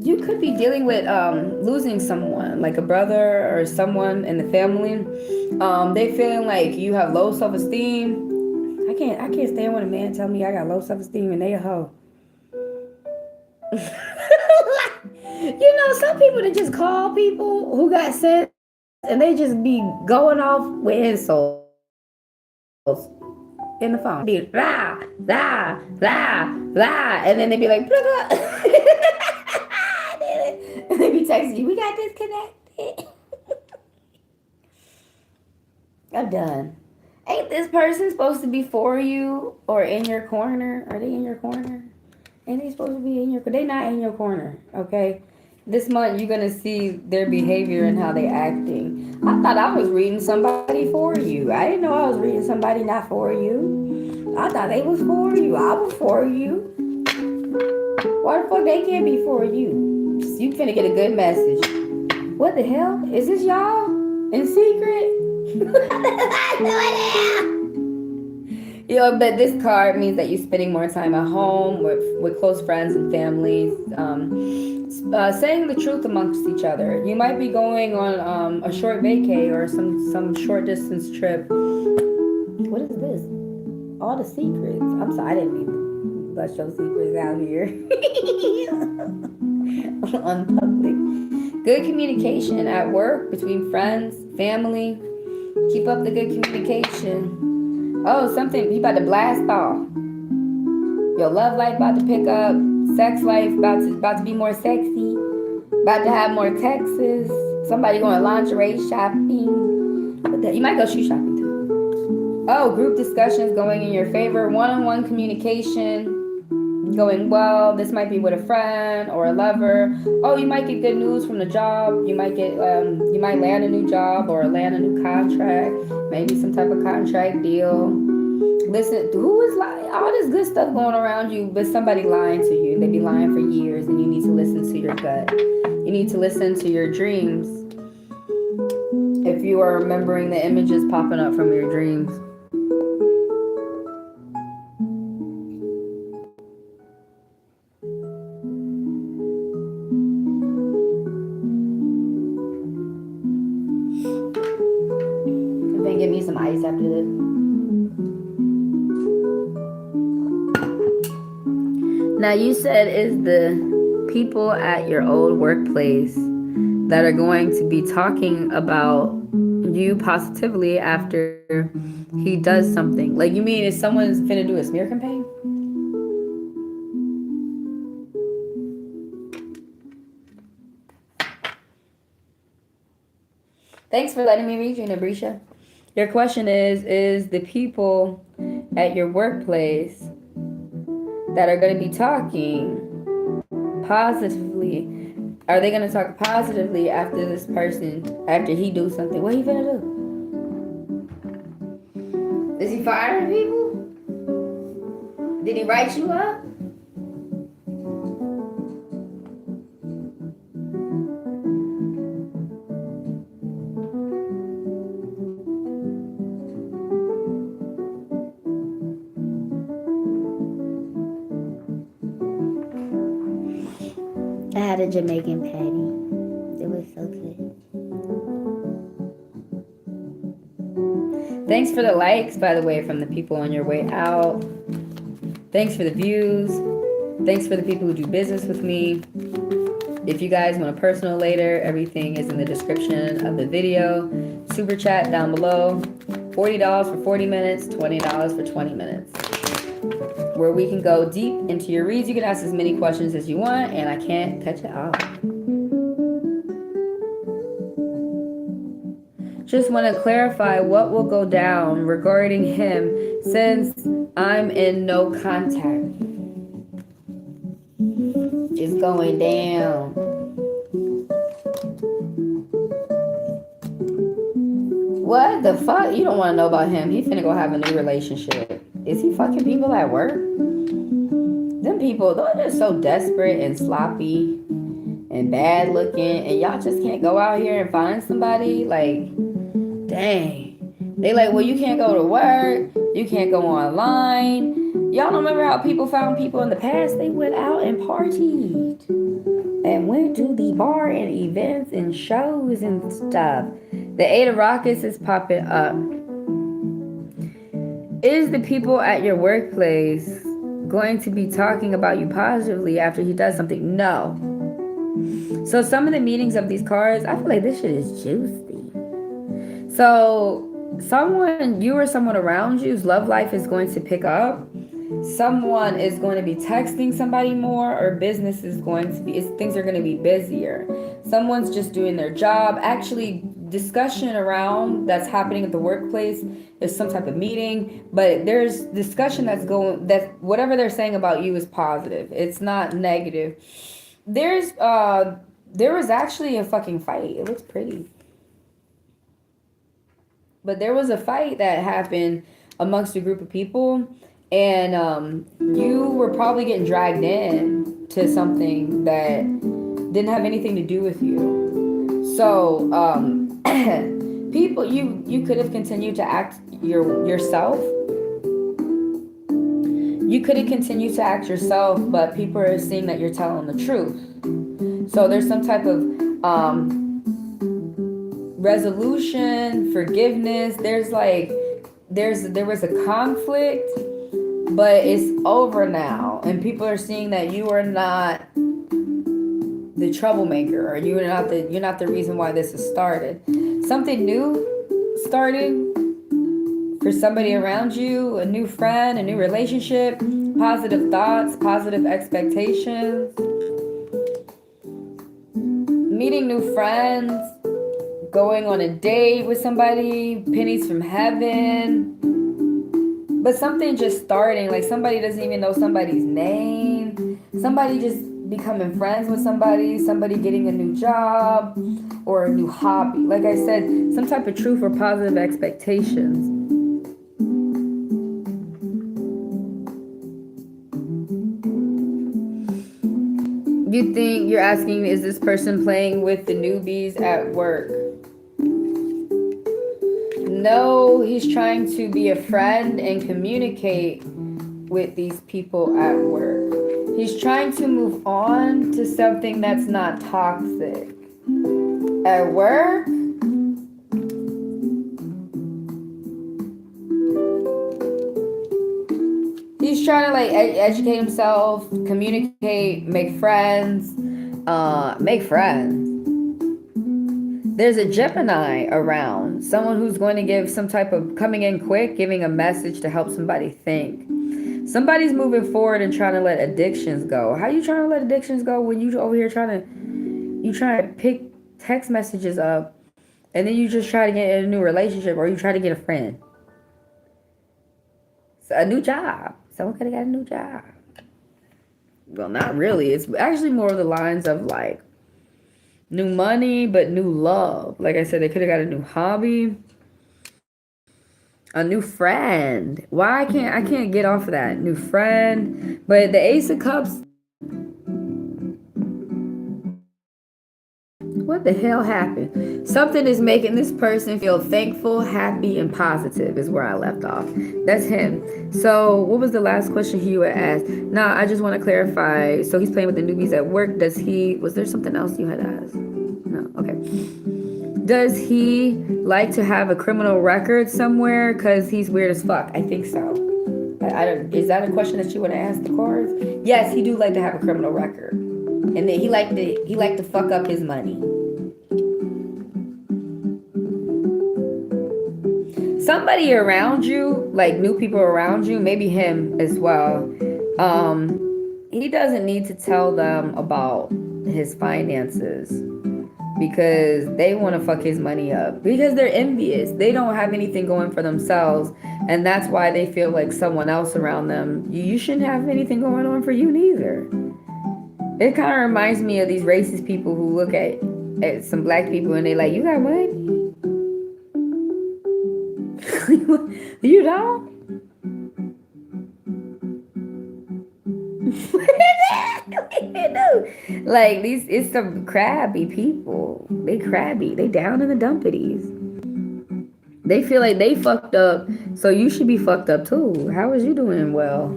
You could be dealing with losing someone, like a brother or someone in the family. They feeling like you have low self-esteem. I can't stand when a man tell me I got low self-esteem and they a hoe. You know, some people that just call people who got sense and they just be going off with insults in the phone. Be blah, blah, blah, blah. And then they be like, blah, blah. And they be texting you, we got disconnected. I'm done. Ain't this person supposed to be for you or in your corner? Are they in your corner? Ain't they supposed to be in your corner? They not in your corner, okay? This month, you're going to see their behavior and how they acting. I thought I was reading somebody for you. I didn't know I was reading somebody not for you. I thought they was for you. I was for you. Why the fuck they can't be for you? You finna get a good message. What the hell? Is this y'all? In secret? But this card means that you're spending more time at home with close friends and families. Saying the truth amongst each other. You might be going on a short vacay or some short distance trip. What is this? All the secrets. I'm sorry, I didn't mean to bust your secrets out here. On public. Good communication at work, between friends, family. Keep up the good communication. Oh, something you about to blast off. Your love life about to pick up. Sex life about to be more sexy. About to have more texts. Somebody going lingerie shopping. You might go shoe shopping too. Oh, group discussions going in your favor. One-on-one communication going well. This might be with a friend or a lover. Oh, you might get good news from the job. You might land a new job or land a new contract. Maybe some type of contract deal. Listen, who is lying? All this good stuff going around you, but somebody lying to you. They be lying for years, and you need to listen to your gut. You need to listen to your dreams. If you are remembering the images popping up from your dreams. I'm gonna get me some ice after this. Now you said is the people at your old workplace that are going to be talking about you positively after he does something. Like you mean if someone's finna do a smear campaign? Thanks for letting me read you, Nabrisha. Your question is the people at your workplace that are going to be talking positively, are they going to talk positively after this person, after he do something? What he finna do? Is he firing people? Did he write you up? I had a Jamaican patty. It was so good. Thanks for the likes, by the way, from the people on your way out. Thanks for the views. Thanks for the people who do business with me. If you guys want a personal later, everything is in the description of the video. Super chat down below. $40 for 40 minutes, $20 for 20 minutes. Where we can go deep into your reads. You can ask as many questions as you want, and I can't cut you off. Just want to clarify what will go down regarding him since I'm in no contact. It's going down. What the fuck? You don't want to know about him. He's finna go have a new relationship. Is he fucking people at work? Them people, they're just so desperate and sloppy and bad looking, and y'all just can't go out here and find somebody. Like, dang. They like, well, you can't go to work. You can't go online. Y'all don't remember how people found people in the past? They went out and partied and went to the bar and events and shows and stuff. The 8 of Rockets is popping up. Is the people at your workplace going to be talking about you positively after he does something? No. So some of the meanings of these cards, I feel like this shit is juicy. So someone, you or someone around you's love life is going to pick up. Someone is going to be texting somebody more, or business is going to be, things are going to be busier. Someone's just doing their job. Actually, discussion around that's happening at the workplace is some type of meeting, but there's discussion that's going, that whatever they're saying about you is positive. It's not negative. There was actually a fucking fight. It looks pretty. But there was a fight that happened amongst a group of people, and you were probably getting dragged in to something that didn't have anything to do with you. So people, you could have continued to act yourself. You could have continued to act yourself, but people are seeing that you're telling the truth. So there's some type of resolution, forgiveness. There was a conflict, but it's over now, and people are seeing that you are not the troublemaker, or you're not the reason why this has started. Something new started for somebody around you, a new friend, a new relationship, positive thoughts, positive expectations, meeting new friends, going on a date with somebody, pennies from heaven. But something just starting, like somebody doesn't even know somebody's name, somebody just becoming friends with somebody getting a new job or a new hobby. Like I said, some type of truth or positive expectations. You think, you're asking, is this person playing with the newbies at work? No, he's trying to be a friend and communicate with these people at work. He's trying to move on to something that's not toxic. At work, he's trying to like educate himself, communicate, make friends. There's a Gemini around, someone who's going to give some type of, coming in quick, giving a message to help somebody think. Somebody's moving forward and trying to let addictions go. How you trying to let addictions go when you over here trying to pick text messages up, and then you just try to get in a new relationship, or you try to get a friend? So a new job. Someone could have got a new job. Well, not really. It's actually more of the lines of like new money, but new love. Like I said, they could have got a new hobby, a new friend. Why I can't get off of that new friend? But the Ace of Cups. What the hell happened? Something is making this person feel thankful, happy, and positive is where I left off. That's him. So what was the last question you had asked? Now, I just want to clarify. So he's playing with the newbies at work. Was there something else you had asked? No. Okay. Does he like to have a criminal record somewhere? Because he's weird as fuck. I think so. I don't. Is that a question that you want to ask the cards? Yes, he do like to have a criminal record, and then he like to fuck up his money. Somebody around you, like new people around you, maybe him as well. He doesn't need to tell them about his finances because they want to fuck his money up because they're envious. They don't have anything going for themselves, and that's why they feel like someone else around them. You shouldn't have anything going on for you neither. It kind of reminds me of these racist people who look at some black people and they like, you got money? You don't? Like these, it's some crabby people. They crabby. They down in the dumpities. They feel like they fucked up, so you should be fucked up too. How is you doing well?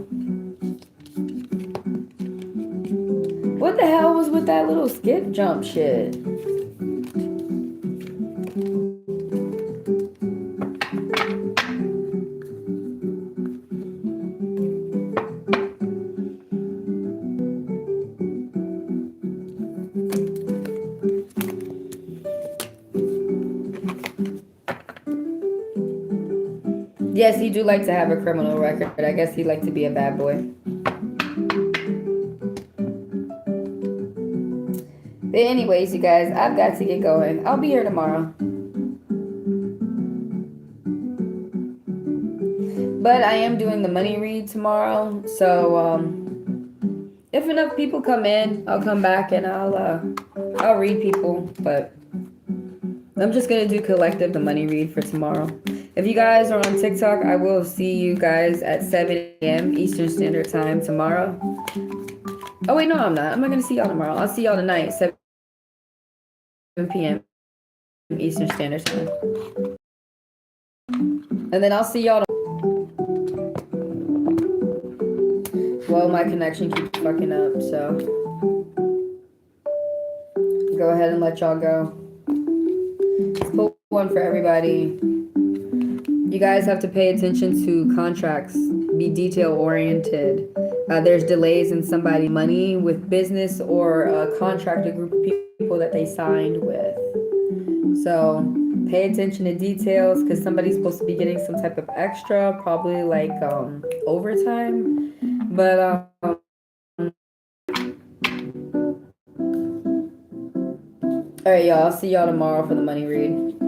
What the hell was with that little skip jump shit? Yes, he do like to have a criminal record, but I guess he like to be a bad boy. But anyways, you guys, I've got to get going. I'll be here tomorrow. But I am doing the money read tomorrow, so if enough people come in, I'll come back and I'll read people. But I'm just gonna do collective the money read for tomorrow. If you guys are on TikTok, I will see you guys at 7 a.m. Eastern Standard Time tomorrow. Oh wait, no, I'm not. I'm not gonna see y'all tomorrow. I'll see y'all tonight, 7 p.m. Eastern Standard Time. And then I'll see y'all. Well, my connection keeps fucking up, so go ahead and let y'all go. It's a cool one for everybody. You guys have to pay attention to contracts. Be detail oriented. There's delays in somebody's money with business or a contract, a group of people that they signed with. So pay attention to details because somebody's supposed to be getting some type of extra, probably like overtime. But all right, y'all. I'll see y'all tomorrow for the money read.